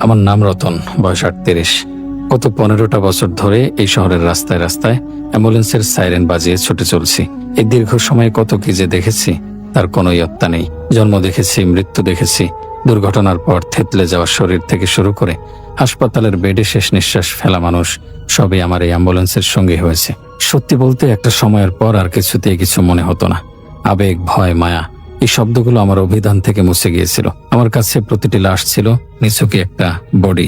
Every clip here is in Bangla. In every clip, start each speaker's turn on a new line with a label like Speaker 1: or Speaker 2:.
Speaker 1: আমার নাম রতন, বয়স 38। গত 15টা বছর ধরে এই শহরের রাস্তায় রাস্তায় অ্যাম্বুলেন্সের সাইরেন বাজিয়ে ছুটে চলছি। এই দীর্ঘ সময়ে কত কি যে দেখেছি তার কোনো ইয়ত্তা নেই। জন্ম দেখেছি, মৃত্যু দেখেছি, দুর্ঘটনার পর থেতলে যাওয়া শরীর থেকে শুরু করে হাসপাতালের বেডে শেষ নিঃশ্বাস ফেলা মানুষ সবই আমার এই অ্যাম্বুলেন্সের সঙ্গে হয়েছে। সত্যি বলতে একটা সময়ের পর আর কিছুতেই কিছু মনে হতো না। আবেগ, ভয়, মায়া এই শব্দগুলো আমার অভিধান থেকে মুছে গিয়েছিল। আমার কাছে প্রতিটি লাশ ছিল নিছকই একটা বডি,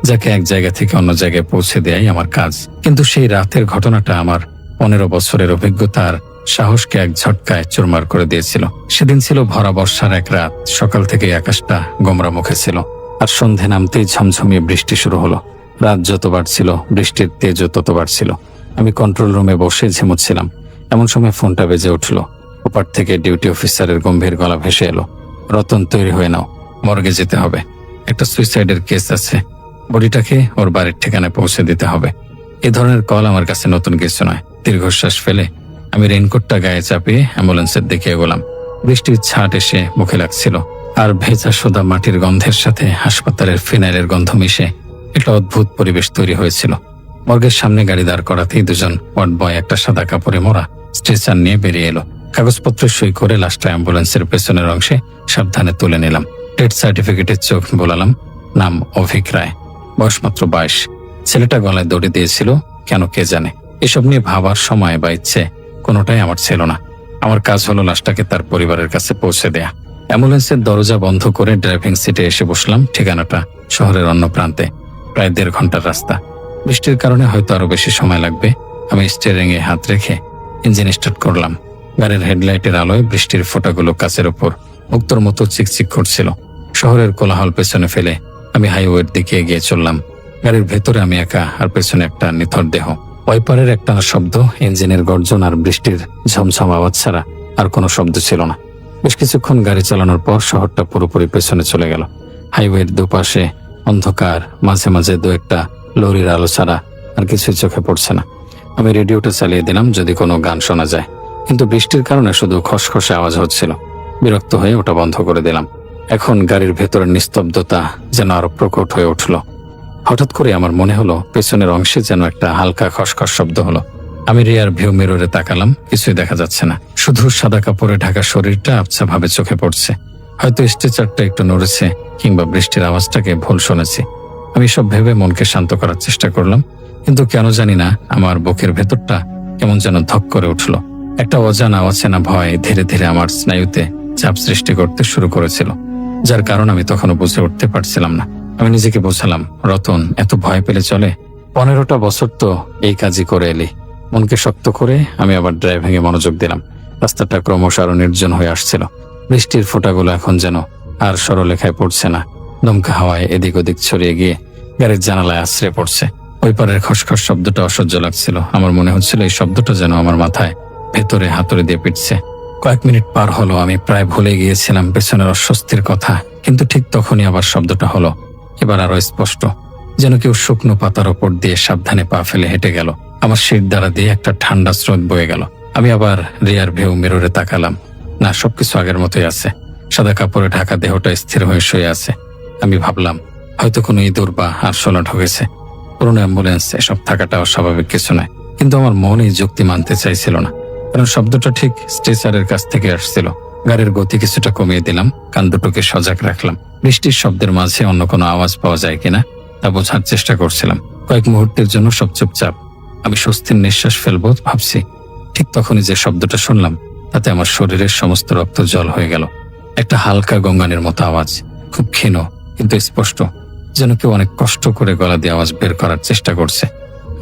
Speaker 1: যাকে এক জায়গা থেকে অন্য জায়গায় পৌঁছে দেয়াই আমার কাজ। কিন্তু সেই রাতের ঘটনাটা আমার 15 বছরের অভিজ্ঞতার সাহসকে এক ঝটকায় চুরমার করে দিয়েছিল। সেদিন ছিল ভরা বর্ষার এক রাত। সকাল থেকে আকাশটা গোমরা মুখে ছিল, আর সন্ধে নামতেই ঝমঝমিয়ে বৃষ্টি শুরু হলো। রাত যত বাড়ছিল বৃষ্টির তেজও তত বাড়ছিল। আমি কন্ট্রোল রুমে বসে ঝিমুচ্ছিলাম। এমন সময় ফোনটা বেজে উঠল। ওপার থেকে ডিউটি অফিসারের গম্ভীর গলা ভেসে এলো, রতন তৈরি হয়ে নাও, মর্গে যেতে হবে। একটা সুইসাইডের কেস আছে, বডিটাকে ওর বাড়ির ঠিকানায় পৌঁছে দিতে হবে। এ ধরনের কল আমার কাছে নতুন কিছু নয়। দীর্ঘশ্বাস ফেলে আমি রেইনকোটটা গায়ে চাপিয়ে অ্যাম্বুলেন্সের দিকে এগোলাম। বৃষ্টির ছাট এসে মুখে লাগছিল, আর ভেজা সোদা মাটির গন্ধের সাথে হাসপাতালের ফিনাইলের গন্ধ মিশে একটা অদ্ভুত পরিবেশ তৈরি হয়েছিল। মর্গের সামনে গাড়ি দাঁড় করাতেই দুজন ওয়ার্ড বয় একটা সাদা কাপড়ে মোড়া স্ট্রেচার নিয়ে বেরিয়ে এলো। কাগজপত্র সই করে লাশটা অ্যাম্বুলেন্সের পেছনের অংশে সাবধানে তুলে নিলাম। ডেথ সার্টিফিকেটের চোখ বোলালাম। নাম অভিক রায়, বয়স মাত্র 22। ছেলেটা গলায় দড়ি দিয়েছিল কেন কে জানে। এসব নিয়ে ভাবার সময় বা ইচ্ছে কোনোটাই আমার ছিল না। আমার কাজ হলো লাশটাকে তার পরিবারের কাছে পৌঁছে দেয়া। অ্যাম্বুলেন্সের দরজা বন্ধ করে ড্রাইভিং সিটে এসে বসলাম। ঠিকানাটা শহরের অন্য প্রান্তে, প্রায় 1.5 ঘন্টার রাস্তা। বৃষ্টির কারণে হয়তো আরো বেশি সময় লাগবে। আমি স্টিয়ারিংয়ে হাত রেখে ইঞ্জিন স্টার্ট করলাম। গাড়ির হেডলাইটের আলোয় বৃষ্টির ফোঁটাগুলো কাচের ওপর মুক্তোর মতো চিকচিক করছিল। শহরের কোলাহল পেছনে ফেলে আমি হাইওয়ের দিকে এগিয়ে চললাম। গাড়ির ভেতরে আমি একা, আর পেছনে একটা নিথর দেহ। ওয়াইপারের একটানা শব্দ, ইঞ্জিনের গর্জন আর বৃষ্টির ঝমঝম আওয়াজ ছাড়া আর কোনো শব্দ ছিল না। বেশ কিছুক্ষণ গাড়ি চালানোর পর শহরটা পুরোপুরি পেছনে চলে গেল। হাইওয়ের দুপাশে অন্ধকার, মাঝে মাঝে দু একটা লরির আলো ছাড়া আর কিছুই চোখে পড়ছে না। আমি রেডিওটা চালিয়ে দিলাম যদি কোনো গান শোনা যায়, কিন্তু বৃষ্টির কারণে শুধু খসখসে আওয়াজ হচ্ছিল। বিরক্ত হয়ে ওটা বন্ধ করে দিলাম। এখন গাড়ির ভেতরের নিস্তব্ধতা যেন আরো প্রকট হয়ে উঠল। হঠাৎ করে আমার মনে হলো পেছনের অংশে যেন একটা হালকা খসখস শব্দ হলো। আমি রিয়ার ভিউ মিররে তাকালাম, কিছুই দেখা যাচ্ছে না। শুধু সাদা কাপড়ে ঢাকা শরীরটা আবছা ভাবে চোখে পড়ছে। হয়তো স্ট্রেচারটা একটু নড়েছে, কিংবা বৃষ্টির আওয়াজটাকে ভুল শুনেছি। আমি সব ভেবে মনকে শান্ত করার চেষ্টা করলাম, কিন্তু কেন জানি না আমার বুকের ভেতরটা কেমন যেন ধক করে উঠল। একটা অজানা অচেনা ভয় ধীরে ধীরে আমার স্নায়ুতে চাপ সৃষ্টি করতে শুরু করেছিল, যার কারণ আমি তখনও বুঝে উঠতে পারছিলাম না। আমি নিজেকে বোঝালাম, রতন, এত ভয় পেলে চলে? 15টা বছর তো এই কাজই করে এলি। মনকে শক্ত করে আমি আবার ড্রাইভিংয়ে মনোযোগ দিলাম। রাস্তাটা ক্রমশ আরো নির্জন হয়ে আসছিল। বৃষ্টির ফোঁটাগুলো এখন যেন আর সরলরেখায় পড়ছে না, দমকা হাওয়ায় এদিক ওদিক ছড়িয়ে গিয়ে গাড়ির জানালায় আশ্রয় পড়ছে। ওই পারের খসখস শব্দটা অসহ্য লাগছিল। আমার মনে হচ্ছিল এই শব্দটা যেন আমার মাথায় ভেতরে হাতুড়ি দিয়ে পিটছে। কয়েক মিনিট পার হলো, আমি প্রায় ভুলে গিয়েছিলাম পেছনের অস্বস্তির কথা। কিন্তু ঠিক তখনই আবার শব্দটা হলো, এবার আরো স্পষ্ট, যেন কেউ শুকনো পাতার ওপর দিয়ে সাবধানে পা ফেলে হেঁটে গেল। আমার শির দ্বারা দিয়ে একটা ঠান্ডা স্রোত বয়ে গেল। আমি আবার রিয়ার ভিউ মিররে তাকালাম। না, সবকিছু আগের মতোই আছে। সাদা কাপড়ে ঢাকা দেহটা স্থির হয়ে শুয়ে আছে। আমি ভাবলাম হয়তো কোনো ইঁদুর বা আরশোলা ঢুকেছে। পুরোনো অ্যাম্বুলেন্স, এসব থাকাটা অস্বাভাবিক কিছু নয়। কিন্তু আমার মন এই যুক্তি মানতে চাইছিল না, কারণ শব্দটা ঠিক স্ট্রেচারের কাছ থেকে আসছিল। গাড়ির গতি কিছুটা কমিয়ে দিলাম, কান দুটোকে সজাগ রাখলাম। বৃষ্টির শব্দের মাঝে অন্য কোনো আওয়াজ পাওয়া যায় কিনা তা বোঝার চেষ্টা করছিলাম। কয়েক মুহূর্তের জন্য সব চুপচাপ। আমি স্বস্তির নিঃশ্বাস ফেলবো ভাবছি, ঠিক তখনই যে শব্দটা শুনলাম তাতে আমার শরীরের সমস্ত রক্ত জল হয়ে গেল। একটা হালকা গঙ্গানের মতো আওয়াজ, খুব ক্ষীণ কিন্তু স্পষ্ট, যেন কেউ অনেক কষ্ট করে গলা দিয়ে আওয়াজ বের করার চেষ্টা করছে।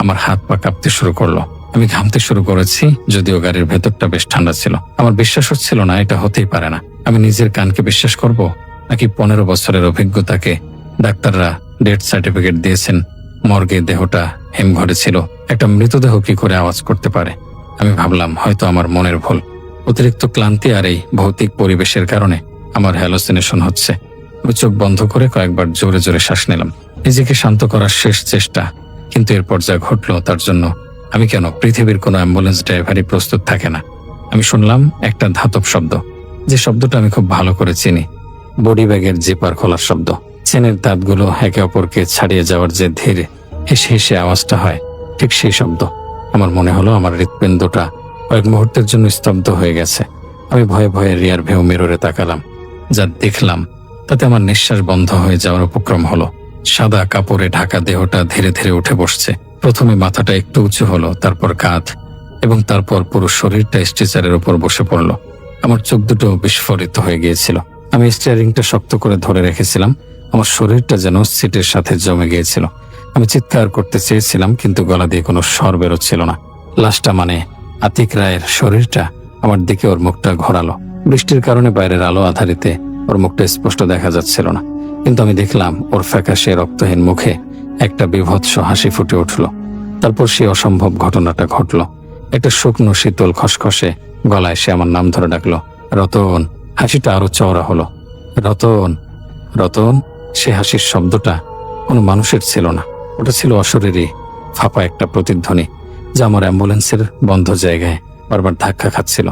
Speaker 1: আমার হাত পা কাঁপতে শুরু করলো। আমি ঘামতে শুরু করেছি, যদিও গাড়ির ভেতরটা বেশ ঠান্ডা ছিল। আমার বিশ্বাস হচ্ছিল না, এটা হতেই পারে না। আমি নিজের কানকে বিশ্বাস করব, নাকি 15 বছরের অভিজ্ঞতাকে? ডাক্তাররা ডেথ সার্টিফিকেট দিয়েছেন, মর্গে দেহটা হিমঘরে ছিল। একটা মৃতদেহ কি করে আওয়াজ করতে পারে? আমি ভাবলাম হয়তো আমার মনের ভুল। অতিরিক্ত ক্লান্তি আর এই ভৌতিক পরিবেশের কারণে আমার হ্যালোসিনেশন হচ্ছে। আমি চোখ বন্ধ করে কয়েকবার জোরে জোরে শ্বাস নিলাম, নিজেকে শান্ত করার শেষ চেষ্টা। কিন্তু এরপর যা ঘটলো তার জন্য আমি কেন, পৃথিবীর কোনো অ্যাম্বুলেন্স ড্রাইভারই প্রস্তুত থাকে না। আমি শুনলাম একটা ধাতব শব্দ, যে শব্দটা আমি খুব ভালো করে চিনি, বডি ব্যাগের জিপার খোলার শব্দ। চেনের দাঁতগুলো একে অপরকে ছাড়িয়ে যাওয়ার যে ধীরে হেসে হেসে আওয়াজটা হয়, ঠিক সেই শব্দ। আমার মনে হলো আমার হৃৎপিণ্ডটা কয়েক মুহূর্তের জন্য স্তব্ধ হয়ে গেছে। আমি ভয়ে ভয়ে রিয়ার ভিউ মিররে তাকালাম। যা দেখলাম তাতে আমার নিঃশ্বাস বন্ধ হয়ে যাওয়ার উপক্রম হলো। সাদা কাপড়ে ঢাকা দেহটা ধীরে ধীরে উঠে বসছে। প্রথমে মাথাটা একটু উঁচু হলো, তারপর কাঁধ, এবং তারপর পুরো শরীরটা স্ট্রেচারের উপর বসে পড়ল। আমার চোখ দুটো বিস্ফোরিত হয়ে গিয়েছিল। আমি স্টিয়ারিংটা শক্ত করে ধরে রেখেছিলাম। আমার শরীরটা যেন সিটের সাথে জমে গিয়েছিল। আমি চিৎকার করতে চেয়েছিলাম, কিন্তু গলা দিয়ে কোনো স্বর বেরোচ্ছিল না। লাশটা মানে আতিক রায়ের শরীরটা আমার দিকে ওর মুখটা ঘোরালো। বৃষ্টির কারণে বাইরের আলো আধারিতে ওর মুখটা স্পষ্ট দেখা যাচ্ছিল না, কিন্তু আমি দেখলাম ওর ফ্যাকাশে রক্তহীন মুখে একটা বীভৎস হাসি ফুটে উঠল। তারপর সেই অসম্ভব ঘটনাটা ঘটল। একটা শুকনো শীতল খসখসে গলায় সে আমার নাম ধরে ডাকলো, রতন। হাসিটা আরো চওড়া হলো। রতন, রতন। সে হাসির শব্দটা কোনো মানুষের ছিল না, ওটা ছিল অশরীরী ফাঁপা একটা প্রতিধ্বনি, যা আমার অ্যাম্বুলেন্সের বন্ধ জায়গায় বারবার ধাক্কা খাচ্ছিল।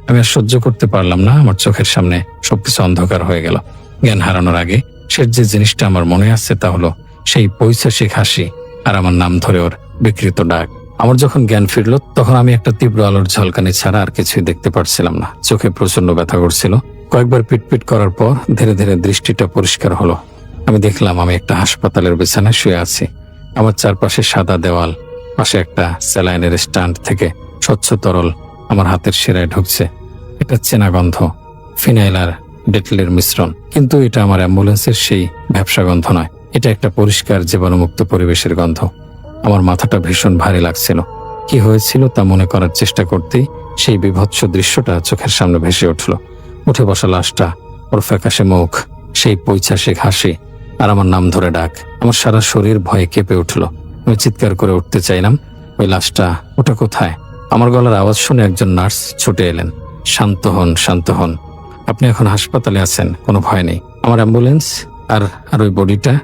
Speaker 1: আমি আর সহ্য করতে পারলাম না। আমার চোখের সামনে সবকিছু অন্ধকার হয়ে গেল। জ্ঞান হারানোর আগে শেষ যে জিনিসটা আমার মনে আছে তা হলো সেই পৈশাচিক হাসি আর আমার নাম ধরে ওর বিকৃত ডাক। আমার যখন জ্ঞান ফিরল, তখন আমি একটা তীব্র আলোর ঝলকানি ছাড়া আর কিছুই দেখতে পারছিলাম না। চোখে প্রচন্ড ব্যথা করছিল। কয়েকবার পিটপিট করার পর ধীরে ধীরে দৃষ্টিটা পরিষ্কার হলো। আমি দেখলাম আমি একটা হাসপাতালের বিছানায় শুয়ে আছি। আমার চারপাশে সাদা দেওয়াল, পাশে একটা স্যালাইনের স্ট্যান্ড থেকে স্বচ্ছ তরল আমার হাতের শিরায় ঢুকছে। এটা চেনা গন্ধ, ফিনাইল আর ডেটলের মিশ্রণ। কিন্তু এটা আমার অ্যাম্বুলেন্সের সেই ভ্যাপসা গন্ধ নয়। এটা একটা পরিষ্কার জীবাণুমুক্ত পরিবেশের গন্ধ। আমার মাথাটা ভীষণ ভারী লাগছিল। কি হয়েছিল তা মনে করার চেষ্টা করতেই সেই বীভৎস দৃশ্যটা চোখের সামনে ভেসে উঠল। উঠে বসা লাশটা, ওর ফ্যাকাশে মুখ, সেই পৈশাচিক হাসি আর আমার নাম ধরে ডাক। আমার সারা শরীর ভয়ে কেঁপে উঠল। আমি চিৎকার করে উঠতে চাইলাম, ওই লাশটা, ওটা কোথায়? আমার গলার আওয়াজ শুনে একজন নার্স ছুটে এলেন। শান্ত হন, শান্ত হন, আপনি এখন হাসপাতালে আছেন, কোনো ভয় নেই। আমার অ্যাম্বুলেন্স আর আর ওই বডিটা।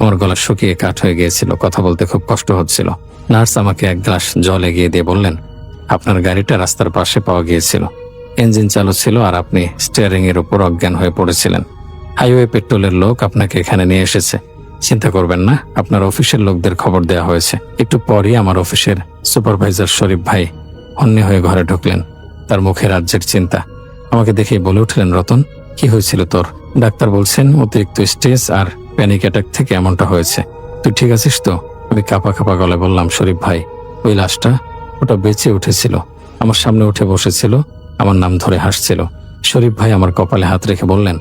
Speaker 1: আমার গলা শুকিয়ে কাঠ হয়ে গিয়েছিল, কথা বলতে খুব কষ্ট হচ্ছিল। নার্স আমাকে এক গ্লাস জল এগিয়ে দিয়ে বললেন, আপনার গাড়িটা রাস্তার পাশে পাওয়া গিয়েছিল। ইঞ্জিন চালু ছিল আর আপনি স্টিয়ারিং এর উপর অজ্ঞান হয়ে পড়েছিলেন। হাইওয়ে পেট্রোলের লোক আপনাকে এখানে নিয়ে এসেছে। চিন্তা করবেন না, আপনার অফিসের লোকদের খবর দেওয়া হয়েছে। একটু পরই আমার অফিসের সুপারভাইজার শরীফ ভাই হন্যে হয়ে ঘরে ঢুকলেন। তার মুখে রাজ্যের চিন্তা। আমাকে দেখেই বলে উঠলেন, রতন, কি হয়েছিল তোর? ডাক্তার বলছেন অতিরিক্ত স্ট্রেস আর প্যানিক অ্যাটাক থেকে এমনটা হয়েছে। তুই ঠিক আছিস তো? আমি কাঁপা কাঁপা গলায় বললাম, শরীফ ভাই, ওই লাশটা, ওটা বেঁচে উঠেছিল, আমার সামনে উঠে বসেছিল, আমার নাম ধরে হাসছিল। শরীফ ভাই আমার কপালে হাত রেখে বললেন,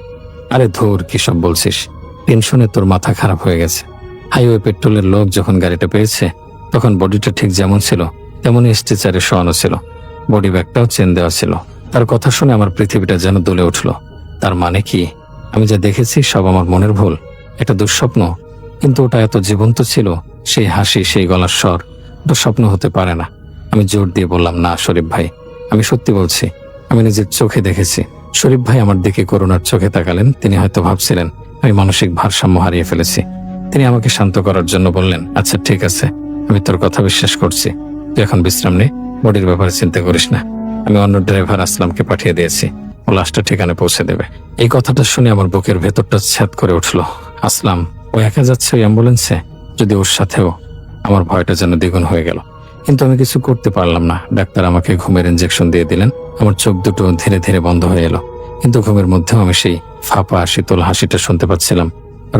Speaker 1: আরে ধুর, কি সব বলছিস? টেনশনে তোর মাথা খারাপ হয়ে গেছে। হাইওয়ে পেট্রোলের লোক যখন গাড়িটা পেয়েছে, তখন বডিটা ঠিক যেমন ছিল তেমনই স্ট্রেচারে শোয়ানো ছিল। বডি ব্যাগটাও চেন দেওয়া ছিল। তার কথা শুনে আমার পৃথিবীটা যেন দুলে উঠল। তার মানে কি, আমি যা দেখেছি সব আমার মনের ভুল, একটা দুঃস্বপ্ন? কিন্তু ওটা এত জীবন্ত ছিল, সেই হাসি, সেই গলার স্বর, ওটা স্বপ্ন হতে পারে না। আমি জোর দিয়ে বললাম, না শরীফ ভাই, আমি সত্যি বলছি, আমি নিজের চোখে দেখেছি। শরীফ ভাই আমার দিকে করুণার চোখে তাকালেন। তিনি হয়তো ভাবছিলেন আমি মানসিক ভারসাম্য হারিয়ে ফেলেছি। তিনি আমাকে শান্ত করার জন্য বললেন, আচ্ছা ঠিক আছে, আমি তোর কথা বিশ্বাস করছি। তুই এখন বিশ্রাম নে, বডির ব্যাপারে চিন্তা করিস না। আমি অন্য ড্রাইভার আসলামকে পাঠিয়ে দিয়েছি, ও লাশটা ঠিকানে পৌঁছে দেবে। এই কথাটা শুনে আমার বুকের ভেতরটা ছ্যাদ করে উঠল। আসলাম, ও একা যাচ্ছে ওই অ্যাম্বুলেন্সে? যদি ওর সাথেও, আমার ভয়টা যেন দ্বিগুণ হয়ে গেল। কিন্তু আমি কিছু করতে পারলাম না। ডাক্তার আমাকে ঘুমের ইঞ্জেকশন দিয়ে দিলেন। আমার চোখ দুটো ধীরে ধীরে বন্ধ হয়ে এলো, কিন্তু ঘুমের মধ্যেও আমি সেই ফাঁপা শীতল হাসিটা শুনতে পাচ্ছিলাম।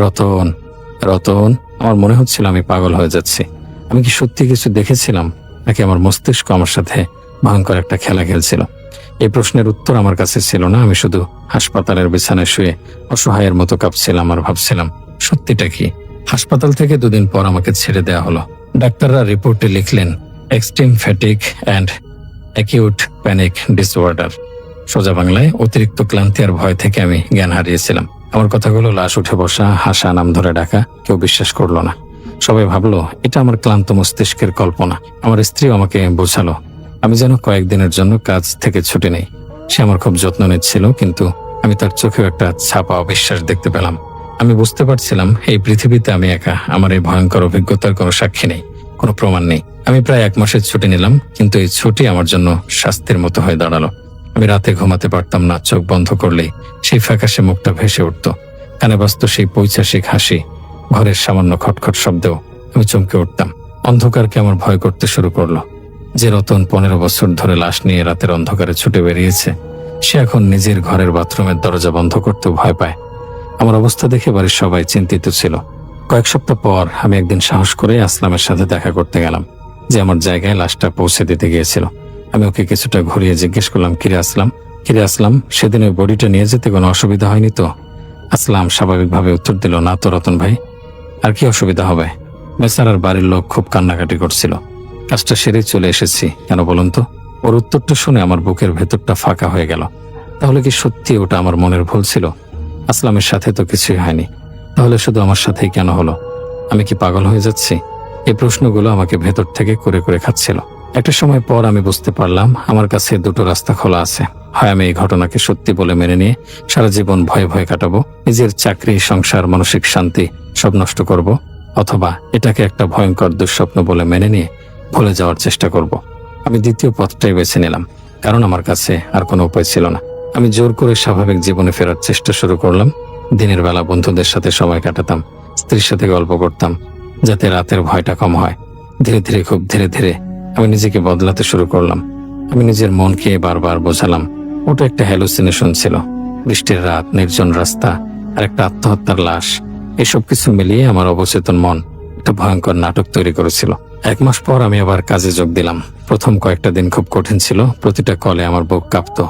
Speaker 1: রতন, রতন। আমার মনে হচ্ছিল আমি পাগল হয়ে যাচ্ছি। আমি কি সত্যি কিছু দেখেছিলাম, নাকি আমার মস্তিষ্ক আমার সাথে ভয়ঙ্কর একটা খেলা খেলছিল? এই প্রশ্নের উত্তর আমার কাছে ছিল না। আমি শুধু হাসপাতালের বিছানায় শুয়ে অসহায়ের মতো কাঁপছিলাম আর ভাবছিলাম, সত্যিটা কি? হাসপাতাল থেকে 2 দিন পর আমাকে ছেড়ে দেওয়া হলো। ডাক্তাররা রিপোর্টে লিখলেন extreme fatigue and acute panic disorder. সোজা বাংলায়, অতিরিক্ত ক্লান্তি আর ভয় থেকে আমি জ্ঞান হারিয়েছিলাম। আমার কথাগুলো, লাশ উঠে বসা, হাসা, নাম ধরে ডাকা, কেউ বিশ্বাস করলো না। সবাই ভাবলো এটা আমার ক্লান্ত মস্তিষ্কের কল্পনা। আমার স্ত্রীও আমাকে বোঝালো আমি যেন কয়েকদিনের জন্য কাজ থেকে ছুটি নেই। সে আমার খুব যত্ন নিচ্ছিল, কিন্তু আমি তার চোখেও একটা ছাপা অবিশ্বাস দেখতে পেলাম। আমি বুঝতে পারছিলাম এই পৃথিবীতে আমি একা। আমার এই ভয়ঙ্কর অভিজ্ঞতার কোনো সাক্ষী নেই, কোনো প্রমাণ নেই। আমি প্রায় 1 মাসের ছুটি নিলাম, কিন্তু এই ছুটি আমার জন্য শাস্তির মতো হয়ে দাঁড়ালো। আমি রাতে ঘুমাতে পারতাম না। চোখ বন্ধ করলেই সেই ফ্যাকাশে মুখটা ভেসে উঠত। কানে বাজত সেই পৈশাচিক হাসি, ঘরের সামান্য খটখট শব্দেও আমি চমকে উঠতাম। অন্ধকারকে আমার ভয় করতে শুরু করলো। যে রতন 15 বছর ধরে লাশ নিয়ে রাতের অন্ধকারে ছুটে বেরিয়েছে, সে এখন নিজের ঘরের বাথরুমের দরজা বন্ধ করতেও ভয় পায়। আমার অবস্থা দেখে বাড়ির সবাই চিন্তিত ছিল। কয়েক সপ্তাহ পর আমি একদিন সাহস করে আসলামের সাথে দেখা করতে গেলাম, যে আমার জায়গায় লাশটা পৌঁছে দিতে গিয়েছিল। আমি ওকে কিছুটা ঘুরিয়ে জিজ্ঞেস করলাম, কিরে আসলাম, সেদিন ওই বডিটা নিয়ে যেতে কোনো অসুবিধা হয়নি তো? আসলাম স্বাভাবিকভাবে উত্তর দিল, না তো রতন ভাই, আর কি অসুবিধা হবে? বেচারার বাড়ির লোক খুব কান্নাকাটি করছিল। কাজটা সেরে চলে এসেছি। কেন বলুন তো? ওর উত্তরটা শুনে আমার বুকের ভেতরটা ফাঁকা হয়ে গেল। তাহলে কি সত্যি ওটা আমার মনের ভুল ছিল? আসলামের সাথে তো কিছুই হয়নি, তাহলে শুধু আমার সাথেই কেন হলো? আমি কি পাগল হয়ে যাচ্ছি? এই প্রশ্নগুলো আমাকে ভেতর থেকে করে করে খাচ্ছিল। একটা সময় পর আমি বুঝতে পারলাম আমার কাছে দুটো রাস্তা খোলা আছে। হয় আমি এই ঘটনাকে সত্যি বলে মেনে নিয়ে সারা জীবন ভয়ে ভয়ে কাটাবো, নিজের চাকরি, সংসার, মানসিক শান্তি সব নষ্ট করব, অথবা এটাকে একটা ভয়ঙ্কর দুঃস্বপ্ন বলে মেনে নিয়ে ভুলে যাওয়ার চেষ্টা করব। আমি দ্বিতীয় পথটাই বেছে নিলাম, কারণ আমার কাছে আর কোনো উপায় ছিল না। আমি জোর করে স্বাভাবিক জীবনে ফেরার চেষ্টা শুরু করলাম। দিনের বেলা বন্ধুদের সাথে সময় কাটাতাম, স্ত্রীর সাথে গল্প করতাম, যাতে রাতের ভয়টা কম হয়। খুব ধীরে ধীরে আমি নিজেকে বদলাতে শুরু করলাম। আমি নিজের মনকে বারবার বোঝালাম ওটা একটা হ্যালুসিনেশন ছিল। বৃষ্টির রাত, নির্জন রাস্তা, আর একটা আত্মহত্যার লাশ, এসব কিছু মিলিয়ে আমার অবচেতন মন একটা ভয়ঙ্কর নাটক তৈরি করেছিল। 1 মাস পর আমি আবার কাজে যোগ দিলাম। প্রথম কয়েকটা দিন খুব কঠিন ছিল। প্রতিটা কলে আমার বুক কাঁপতো,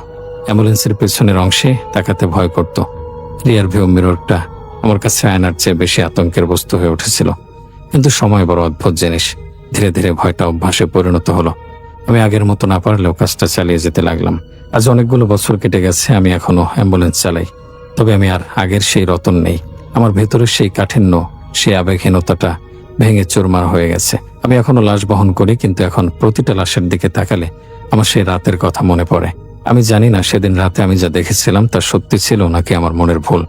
Speaker 1: অ্যাম্বুলেন্সের পেছনের অংশে তাকাতে ভয় করত। রিয়ার ভিউ মিররটা আমার কাছে আয়নার চেয়ে বেশি আতঙ্কের বস্তু হয়ে উঠেছিল। কিন্তু সময় বড় অদ্ভুত জিনিস। ধীরে ধীরে ভয়টা অভ্যাসে পরিণত হলো। আমি আগের মতো না পারলেও কাজটা চালিয়ে যেতে লাগলাম। আজ অনেকগুলো বছর কেটে গেছে, আমি এখনো অ্যাম্বুলেন্স চালাই। তবে আমি আর আগের সেই রতন নেই। আমার ভেতরের সেই কাঠিন্য, সেই আবেগহীনতাটা ভেঙে চুরমার হয়ে গেছে। আমি এখনো লাশ বহন করি, কিন্তু এখন প্রতিটা লাশের দিকে তাকালে আমার সেই রাতের কথা মনে পড়ে। আমি জানি না সেদিন রাতে আমি যা দেখেছিলাম তা সত্যি ছিল নাকি আমার মনের ভুল।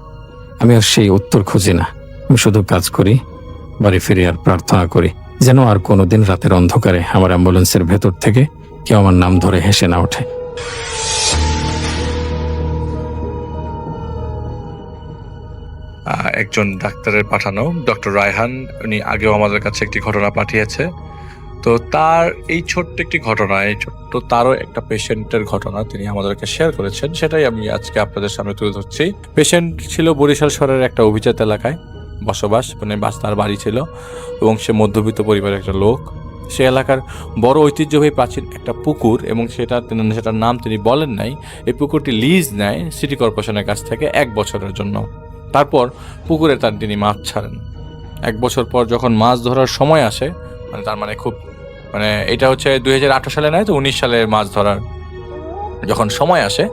Speaker 1: আমি আর সেই উত্তর খুঁজি না। আমি শুধু কাজ করি, বাড়ি ফিরে আর প্রার্থনা করি যেন আর কোনোদিন রাতের অন্ধকারে আমার অ্যাম্বুলেন্সের ভেতর থেকে কেউ আমার নাম ধরে হেসে না ওঠে।
Speaker 2: একজন ডাক্তারের পাঠানো, ডক্টর রায়হান, উনি আগেও আমাদের কাছে একটি ঘটনা পাঠিয়েছে। তো তার এই ছোট্ট একটি ঘটনা, তারও একটা পেশেন্টের ঘটনা তিনি আমাদেরকে শেয়ার করেছেন, সেটাই আমি আজকে আপনাদের সামনে তুলে ধরছি। পেশেন্ট ছিল বরিশাল শহরের একটা অভিজাত এলাকায় বসবাস, মানে তার বাড়ি ছিল, এবং সে মধ্যবিত্ত পরিবারের একটা লোক। সে এলাকার বড় ঐতিহ্যবাহী প্রাচীন একটা পুকুর, এবং সেটার নাম তিনি বলেন নাই। এই পুকুরটি লিজ নেয় সিটি কর্পোরেশনের কাছ থেকে 1 বছরের জন্য। তারপর পুকুরে তিনি মাছ ছাড়েন। 1 বছর পর যখন মাছ ধরার সময় আসে, এটা হচ্ছে 2018 সালে নয় তো 19 সালের মাছ ধরার যখন সময় আসে,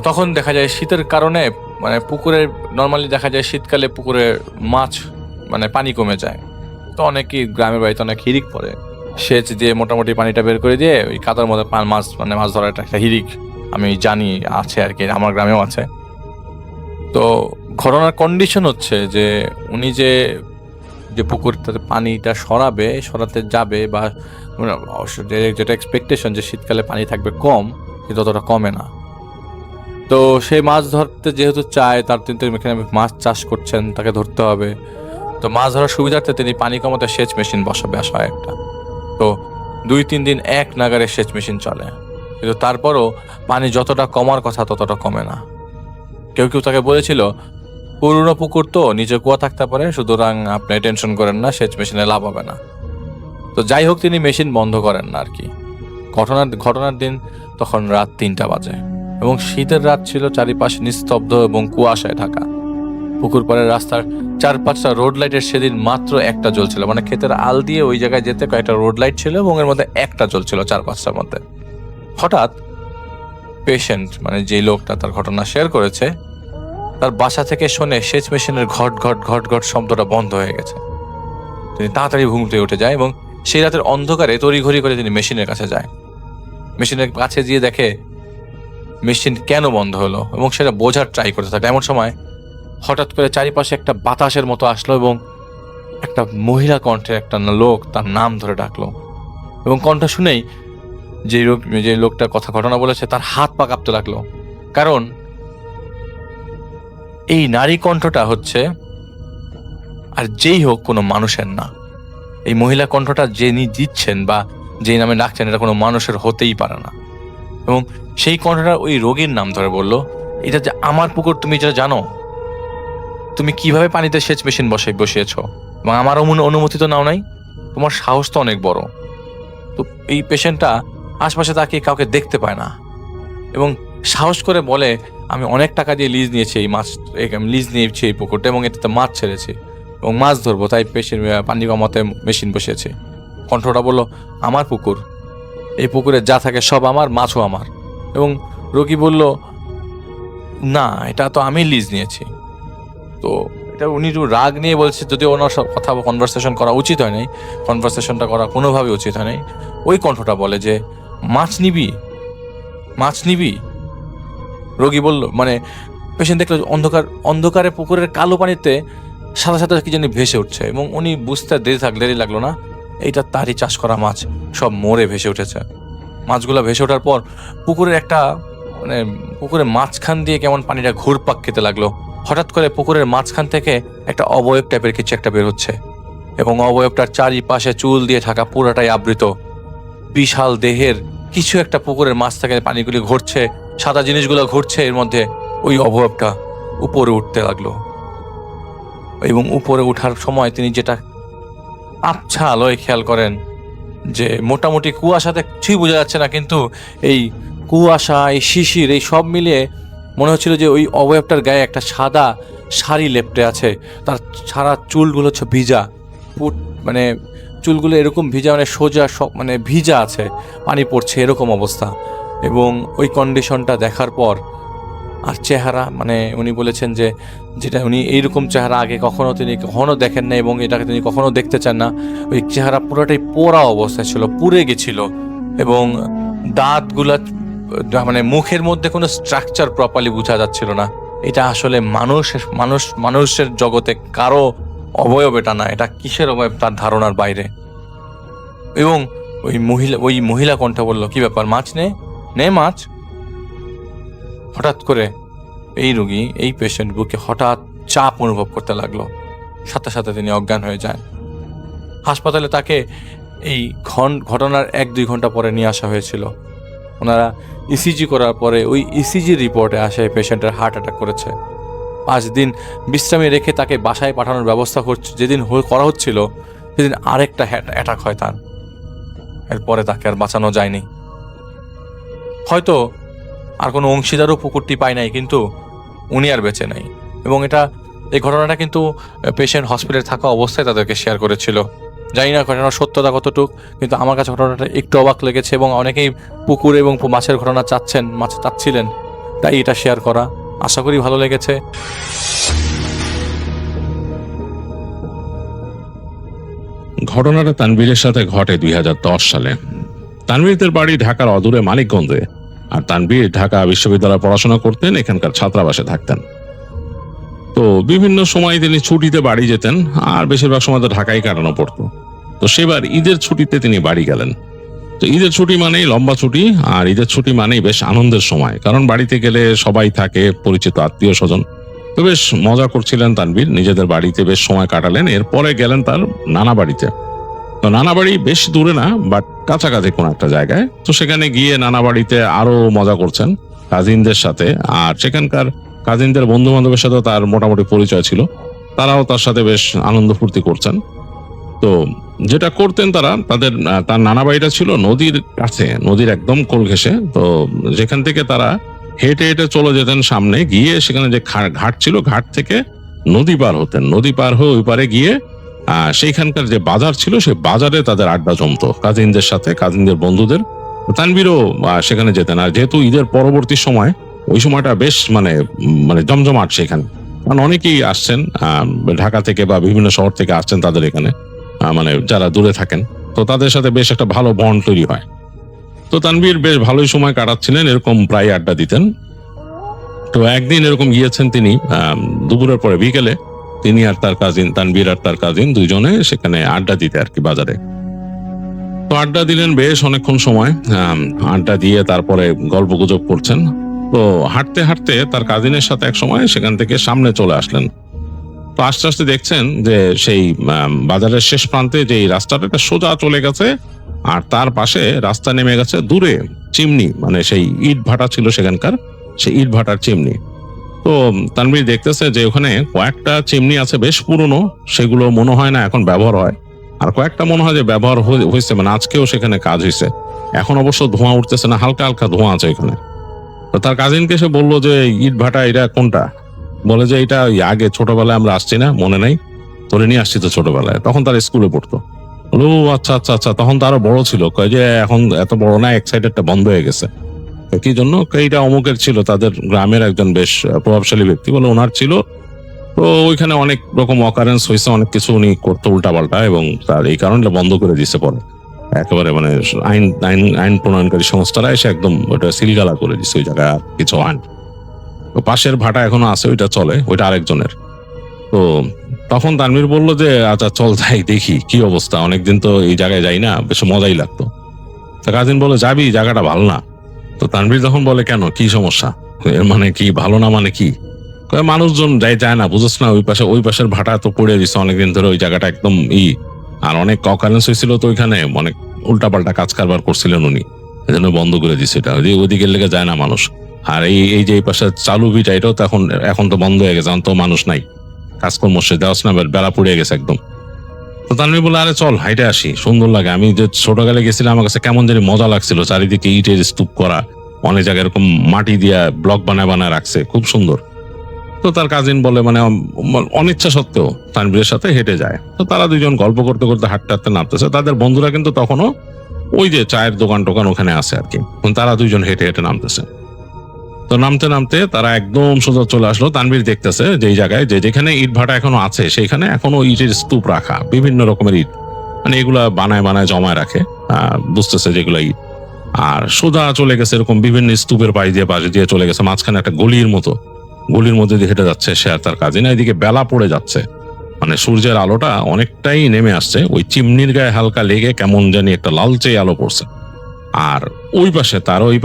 Speaker 2: তখন দেখা যায় শীতের কারণে পুকুরে নর্মালি দেখা যায় শীতকালে পুকুরে মাছ পানি কমে যায়। তো অনেকেই গ্রামের বাড়িতে অনেক হিরিক পড়ে, সেচ দিয়ে মোটামুটি পানিটা বের করে দিয়ে ওই কাদার মধ্যে মাছ ধরার একটা হিরিক আমি জানি আছে আর কি, আমার গ্রামেও আছে। তো ঘটনার কন্ডিশন হচ্ছে যে উনি যে পুকুরটাতে পানিটা সরাতে যাবে, বা যেটা এক্সপেকটেশন যে শীতকালে পানি থাকবে কম, কিন্তু অতটা কমে না। তো সেই মাছ ধরতে যেহেতু চায়, তিনি এখানে মাছ চাষ করছেন, তাকে ধরতে হবে। তো মাছ ধরার সুবিধার্থে তিনি পানি কমাতে সেচ মেশিন বসাবে আশায় একটা। তো 2-3 দিন এক নাগারে সেচ মেশিন চলে, কিন্তু তারপরও পানি যতটা কমার কথা ততটা কমে না। কেউ তাকে বলেছিল পুরনো পুকুর তো নিচে কুয়া থাকতে পারে, সুতরাং আপনি টেনশন করেন না, সেচ মেশিনে লাভ হবে না। তো যাই হোক, তিনি মেশিন বন্ধ করেন না আর কি। ঘটনার দিন তখন রাত 3টা বাজে, এবং শীতের রাত ছিল, চারিপাশে নিস্তব্ধ এবং কুয়াশায় ঢাকা। পুকুর পাড়ের রাস্তার 4-5টা রোড লাইটের সেদিন মাত্র একটা জ্বলছিল। ক্ষেতের আল দিয়ে ওই জায়গায় যেতে কয়েকটা রোড লাইট ছিল, এবং এর মধ্যে একটা জ্বলছিল 4-5টার মধ্যে। হঠাৎ পেশেন্ট, যে লোকটা তার ঘটনা শেয়ার করেছে, তার বাসা থেকে শুনে সেচ মেশিনের ঘট ঘট ঘট ঘট শব্দটা বন্ধ হয়ে গেছে। তিনি তাড়াতাড়ি ঘুমতে উঠে যায়, এবং সেই রাতের অন্ধকারে তড়িঘড়ি করে তিনি মেশিনের কাছে যায়। মেশিনের কাছে গিয়ে দেখে মেশিন কেন বন্ধ হলো, এবং সেটা বোঝার ট্রাই করতে থাকে। এমন সময় হঠাৎ করে চারিপাশে একটা বাতাসের মতো আসলো, এবং একটা মহিলা কণ্ঠে একটা লোক তার নাম ধরে ডাকলো। এবং কণ্ঠ শুনেই যে লোকটা ঘটনা বলেছে, তার হাত পা কাঁপতে লাগলো। কারণ এই নারী কণ্ঠটা হচ্ছে আর যেই হোক কোনো মানুষের না। এই মহিলা কণ্ঠটা যিনি দিচ্ছেন বা যেই নামে ডাকছেন, এটা কোনো মানুষের হতেই পারে না। এবং সেই কণ্ঠটা ওই রোগীর নাম ধরে বলল, এটা যে আমার পুকুর, তুমি যেটা জানো, তুমি কিভাবে পানিতে সেচ মেশিন বসিয়েছ, এবং আমার অনুমতি তো নাও নাই, তোমার সাহস তো অনেক বড়। তো এই পেশেন্টটা আশপাশে তাকিয়ে কাউকে দেখতে পায় না এবং সাহস করে বলে, আমি অনেক টাকা দিয়ে লিজ নিয়েছি এই মাছ, লিজ নিয়েছি এই পুকুরটা, এবং এটাতে মাছ ছেড়েছি এবং মাছ ধরবো, তাই পেশেন্ট পানি কমাতে মেশিন বসিয়েছে। কণ্ঠটা বলল, আমার পুকুর, এই পুকুরে যা থাকে সব আমার, মাছও আমার। এবং রোগী বলল, না, এটা তো আমি লিজ নিয়েছি। তো এটা উনি একটু রাগ নিয়ে বলছে, যদিও ওনার সব কথা কনভারসেশন করা উচিত হয় নাই, কনভারসেশনটা করা কোনোভাবে উচিত হয় নাই। ওই কণ্ঠটা বলে যে, মাছ নিবি, মাছ নিবি। রোগী বলল, মানে পেশেন্ট দেখলো অন্ধকারে পুকুরের কালো পানিতে সাদা সাদা কি জানি ভেসে উঠছে, এবং উনি বুঝতে দেরি লাগলো না, এইটা তারই চাষ করা মাছ, সব মরে ভেসে উঠেছে। মাছগুলো ভেসে ওঠার পর পুকুরের মাঝখান দিয়ে কেমন পানিটা ঘুরপাক খেতে লাগলো। হঠাৎ করে পুকুরের মাঝখান থেকে একটা অবয়ব টাইপের কিছু একটা বের হচ্ছে, এবং অবয়বটার চারিপাশে চুল দিয়ে ঢাকা, পুরাটাই আবৃত। বিশাল দেহের কিছু একটা পুকুরের মাছ থেকে পানিগুলি ঘুরছে, সাদা জিনিসগুলো ঘুরছে, এর মধ্যে ওই অবয়বটা উপরে উঠতে লাগলো। এবং উপরে ওঠার সময় তিনি যেটা আবছা আলোয় খেয়াল করেন যে মোটামুটি কুয়াশাতে কিছুই বোঝা যাচ্ছে না, কিন্তু এই কুয়াশা, এই শিশির, এই সব মিলিয়ে মনে হচ্ছিল যে ওই অবয়বটার গায়ে একটা সাদা শাড়ি লেপটে আছে। তার সারা চুলগুলো হচ্ছে ভিজা, মানে চুলগুলো এরকম ভিজা, মানে সোজা সব, মানে ভিজা আছে, পানি পড়ছে, এরকম অবস্থা। এবং ওই কন্ডিশনটা দেখার পর আর চেহারা, মানে উনি বলেছেন যে যেটা উনি এইরকম চেহারা আগে তিনি কখনো দেখেন না, এবং এটাকে তিনি কখনো দেখতে চান না। ওই চেহারা পুরোটাই পোড়া অবস্থায় ছিল, পুড়ে গেছিল, এবং দাঁতগুলা, মানে মুখের মধ্যে কোনো স্ট্রাকচার প্রপারলি বোঝা যাচ্ছিল না। এটা আসলে মানুষের জগতে কারো অবয়ব এটা না, এটা কিসের অবয়ব তার ধারণার বাইরে। এবং ওই মহিলা কণ্ঠ বলল, কি ব্যাপার, মাছ নে মাছ। হঠাৎ করে এই রোগী, এই পেশেন্ট বুকে হঠাৎ চাপ অনুভব করতে লাগলো, সাথে সাথে তিনি অজ্ঞান হয়ে যান। হাসপাতালে তাকে এই ঘটনার 1-2 ঘন্টা পরে নিয়ে আসা হয়েছিল। ওনারা ইসিজি করার পরে ওই ইসিজি রিপোর্টে আসে পেশেন্টের হার্ট অ্যাটাক করেছে। 5 দিন বিশ্রামে রেখে তাকে বাসায় পাঠানোর ব্যবস্থা যেদিন করা হচ্ছিল, সেদিন আরেকটা অ্যাটাক হয় তার। এরপরে তাকে আর বাঁচানো যায়নি। হয়তো আর কোনো অংশীদারও পুকুরটি পায় নাই, কিন্তু উনি আর বেঁচে নাই। এবং এই ঘটনাটা কিন্তু পেশেন্ট হসপিটালে থাকা অবস্থায় তাদেরকে শেয়ার করেছিল। জানি না ঘটনার সত্যতা কতটুক, কিন্তু আমার কাছে ঘটনাটা একটু অবাক লেগেছে, এবং অনেকেই পুকুর এবং মাছের ঘটনা চাচ্ছিলেন, তাই এটা শেয়ার করা। আশা করি ভালো লেগেছে।
Speaker 3: ঘটনাটা তানভীরের সাথে ঘটে 2010 সালে। তানভীরদের বাড়ি ঢাকার অদূরে মানিকগঞ্জে, আর তানভীর ঢাকা বিশ্ববিদ্যালয়ে পড়াশোনা করতেন, এখানকার ছাত্রাবাসে থাকতেন। তো বিভিন্ন সময় তিনি ছুটিতে বাড়ি যেতেন, আর বেশিরভাগ সময় তো ঢাকায় কাটানো পড়তো। তো সেবার ঈদের ছুটিতে তিনি বাড়ি গেলেন। তো ঈদের ছুটি মানেই লম্বা ছুটি, আর ঈদের ছুটি মানেই বেশ আনন্দের সময়, কারণ বাড়িতে গেলে সবাই থাকে, পরিচিত আত্মীয় স্বজন। তো বেশ মজা করছিলেন তানভীর, নিজেদের বাড়িতে বেশ সময় কাটালেন। এরপরে গেলেন তার নানা বাড়িতে। তো নানা বাড়ি বেশ দূরে না, বাট কাছাকাছি কোন একটা জায়গায়। তো সেখানে গিয়ে নানা বাড়িতে আরো মজা করছেন কাজিনদের সাথে, আর সেখানকার কাজিনদের বন্ধু বান্ধবের সাথে তার মোটামুটি পরিচয় ছিল, তারাও তার সাথে বেশ আনন্দ ফুর্তি করছেন। তো যেটা করতেন তার নানা বাড়িটা ছিল নদীর কাছে, নদীর একদম কোল ঘেঁষে। তো যেখান থেকে তারা হেঁটে হেঁটে চলে যেতেন সামনে, গিয়ে সেখানে যে ঘাট ছিল, ঘাট থেকে নদী পার হতেন। নদী পার হয়ে ওই পারে গিয়ে সেইখানকার যে বাজার ছিল, সেই বাজারে তাদের আড্ডা জমতো কাজিনদের সাথে, কাজিনদের বন্ধুদের। তানভীরও সেখানে যেতেন। আর যেহেতু ঈদের পরবর্তী সময়, ওই সময়টা বেশ মানে জমজমাট সেখানে, কারণ অনেকেই আসছেন ঢাকা থেকে বা বিভিন্ন শহর থেকে আসছেন তাদের এখানে, মানে যারা দূরে থাকেন। তো তাদের সাথে বেশ একটা ভালো বন্ড তৈরি হয়। তো তানভীর বেশ ভালোই সময় কাটাচ্ছিলেন, এরকম প্রায় আড্ডা দিতেন। তো একদিন এরকম গিয়েছেন তিনি দুপুরের পরে, বিকেলে তিনি আর তার কাজিন, তানভীর আর তার কাজিন দুইজনে সেখানে আড্ডা দিতে আর কি, বাজারে। তো আড্ডা দিলেন বেশ অনেকক্ষণ সময়। আড্ডা দিয়ে তারপরে গল্প গুজব করছেন। তো হাঁটতে হাঁটতে তার কাজিনের সাথে এক সময় সেখান থেকে সামনে চলে আসলেন। তো আস্তে আস্তে দেখছেন যে সেই বাজারের শেষ প্রান্তে যে এই রাস্তাটা এটা সোজা চলে গেছে, আর তার পাশে রাস্তা নেমে গেছে দূরে চিমনি, মানে সেই ইট ভাটা ছিল সেখানকার, সেই ইট ভাটার চিমনি। তো তানভীর দেখতেছে যে ওখানে কয়েকটা চিমনি আছে বেশ পুরনো, সেগুলো মনে হয় না এখন ব্যবহার হয়, আর কয়েকটা মনে হয় যে ব্যবহার হয়েছে, মানে আজকেও সেখানে কাজ হয়েছে। এখন অবশ্য ধোঁয়া উঠতেছে না, হালকা হালকা ধোঁয়া আছে এখানে। তো তার কাজিনকে সে বললো যে ইট ভাটা এটা কোনটা? বলে যে এটা ওই আগে ছোটবেলায় আমরা আসছি না, মনে নাই? তোরে নিয়ে আসছি তো ছোটবেলায়, তখন তার স্কুলে পড়তো। ও আচ্ছা আচ্ছা আচ্ছা, তখন তো আরো বড় ছিল। কয় যে এখন এত বড় না, এক সাইডেরটা বন্ধ হয়ে গেছে। কি জন্য? এইটা অমুকের ছিল, তাদের গ্রামের একজন বেশ প্রভাবশালী ব্যক্তি, বলে ওনার ছিল। তো ওইখানে অনেক রকম অকারেন্স হয়েছে, অনেক কিছু উনি করতো উল্টাপাল্টা, এবং তার এই কারণে বন্ধ করে দিছে পরে একেবারে, মানে আইন আইন আইন প্রণয়নকারী সংস্থারা এসে একদম ওটা সিলগালা করে দিছে, ওই জায়গায় আর কিছু হয় না। তো পাশের ভাটা এখনো আছে, ওইটা চলে, ওইটা আরেকজনের। তো তখন তানভীর বললো যে আচ্ছা চল যাই দেখি কি অবস্থা, অনেকদিন তো এই জায়গায় যাই না, বেশ মজাই লাগতো। তা কাজিন বলে যাবি, জায়গাটা ভালো না। তো তানভীর তখন বলে কেন, কি সমস্যা? এর মানে কি ভালো না মানে কি? কয় মানুষজন যায় না, বুঝছ না, ওই পাশের ভাটা তো পড়ে দিচ্ছে অনেকদিন ধরে, ওই জায়গাটা একদম আর অনেক অকারেন্স হয়েছিল, তো ওইখানে অনেক উল্টাপাল্টা কাজ কারবার করছিলেন উনি, এজন্য বন্ধ করে দিচ্ছে এটা, ওইদিকে লেগে যায় না মানুষ। আর এই যে এই পাশে চালু ভিটা, এটাও তো এখন তো বন্ধ হয়ে গেছে, এখন তো মানুষ নাই, কাজকর্ম সে দেওয়াস না, বেলা পড়ে গেছে একদম। তো তানভীর বলে আরে চল হাইটে আসি, সুন্দর লাগে। আমি যে ছোটকালে গেছিলাম, আমার কাছে কেমন জানি মজা লাগছিল, চারিদিকে ইটের স্তূপ করা, অনেক জায়গায় এরকম মাটি দিয়া ব্লক বানায় বানায় রাখছে, খুব সুন্দর। তো তার কাজিন বলে মানে অনিচ্ছা সত্ত্বেও তানভীরের সাথে হেঁটে যায়। তো তারা দুইজন গল্প করতে করতে হাঁটতে হাঁটতে নামতেছে, তাদের বন্ধুরা কিন্তু তখনও ওই যে চায়ের দোকান টোকান ওখানে আছে আর কি। তারা দুইজন হেঁটে হেঁটে নামতেছে। তো নামতে নামতে তারা একদম সোজা চলে আসলো। তানভীর দেখতেছে যে এই জায়গায় যেখানে ইট ভাটা এখনো আছে, সেইখানে এখনো ইটের স্তূপ রাখা, বিভিন্ন রকমের ইট, মানে এগুলা বানায় বানায় জমায় রাখে, বুঝতেছে যেগুলো ইট। আর সোজা চলে গেছে এরকম বিভিন্ন স্তূপের পাশ দিয়ে চলে গেছে, মাঝখানে একটা গলির মতো, গলির মধ্যে দিয়ে হেঁটে যাচ্ছে সে আর তার কাজিন। এদিকে বেলা পড়ে যাচ্ছে, মানে সূর্যের আলোটা অনেকটাই নেমে আসছে, ওই চিমনির গায়ে হালকা লেগে কেমন জানি একটা লালচে আলো পড়ছে। আর ওই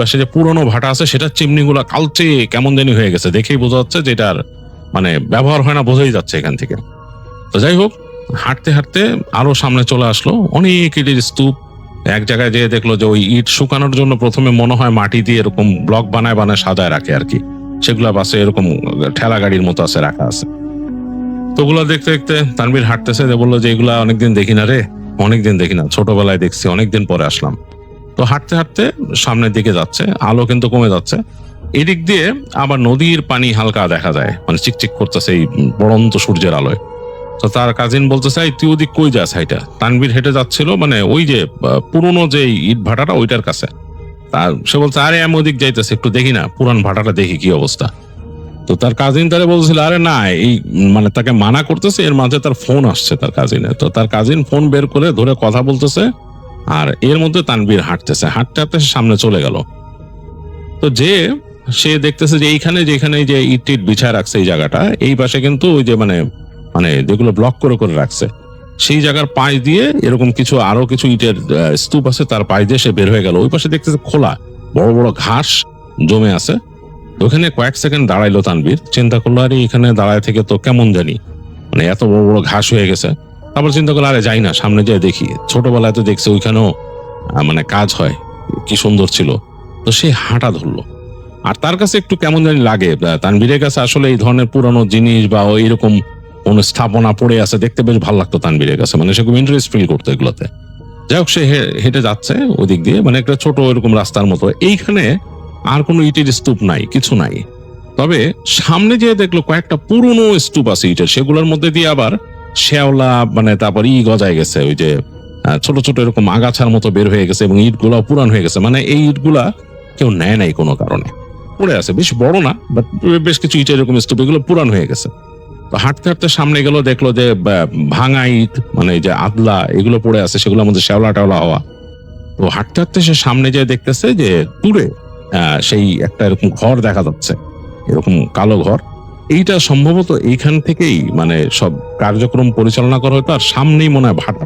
Speaker 3: পাশে যে পুরনো ভাটা আছে, সেটার চিমনিগুলা কালচে কেমন জানি হয়ে গেছে, দেখেই বোঝা যাচ্ছে যে এটার মানে ব্যবহার হয় না, বোঝাই যাচ্ছে এখান থেকে। তো যাই হোক, হাঁটতে হাঁটতে আরো সামনে চলে আসলো, অনেক ইটের স্তূপ। এক জায়গায় যেয়ে দেখলো যে ওই ইট শুকানোর জন্য প্রথমে মনে হয় মাটি দিয়ে এরকম ব্লক বানায় বানায় সাজায় রাখে আর কি, সেগুলা বাসে এরকম ঠেলা গাড়ির মতো আছে, রাখা আছে। তো ওগুলো দেখতে দেখতে তানভীর হাঁটতেছে, যে বললো যে এগুলা অনেকদিন দেখি না রে, অনেকদিন দেখি না, ছোটবেলায় দেখছি, অনেকদিন পরে আসলাম। তো হাঁটতে হাঁটতে সামনের দিকে যাচ্ছে, আলো কিন্তু কমে যাচ্ছে। এদিক দিয়ে আবার নদীর পানি হালকা দেখা যায়, মানে চিকচিক করতেছে এই পড়ন্ত সূর্যের আলোয়। তো তার কাজিন বলতেছে তুই ওদিক কই যাস? হাইটা তানভীর হেঁটে যাচ্ছিল, মানে ওই যে পুরনো যে ইট ভাটাটা ওইটার কাছে। তার সে বলছে আরে আমি ওদিক যাইতেছি, একটু দেখি না, পুরান ভাটাটা দেখি কি অবস্থা। তো তার কাজিন তারে বলছিল আরে না, এই মানে তাকে মানা করতেছে, এর মাঝে তার ফোন আসছে তার কাজিনের। তো তার কাজিন ফোন বের করে ধরে কথা বলতেছে, আর এর মধ্যে তানভীর হাঁটতেছে, হাঁটতে হাঁটতে সামনে চলে গেল। তো সে দেখতেছে যে যেখানে যে ইট বিছায় রাখছে এই জায়গাটা, এই পাশে কিন্তু ওই যে মানে মানে যেগুলো ব্লক করে করে রাখছে, সেই জায়গার পাশ দিয়ে এরকম আরো কিছু ইটের স্তূপ আছে, তার পাশ দিয়ে সে বের হয়ে গেল। ওই পাশে দেখতেছে খোলা বড় বড় ঘাস জমে আছে। ওখানে কয়েক সেকেন্ড দাঁড়াইলো তানভীর, চিন্তা করলো আরে এখানে দাঁড়ায় থেকে তো কেমন জানি, মানে এত বড় বড় ঘাস হয়ে গেছে। তারপর চিন্তা করলো আরে যাই না, সামনে যেয়ে দেখি, ছোটবেলায় তো দেখছে ওইখানেও মানে কাজ হয়, কি সুন্দর ছিল। তো সে হাঁটা ধরলো, আর তার কাছে একটু কেমন জানি লাগে, তানভীরের কাছে আসলে এই ধরনের পুরানো জিনিস বা এইরকম কোন স্থাপনা পড়ে আছে দেখতে বেশ ভালো লাগতো তানভীরের কাছে, মানে সে খুব ইন্টারেস্ট ফিল করতো এগুলোতে। যাই হোক, সে হেঁটে যাচ্ছে ওদিক দিয়ে, মানে একটা ছোট এরকম রাস্তার মতো। এইখানে আর কোনো ইটের স্তূপ নাই, কিছু নাই। তবে সামনে যেয়ে দেখলো কয়েকটা পুরনো স্তূপ আছে ইটের, সেগুলোর মধ্যে দিয়ে আবার শ্যাওলা, মানে তারপর গজায় গেছে, ওই যে ছোট ছোট এরকম আগাছার মতো বের হয়ে গেছে, এবং ইটগুলা পুরান হয়ে গেছে, মানে এই ইটগুলা কেউ নেয় নাই কোনো কারণে, পড়ে আছে। বেশ বড় না, বাট বেশ কিছু ইটের এরকম স্তূপ, এগুলো পুরান হয়ে গেছে। তো হাঁটতে হাঁটতে সামনে গেল, দেখলো যে ভাঙা ইট, মানে যে আদলা এগুলো পড়ে আছে, সেগুলোর মধ্যে শ্যাওলা টাওলা হওয়া। তো হাঁটতে হাঁটতে সে সামনে যেয়ে দেখতেছে যে দূরে সেই একটা এরকম ঘর দেখা যাচ্ছে, এরকম কালো ঘর। এইটা সম্ভবত এইখান থেকেই মানে সব কার্যক্রম পরিচালনা করা হতো, আর সামনেই মনে হয় ভাটা।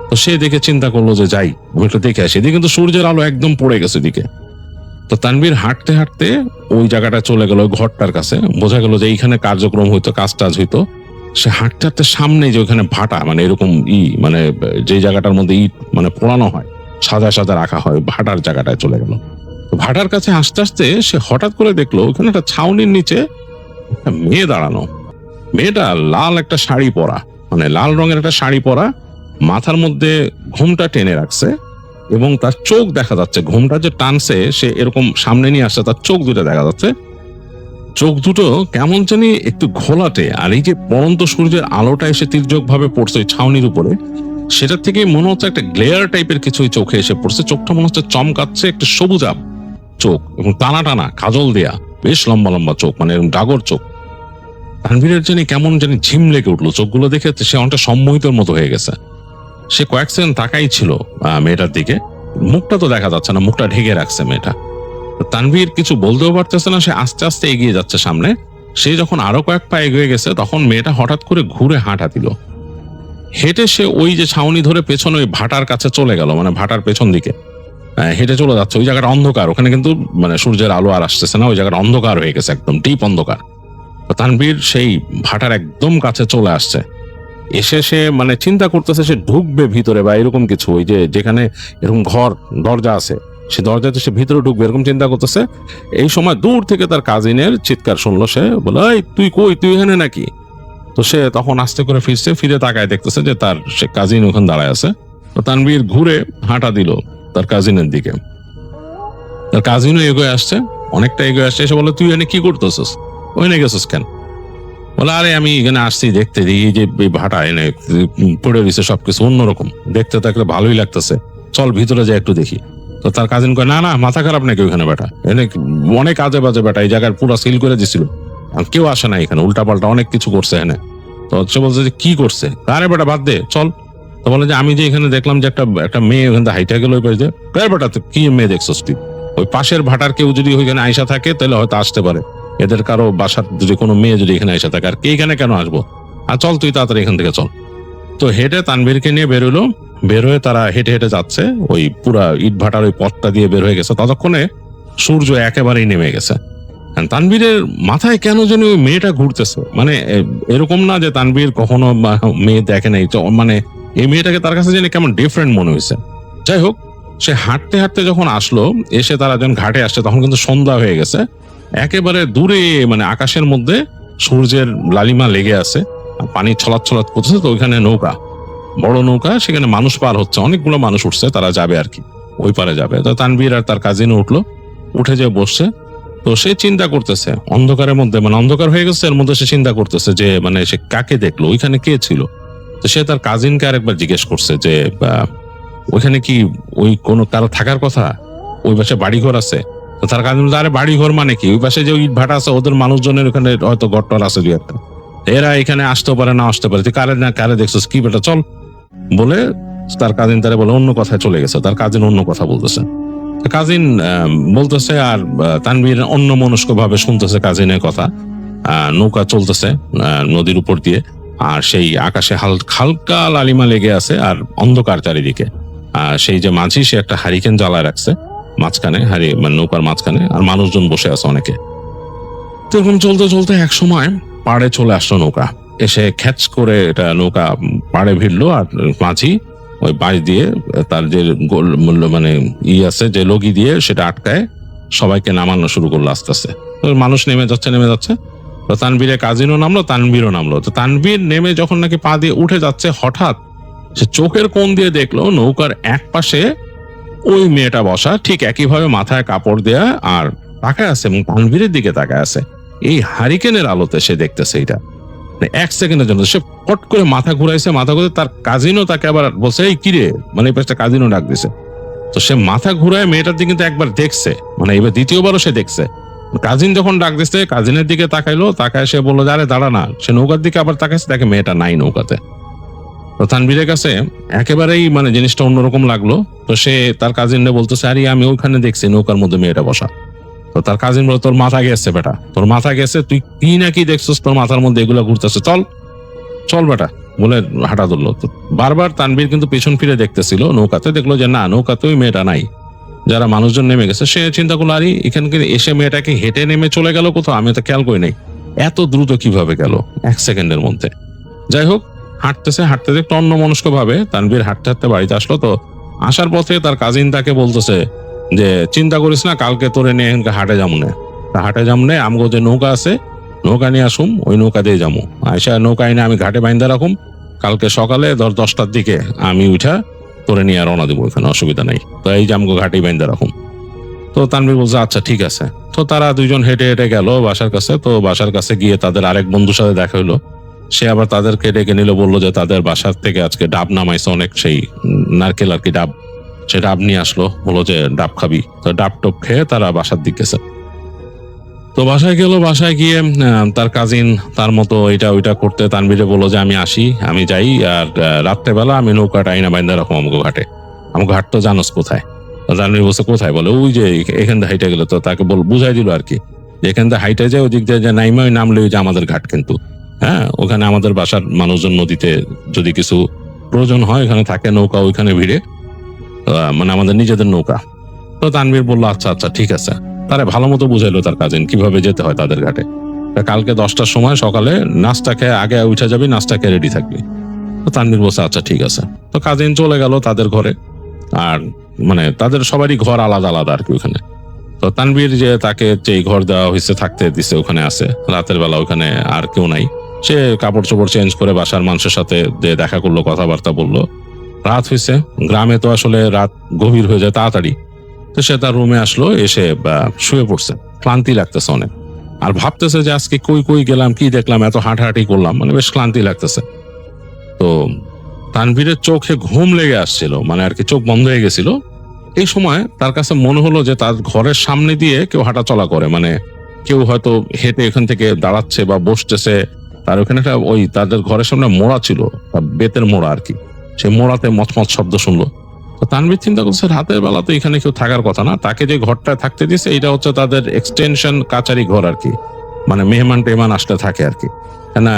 Speaker 3: তো সে দেখে চিন্তা করলো যে যাই, আমি একটু দেখে আসি। এদিকে কিন্তু সূর্যের আলো একদম পড়ে গেছে দিকে। তো তানভীর হাঁটতে হাঁটতে ওই জায়গাটা চলে গেল, ওই ঘরটার কাছে। বোঝা গেল যে এইখানে কার্যক্রম হইতো, কাজ টাজ হইতো। সে হাঁটতে হাঁটতে সামনে যে ওইখানে ভাটা, মানে এরকম মানে যে জায়গাটার মধ্যে ইট মানে পোড়ানো হয়, সাদা সাদা রাখা হয়, ভাটার জায়গাটায় চলে গেল। তো ভাটার কাছে আস্তে আস্তে সে হঠাৎ করে দেখলো ওখানে একটা ছাউনির নিচে একটা মেয়ে দাঁড়ানো। মেয়েটা লাল একটা শাড়ি পরা, মানে লাল রঙের একটা শাড়ি পরা, মাথার মধ্যে ঘোমটা টেনে রাখছে এবং তার চোখ দেখা যাচ্ছে। ঘোমটা যে টানছে সে এরকম সামনে নিয়ে আসছে, তার চোখ দুটো দেখা যাচ্ছে। চোখ দুটো কেমন জানি একটু ঘোলাটে, আর এই যে পড়ন্ত সূর্যের আলোটা এসে তির্যক ভাবে পড়ছে ওই ছাউনির উপরে, সেটা থেকে মনে হচ্ছে একটা গ্লেয়ার টাইপের কিছু ওই চোখে এসে পড়ছে। চোখটা মনে হচ্ছে চমকাচ্ছে, একটা সবুজাব চোখ এবং টানা টানা কাজল দেয়া, বেশ লম্বা লম্বা চোখ, মানে এরকম ডাগর চোখ। তানভীরের জানি কেমন জানি ঝিম লেগে উঠলো, চোখগুলো দেখে সে অনেকটা সম্মোহিতর মতো হয়ে গেছে। সে কয়েক সেকেন্ড তাকাই ছিল মেয়েটার দিকে, মুখটা তো দেখা যাচ্ছে না, মুখটা ঢেকে রাখছে মেয়েটা। তানভীর কিছু বলতেও পারতেছে না, সে আস্তে আস্তে এগিয়ে যাচ্ছে সামনে। সে যখন আরো কয়েক পা এগিয়ে গেছে তখন মেয়েটা হঠাৎ করে ঘুরে হাঁটা দিল। হেঁটে সে ওই যে ছাউনি ধরে পেছনে ওই ভাটার কাছে চলে গেল, মানে ভাটার পেছন দিকে হেঁটে চলে যাচ্ছে। ওই জায়গাটা অন্ধকার, ওখানে কিন্তু মানে সূর্যের আলো আর আসতেছে না, ওই জায়গাটা অন্ধকার হয়ে গেছে, একদম ডিপ অন্ধকার। তানভীর সেই ভাটার একদম কাছে চলে আসছে। এসে সে মানে চিন্তা করতেছে সে ঢুকবে ভিতরে বা এরকম কিছু, ওই যে যেখানে এরকম ঘর দরজা আছে সে দরজাতে সে ভিতরে ঢুকবে এরকম চিন্তা করতেছে। এই সময় দূর থেকে তার কাজিনের চিৎকার শুনলো। সে বলে, এই তুই কই, তুই এখানে নাকি? তো সে তখন আস্তে করে ফিরছে, ফিরে তাকায় দেখতেছে যে তার সে কাজিন ওখানে দাঁড়ায় আছে। তো তানভীর ঘুরে হাঁটা দিল তার কাজিনের দিকে। তার কাজিনও এগোয় আসছে, অনেকটা এগোয় আসছে। এসে বলে, তুই এখানে কি করতেছিস, ওখানে গেছিস কেন? বলে, আরে আমি এখানে আসছি দেখতে, এই যে ভাটা এনে পড়ে রয়েছে সবকিছু অন্যরকম, দেখতে থাকলে ভালোই লাগতেছে, চল ভিতরে যাই একটু দেখি। তো তার কাজিন কয়, না না, মাথা খারাপ নাকি ওইখানে বেটা, এনে অনেক আজে বাজে বেটা, এই জায়গার পুরো সিল করে দিছিল, কেউ আসে না এখানে, উল্টা পাল্টা অনেক কিছু করছে এখানে। তো সে বলছে যে কি করছে? আরে বেটা বাদ দে, চল। তো বলে যে আমি যে এখানে দেখলাম যে একটা মেয়ে ওখান থেকে হাইটা গেল ওই পাশে। বেটা তুই কি মেয়ে দেখছস তুই? ওই পাশের ভাটার কেউ যদি ওইখানে আইসা থাকে তাহলে হয়তো আসতে পারে, এদের কারো বাসার যদি কোনো মেয়ে যদি এখানে এসে থাকে, আর কে এখানে কেন আসবো? আর চল তুই তাড়াতাড়ি এখান থেকে চল। তো হেঁটে তানভীরকে নিয়ে বেরোলো। বের হয়ে তারা হেঁটে হেঁটে যাচ্ছে, ওই পুরা ইট ভাটার ওই পথটা দিয়ে বের হয়ে গেছে। ততক্ষণে সূর্য একেবারেই নেমে গেছে। তানভীরের মাথায় কেন যেন ওই মেয়েটা ঘুরতেছে, মানে এরকম না যে তানভীর কখনো মেয়ে দেখে নাই, মানে এই মেয়েটাকে তার কাছে যেন কেমন ডিফারেন্ট মনে হয়েছে। যাই হোক, সে হাঁটতে হাঁটতে যখন আসলো, এসে তারা যখন ঘাটে আসছে তখন কিন্তু সন্ধ্যা হয়ে গেছে। একেবারে দূরে মানে আকাশের মধ্যে সূর্যের লালিমা লেগে আছে, পানি ছলাৎ ছলাৎ করতেছে। তো ওইখানে নৌকা, বড় নৌকা, সেখানে মানুষ পার হচ্ছে, অনেকগুলো মানুষ উঠছে, তারা যাবে আর কি, ওই পারে যাবে। তো তানভীর আর তার কাজিন উঠলো, উঠে যে বসছে। তো সে চিন্তা করতেছে অন্ধকারের মধ্যে, মানে অন্ধকার হয়ে গেছে এর মধ্যে, সে চিন্তা করতেছে যে মানে সে কাকে দেখলো, ওইখানে কে ছিল। তো সে তার কাজিনকে আরেকবার জিজ্ঞেস করছে যে ওইখানে কি ওই কোনো কারো থাকার কথা, ওই পাশে বাড়িঘর আছে? তো তার কাজিন বলছে, আরে বাড়িঘর মানে কি, ওই পাশে যে ইট ভাটা আছে ওদের মানুষজনের ওখানে হয়তো ঘরটর আছে দুই একটা, এরা এখানে আসতেও পারে না আসতে পারে, তুই কারে না কারে দেখছিস কি বেটা, চল। বলে তার কাজিন তারে বলে অন্য কথায় চলে গেছে। তার কাজিন অন্য কথা বলতেছে, কাজিন বলতেছে, আর তানভীর অন্য মনস্ক ভাবে শুনতেছে কাজিনের কথা। নৌকা চলতেছে নদীর উপর দিয়ে, আর সেই আকাশে হালকা লালিমা লেগে আছে, আর অন্ধকার চারিদিকে। সেই যে মাঝি, সে একটা হারিকেন জ্বালায় রাখছে মাঝখানে, মানে নৌকার মাঝখানে, আর মানুষজন বসে আছে অনেকে। তো এরকম চলতে চলতে এক সময় পাড়ে চলে আসলো নৌকা, এসে খ্যাচ করে এটা নৌকা পাড়ে ভিড়লো। আর মাঝি ওই বাঁশ দিয়ে তার যে মানে আছে যে লগি দিয়ে সেটা আটকায় সবাইকে নামানো শুরু করলো আস্তে আস্তে। মানুষ নেমে যাচ্ছে। তো তানভীরের কাজিনও নামলো, তানভীরও নামলো। তো তানভীর নেমে যখন নাকি পা দিয়ে উঠে যাচ্ছে, হঠাৎ সে চোখের কোণ দিয়ে দেখলো নৌকার এক পাশে ওই মেয়েটা বসা, ঠিক একইভাবে মাথায় কাপড় দেয়া, আর তাকায় আছে এবং তানভীরের দিকে তাকায় আছে। এই হারিকেনের আলোতে সে দেখতেছে এটা। এক সেকেন্ডের জন্য সে ফট করে মাথা ঘুরাইছে, মাথা ঘুরে তার কাজিনও তাকে আবার বলছে, এই কিরে, মানে এই পাশটা কাজিনও ডাক দিছে। তো সে মাথা ঘুরায় মেয়েটার দিকে কিন্তু একবার দেখছে, মানে এবার দ্বিতীয়বারও সে দেখছে। কাজিন যখন ডাক দিচ্ছে, কাজিনের দিকে তাকাইলো, তাকায় সে বললো, আরে দাঁড়া না। সে নৌকার দিকে আবার তাকাইছে, দেখে মেয়েটা নাই নৌকাতে। তো তানভীরের কাছে একেবারেই মানে জিনিসটা অন্যরকম লাগলো। তো সে তার কাজিনরে বলতেছে, আরে আমি ওইখানে দেখছি নৌকার মধ্যে মেয়েটা বসা। তো তার কাজিন বলে, তোর মাথা গেছে বেটা, তোর মাথা গেছে, তুই কি নাকি দেখছিস, তোর মাথার মধ্যে এগুলা ঘুরতেছে, চল চল বেটা, বলে হাঁটা ধরলো। তো বারবার তানভীর কিন্তু পেছন ফিরে দেখতেছিল নৌকাতে, দেখলো যে না, নৌকাতে ওই মেয়েটা নাই। যারা মানুষজন নেমে গেছে, সে চিন্তা করলো আরে এখানকে এসে মেয়েটাকে হেঁটে নেমে চলে গেল কোথাও, আমি তো খেয়াল করি নাই এত দ্রুত কিভাবে গেল 1 সেকেন্ডের মধ্যে। যাই হোক, হাঁটতেছে একটু অন্যমনস্ক ভাবে তানভীর হাঁটতে হাঁটতে বাড়িতে আসলো। তো আসার পথে তার কাজিন তাকে বলতেছে যে চিন্তা করিস না, কালকে তোরে নিয়ে এখানকে হাটে যামুনে, হাটে যামুনে আমগো যে নৌকা আছে নৌকা নিয়ে আসুম, ওই নৌকা দিয়ে যাবো। আয়সা নৌকা এনে আমি ঘাটে বাইন্দা রাখুম, কালকে সকালে 10টার দিকে আমি উঠা তোরে নিয়ে রওনা দেবো, এখানে অসুবিধা নাই। তো এই যে আমগো ঘাটেই বাইন্দা রাখুম। তো তানভীর বলছে আচ্ছা ঠিক আছে। তো তারা দুইজন হেঁটে হেঁটে গেল বাসার কাছে। তো বাসার কাছে গিয়ে তাদের আরেক বন্ধুর সাথে দেখা হইলো। সে আবার তাদেরকে ডেকে নিল, বললো যে তাদের বাসার থেকে আজকে ডাব নামাইছে অনেক, সেই নারকেল আর কি ডাব, সে ডাব নিয়ে আসলো, বললো যে ডাব খাবি। তো ডাব টপ খেয়ে তারা বাসার দিকে গেছে। তো বাসায় গেল, বাসায় গিয়ে তার কাজিন তার মতো এটা ওইটা করতে তানভীরে বললো যে আমি আসি, আমি যাই, আর রাত্রেবেলা আমি নৌকাটা আইনা বাইন্দা রাখো আমাকে ঘাটে, আমাকে ঘাট তো জানোস কোথায়। তানভীর বলছে কোথায়, বলে ওই যে এখান থেকে হাইটে গেলে। তো তাকে বুঝাই দিল আর কি, যে এখান থেকে হাইটে যায় ওই দিক দিয়ে যে নাইমা ওই নামলে ওই যে আমাদের ঘাট, কিন্তু হ্যাঁ ওখানে আমাদের বাসার মানুষজন নদীতে যদি কিছু প্রয়োজন হয় এখানে থাকে নৌকা, ওইখানে ভিড়ে, মানে আমাদের নিজেদের নৌকা। তো তানভীর বললো আচ্ছা আচ্ছা ঠিক আছে। তারা ভালো মতো বুঝাইলো তার কাজিন কিভাবে যেতে হয় তাদের ঘাটে। কালকে 10টার সময় সকালে নাস্তা খেয়ে আগে উঠে যাবি, নাস্তা খেয়ে রেডি থাকবি। তো তানভীর বলছে আচ্ছা ঠিক আছে। তো কাজিন চলে গেল তাদের ঘরে, আর মানে তাদের সবারই ঘর আলাদা আলাদা আর কি ওখানে। তো তানভীর যে তাকে যে ঘর দেওয়া হয়েছে থাকতে দিছে ওখানে আছে, রাতের বেলা ওখানে আর কেউ নাই। সে কাপড় চোপড় চেঞ্জ করে বাসার মানুষের সাথে যে দেখা করলো, কথাবার্তা বললো। রাত হয়েছে, গ্রামে তো আসলে রাত গভীর হয়ে যায় তাড়াতাড়ি। তো সে তার রুমে আসলো, এসে শুয়ে পড়ছে, ক্লান্তি লাগতেছে অনেক, আর ভাবতেছে যে আজকে কই কই গেলাম, কি দেখলাম, এত হাঁটাহাঁটি করলাম, মানে বেশ ক্লান্তি লাগতেছে। তো তানভীরের চোখে ঘুম লেগে আসছিল, মানে আর কি চোখ বন্ধ হয়ে গেছিল। এই সময় তার কাছে মনে হলো যে তার ঘরের সামনে দিয়ে কেউ হাঁটা চলা করে, মানে কেউ হয়তো হেঁটে এখান থেকে দাঁড়াচ্ছে বা বসতেছে। তার ওখানে একটা ওই তাদের ঘরের সামনে মোড়া ছিল, বেতের মোড়া আর কি, সেই মোড়াতে মচমচ শব্দ শুনলো। তো তানভীর চিন্তা করছে রাতের বেলা তো এখানে কেউ থাকার কথা না, তাকে যে ঘরটায় থাকতে দিয়েছে এটা হচ্ছে তাদের এক্সটেনশন কাচারি ঘর আর কি, মানে মেহমান টেহমান আসলে থাকে আর কি। না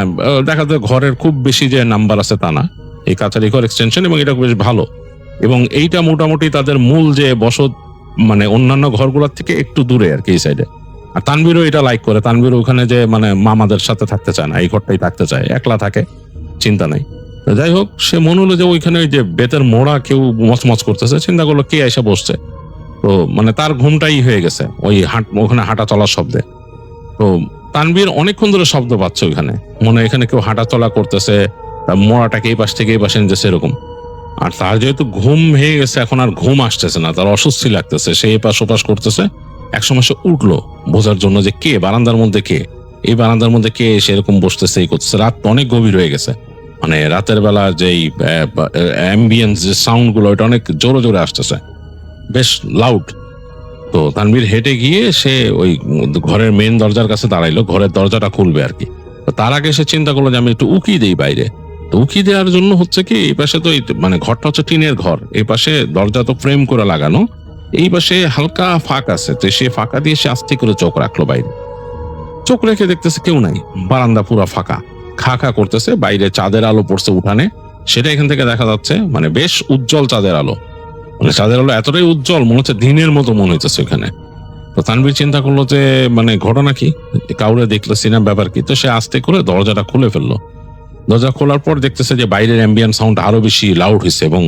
Speaker 3: দেখা যায় ঘরের খুব বেশি যে নাম্বার আছে তা না, এই কাচারি ঘর এক্সটেনশন, এবং এটা বেশ ভালো। এবং এইটা মোটামুটি তাদের মূল যে বসত, মানে অন্যান্য ঘরগুলোর থেকে একটু দূরে আর কি এই সাইডে। আর তানভীরও এটা লাইক করে, তানভীর ওখানে যে মানে মামাদের সাথে থাকতে চায় না, এই ঘরটাই থাকতে চায়, একলা থাকে, চিন্তা নাই। যাই হোক, সে মনে হলো যে ওইখানে ওই যে বেতের মোড়া কেউ মচমচ করতেছে, চিন্তা করলো কে এসে বসছে। তো মানে তার ঘুমটাই হয়ে গেছে ওই ওখানে হাঁটা চলার শব্দে। তো তানভীর অনেকক্ষণ ধরে শব্দ পাচ্ছে ওইখানে, মনে হয় এখানে কেউ হাঁটা চলা করতেছে, মোড়াটাকে এই পাশ থেকে এই পাশে নিতেছে এরকম। আর তার যেহেতু ঘুম হয়ে গেছে, এখন আর ঘুম আসতেছে না, তার অস্বস্তি লাগতেছে, সে এপাশ ওপাশ করতেছে। একসময় সে উঠলো বোঝার জন্য যে কে বারান্দার মধ্যে, কে এই বারান্দার মধ্যে কে সেরকম বসতেছে, এই করতেছে। রাত অনেক গভীর হয়ে গেছে, মানে রাতের বেলা যেই অ্যাম্বিয়েন্স যে সাউন্ড গুলো ওটা অনেক জোরে জোরে আসতেছে, বেশ লাউড। তো তানভীর হেঁটে গিয়ে সে ওই ঘরের মেন দরজার কাছে দাঁড়াইলো, ঘরের দরজাটা খুলবে আর কি। তো তার আগে সে চিন্তা করলো যে আমি একটু উকি দেই বাইরে। তো উকি দেওয়ার জন্য হচ্ছে কি, এই পাশে তো মানে ঘরটা হচ্ছে টিনের ঘর, এই পাশে দরজা তো ফ্রেম করে লাগানো, এই পাশে হালকা ফাঁক আছে। তো সে ফাঁকা দিয়ে সে আস্তে করে চোখ রাখলো বাইরে। চোখ রেখে দেখতেছে কেউ নাই, বারান্দা পুরো ফাঁকা, খা খা করতেছে। বাইরে চাঁদের আলো পড়ছে উঠানে, সেটা এখান থেকে দেখা যাচ্ছে, মানে বেশ উজ্জ্বল চাঁদের আলো, মানে চাঁদের আলো এতটাই উজ্জ্বল মনে হচ্ছে দিনের মতো মনে হইতেছে ওখানে। তো তানভীর চিন্তা করলো যে মানে ঘটনা কি, কাউরে দেখতেছি না, ব্যাপার কি। তো সে আস্তে করে দরজাটা খুলে ফেললো। দরজা খোলার পর দেখতেছে যে বাইরের অ্যাম্বিয়েন্ট সাউন্ড আরো বেশি লাউড হয়েছে, এবং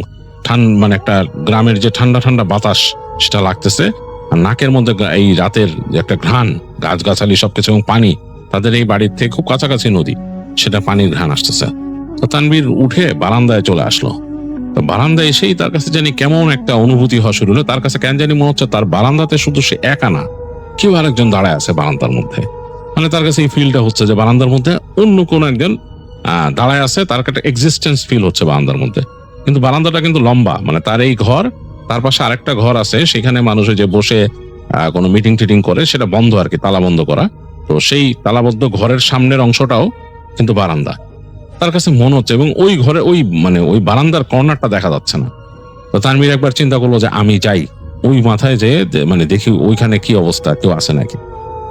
Speaker 3: মানে একটা গ্রামের যে ঠান্ডা ঠান্ডা বাতাস সেটা লাগতেছে। আর নাকের মধ্যে এই রাতের একটা ঘ্রাণ, গাছগাছালি সবকিছু এবং পানি, তাদের এই বাড়ির থেকে খুব কাছাকাছি নদী, সেটা পানির ঘ্রাণ আসতেছে। তো তানভীর উঠে বারান্দায় চলে আসলো। তো বারান্দায় এসেই তার কাছে জানি কেমন একটা অনুভূতি হওয়া শুরু হলো। তার কাছে কেন জানি মনে হচ্ছে তার বারান্দাতে শুধু সে একা না, কেউ আরেকজন দাঁড়ায় আছে বারান্দার মধ্যে। মানে তার কাছে এই ফিলটা হচ্ছে যে বারান্দার মধ্যে অন্য কোনো একজন দাঁড়ায় আছে, তার একটা এক্সিস্টেন্স ফিল হচ্ছে বারান্দার মধ্যে। কিন্তু বারান্দাটা কিন্তু লম্বা, মানে তার এই ঘর, তার পাশে আরেকটা ঘর আছে, সেখানে মানুষ যে বসে কোনো মিটিং টিটিং করে, সেটা বন্ধ আর কি, তালা বন্ধ করা। তো সেই তালাবদ্ধ ঘরের সামনের অংশটাও কিন্তু বারান্দা তার কাছে মনে হচ্ছে, এবং ওই ঘরে ওই মানে ওই বারান্দার কর্নারটা দেখা যাচ্ছে না। তো তানভীর একবার চিন্তা করলো যে আমি যাই ওই মাথায় যে মানে দেখি ওইখানে কি অবস্থা, কেউ আছে নাকি।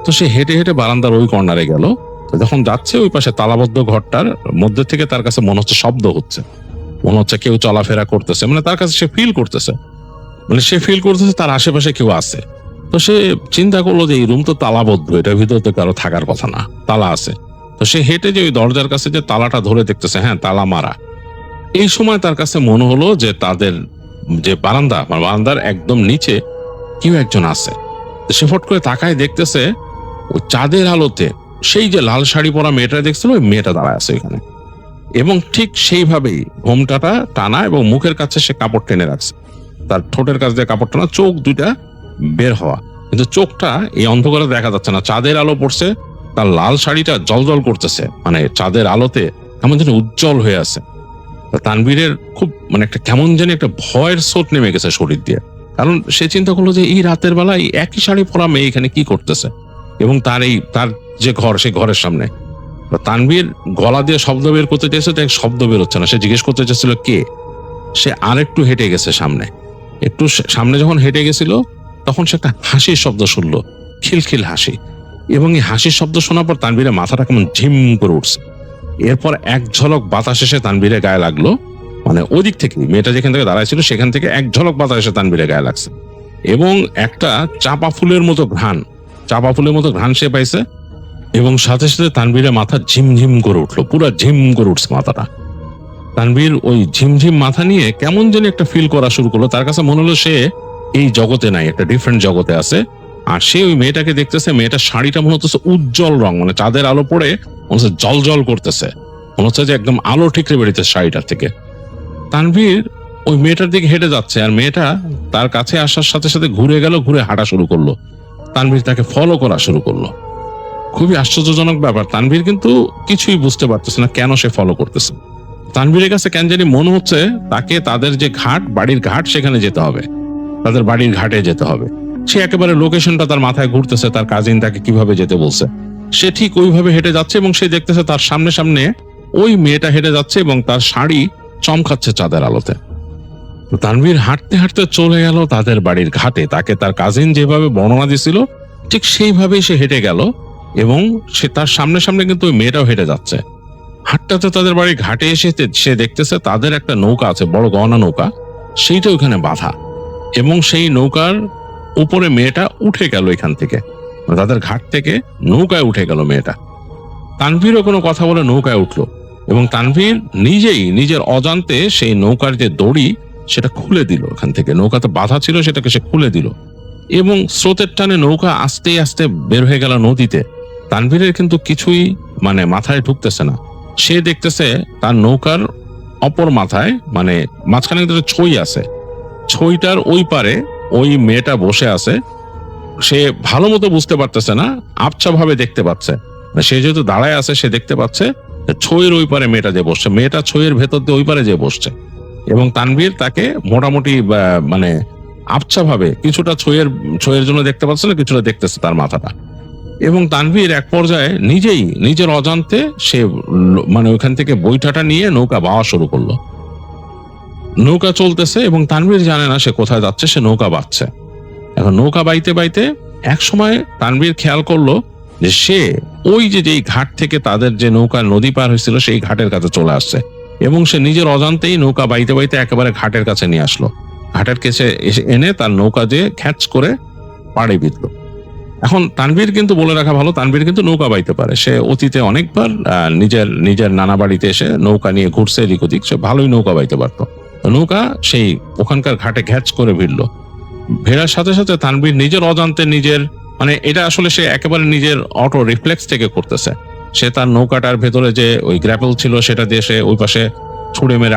Speaker 3: তো সে হেঁটে হেঁটে বারান্দার ওই কর্নারে গেল। যখন যাচ্ছে ওই পাশে তালাবদ্ধ ঘরটার মধ্যে থেকে তার কাছে মনে হচ্ছে শব্দ হচ্ছে, মনে হচ্ছে কেউ চলাফেরা করতেছে, মানে তার কাছে সে ফিল করতেছে। মানে সে ফিল করতেছে তার আশেপাশে কেউ আছে। তো সে চিন্তা করলো যে এই রুম তো তালাবদ্ধ, এটার ভিতরে তো কারো থাকার কথা না, তালা আছে। তো সে হেঁটে যে ওই দরজার কাছে যে তালাটা ধরে দেখতেছে, হ্যাঁ তালা মারা। এই সময় তার কাছে মনে হলো যে তাদের যে বারান্দার একদম নিচে কেউ একজন আছে। তো সে ফট করে তাকায় দেখতেছে ওই চাঁদের আলোতে সেই যে লাল শাড়ি পরা মেয়েটা দেখছিল, ওই মেয়েটা দাঁড়ায় আছে ওইখানে। এবং ঠিক সেইভাবেই ঘোমটাটা টানা এবং মুখের কাছে সে কাপড় টেনে রাখছে, তার ঠোঁটের কাছে দিয়ে কাপড় টানা, চোখ দুইটা বের হওয়া, কিন্তু চোখটা এই অন্ধকারে দেখা যাচ্ছে না। চাঁদের আলো পড়ছে, তার লাল শাড়িটা জলজল করতেছে, মানে চাঁদের আলোতে কেমন যেন উজ্জ্বল হয়ে আছে। তানভীরের খুব মানে একটা কেমন জানি একটা ভয়ের স্রোত নেমে গেছে শরীর দিয়ে। কারণ সে চিন্তা করলো যে এই রাতের বেলা এই একই শাড়ি পরা মেয়ে এখানে কি করতেছে, এবং তার যে ঘর, সে ঘরের সামনে। তানভীর গলা দিয়ে শব্দ বের করতে চেয়েছে, তাই শব্দ বের হচ্ছে না। সে জিজ্ঞেস করতে চেয়েছিল কে। সে আরেকটু হেঁটে গেছে সামনে, একটু সামনে যখন হেঁটে গেছিল তখন সে একটা হাসির শব্দ শুনলো, খিলখিল হাসি। এবং এই হাসির শব্দ শোনার পর তানভীরের মাথাটা কেমন ঝিম করে উঠছে। এরপর এক ঝলক বাতাস এসে তানভীরের গায়ে লাগলো, মানে ওই দিক থেকে, মেয়েটা যেখান থেকে দাঁড়ায় ছিল সেখান থেকে এক ঝলক বাতাস এসে তানভীরের গায়ে লাগছে। এবং একটা চাপা ফুলের মতো ঘ্রাণ সে পাইছে। এবং সাথে সাথে তানভীরের মাথা ঝিমঝিম করে উঠলো, পুরো ঝিম করে উঠছে মাথাটা। তানভীর ওই ঝিমঝিম মাথা নিয়ে কেমন যেন একটা ফিল করা শুরু করলো। তার কাছে মনে হলো সে এই জগতে নাই, একটা ডিফারেন্ট জগতে আছে। আর সে ওই মেয়েটাকে দেখতেছে, মেয়েটার শাড়িটা মনে হচ্ছে উজ্জ্বল রং, মানে চাঁদের আলো পড়ে মনে হচ্ছে জল জল করতেছে, মনে হচ্ছে যে একদম আলো ঠিকরে বেরিয়েছে শাড়িটার থেকে। তানভীর ওই মেয়েটার দিকে হেঁটে যাচ্ছে, আর মেয়েটা তার কাছে আসার সাথে সাথে ঘুরে হাঁটা শুরু করলো। তানভীর তাকে ফলো করা শুরু করলো। খুবই আশ্চর্যজনক ব্যাপার, তানভীর কিন্তু কিছুই বুঝতে পারতেছে না কেন সে ফলো করতেছে। তানভীরের কাছে কেন জানি মনে হচ্ছে তাকে তাদের যে ঘাট, বাড়ির ঘাট, সেখানে যেতে হবে, তাদের বাড়ির ঘাটে যেতে হবে। সে একেবারে লোকেশনটা তার মাথায় ঘুরতেছে, তার কাজিন তাকে কিভাবে যেতে বলছে। সে ঠিক ওইভাবে হেঁটে যাচ্ছে এবং সে দেখতেছে তার সামনে সামনে ওই মেয়েটা হেঁটে যাচ্ছে এবং তার শাড়ি চমকাচ্ছে চাঁদের আলোতে। তানভীর হাঁটতে হাঁটতে চলে গেল তাদের বাড়ির ঘাটে। তাকে তার কাজিন যেভাবে বর্ণনা দিছিল ঠিক সেইভাবেই সে হেঁটে গেল, এবং সে তার সামনে সামনে কিন্তু ওই মেয়েটাও হেঁটে যাচ্ছে। হাঁটতে তাদের বাড়ির ঘাটে এসে সে দেখতেছে তাদের একটা নৌকা আছে, বড় গহনা নৌকা, সেইটা ওখানে বাঁধা। এবং সেই নৌকার উপরে মেয়েটা উঠে গেল এখান থেকে, তাদের ঘাট থেকে নৌকায় উঠে গেল মেয়েটা। তানভীরও কোনো কথা বলে নৌকায় উঠলো, এবং তানভীর নিজেই নিজের অজান্তে সেই নৌকার যে দড়ি সেটা খুলে দিল। ওখান থেকে নৌকাতে বাঁধা ছিল, সেটাকে সে খুলে দিল, এবং স্রোতের টানে নৌকা আস্তে আস্তে বের হয়ে গেল নদীতে। তানভীরের কিন্তু কিছুই মানে মাথায় ঢুকতেছে না। সে দেখতেছে তার নৌকার অপর মাথায়, মানে মাঝখানে একটা ছই আছে, ছইটার ওই পারে ওই মেয়েটা বসে আছে। সে ভালো মতো বুঝতে পারতেছে না, আবছা ভাবে দেখতে পাচ্ছে। সে যেহেতু দাঁড়ায় আছে, সে দেখতে পাচ্ছে ছইয়ের ওই পারে মেয়েটা যে বসছে, মেয়েটা ছইয়ের ভেতর দিয়ে ওই পারে যে বসছে। এবং তানভীর তাকে মোটামুটি মানে আবছা ভাবে কিছুটা ছইয়ের জন্য দেখতে পাচ্ছে না, কিছুটা দেখতেছে তার মাথাটা। এবং তানভীর এক পর্যায়ে নিজেই নিজের অজান্তে সে মানে ওইখান থেকে বৈঠাটা নিয়ে নৌকা বাওয়া শুরু করলো। নৌকা চলতেছে এবং তানভীর জানে না সে কোথায় যাচ্ছে, সে নৌকা বাচ্ছে। এখন নৌকা বাইতে বাইতে এক সময় তানভীর খেয়াল করলো যে সে ওই যেই ঘাট থেকে তাদের যে নৌকা নদী পার হয়েছিল সেই ঘাটের কাছে চলে আসছে, এবং সে নিজের অজান্তেই নৌকা বাইতে বাইতে একেবারে ঘাটের কাছে নিয়ে আসলো। ঘাটের কাছে এনে তার নৌকা দিয়ে খ্যাচ করে পাড়ে বিঁধল। এখন তানভীর কিন্তু বলে রাখা ভালো, তানভীর কিন্তু নৌকা বাইতে পারে। সে অতীতে অনেকবার নিজের নানা বাড়িতে এসে নৌকা নিয়ে ঘুরছে এদিক ওদিক, সে ভালোই নৌকা বাইতে পারতো। নৌকা সেই ওখানকার ঘাটে ঘ্যাচ করে ভিড়লো। ভেড়ার সাথে সাথে তানভীর নিজের অজান্তে নিজের মানে এটা আসলে সে একেবারে নিজের অটো রিফ্লেক্স থেকে করতেছে। সে তার নৌকাটার ভেতরে যে ওই গ্র্যাপেল ছিল সেটা দিয়ে সে ওই পাশে ছুড়ে মেরে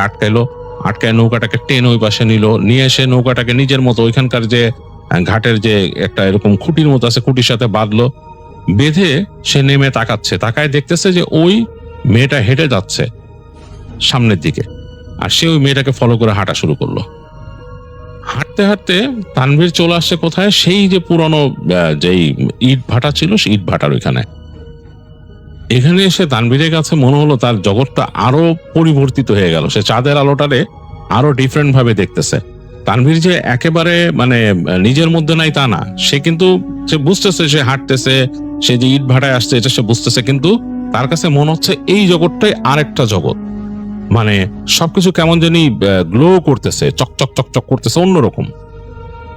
Speaker 3: আটকায় নৌকাটাকে টেনে ওই পাশে নিয়ে এসে নৌকাটাকে নিজের মতো ওইখানকার যে ঘাটের যে একটা এরকম খুঁটির মতো আছে, খুঁটির সাথে বাঁধলো। বেঁধে সে নেমে তাকায় দেখতেছে যে ওই মেয়েটা হেঁটে যাচ্ছে সামনের দিকে, আর সে ওই মেয়েটাকে ফলো করে হাঁটা শুরু করলো। হাঁটতে হাঁটতে তানভীর চলে আসছে কোথায়, সেই যে পুরনো যেই ইট ভাটা ছিল সেই ইট ভাটার ওইখানে। এখানে এসে তানভীরের কাছে মনে হলো তার জগৎটা আরো পরিবর্তিত হয়ে গেল। সে চাঁদের আলোটারে আরো ডিফারেন্ট ভাবে দেখতেছে। তানভীর যে একেবারে মানে নিজের মধ্যে নাই তা না, সে কিন্তু সে বুঝতেছে সে হাঁটতেছে, সে যে ইট ভাটায় আসছে এটা সে বুঝতেছে, কিন্তু তার কাছে মনে হচ্ছে এই জগৎটাই আরেকটা জগৎ। মানে সবকিছু কেমন জানি গ্লো করতেছে, চকচক চকচক করতেছে, অন্যরকম।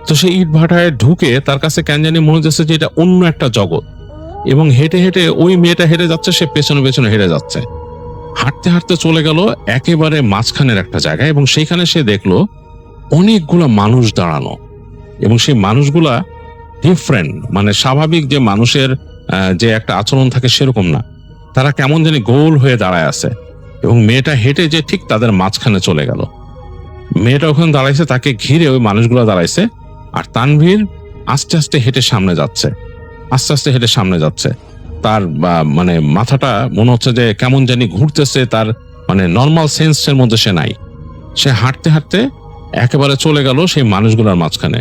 Speaker 3: তো সেই ইট ভাটায় ঢুকে তার কাছে কেন জানি মনে হচ্ছে যে এটা অন্য একটা জগৎ, এবং হেঁটে হেঁটে ওই মেয়েটা হেঁটে যাচ্ছে, সে পেছনে পেছনে হেঁটে যাচ্ছে। হাঁটতে হাঁটতে চলে গেল একেবারে মাঝখানের একটা জায়গায়, এবং সেইখানে সে দেখলো অনেকগুলা মানুষ দাঁড়ানো, এবং সেই মানুষগুলা ডিফারেন্ট, মানে স্বাভাবিক যে মানুষের যে একটা আচরণ থাকে সেরকম না, তারা কেমন জানি গোল হয়ে দাঁড়ায় আছে। এবং মেয়েটা হেঁটে যে ঠিক তাদের মাঝখানে চলে গেল। মেয়েটা ওখানে দাঁড়াইছে, তাকে ঘিরে ওই মানুষগুলো দাঁড়াইছে, আর তানভীর আস্তে আস্তে হেঁটে সামনে যাচ্ছে, আস্তে আস্তে হেঁটে সামনে যাচ্ছে। তার মানে মাথাটা মনে হচ্ছে যে কেমন জানি ঘুরতেছে, তার মানে নর্মাল সেন্সের মধ্যে সে নাই। সে হাঁটতে হাঁটতে একেবারে চলে গেল সেই মানুষগুলোর মাঝখানে।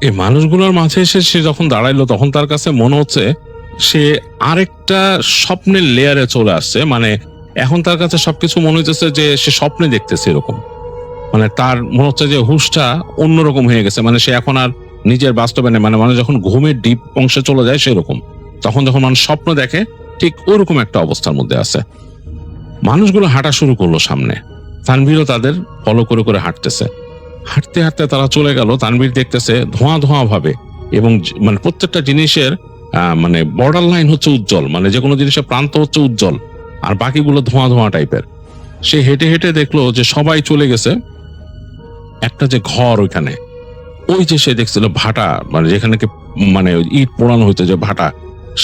Speaker 3: এই মানুষগুলোর মাঝে এসে সে যখন দাঁড়াইলো, তখন তার কাছে মনে হচ্ছে সে আরেকটা স্বপ্নের লেয়ারে চলে আসছে। মানে এখন তার কাছে সবকিছু মনে হইতেছে যে সে স্বপ্নে দেখতেছে এরকম। মানে তার মনে হচ্ছে যে হুঁশটা অন্যরকম হয়ে গেছে, মানে সে এখন আর নিজের বাস্তবে নেই। মানে মানুষ যখন ঘুমের ডিপ অংশে চলে যায় সেরকম, তখন যখন মানুষ স্বপ্ন দেখে ঠিক ওরকম একটা অবস্থার মধ্যে আছে। মানুষগুলো হাঁটা শুরু করলো সামনে, তানভীরও তাদের ফলো করে করে হাঁটতেছে। হাঁটতে হাঁটতে তারা চলে গেল। তানভীর দেখতেছে ধোঁয়া ধোঁয়া ভাবে, এবং মানে প্রত্যেকটা জিনিসের মানে বর্ডার লাইন হচ্ছে উজ্জ্বল, মানে যে কোনো জিনিসের প্রান্ত হচ্ছে উজ্জ্বল, আর বাকিগুলো ধোঁয়া ধোঁয়া টাইপের। সে হেঁটে হেঁটে দেখলো যে সবাই চলে গেছে একটা যে ঘর, ওইখানে ওই যে সে দেখছিল ভাটা, মানে যেখানে মানে ইট পোড়ানো হইতো যে ভাটা,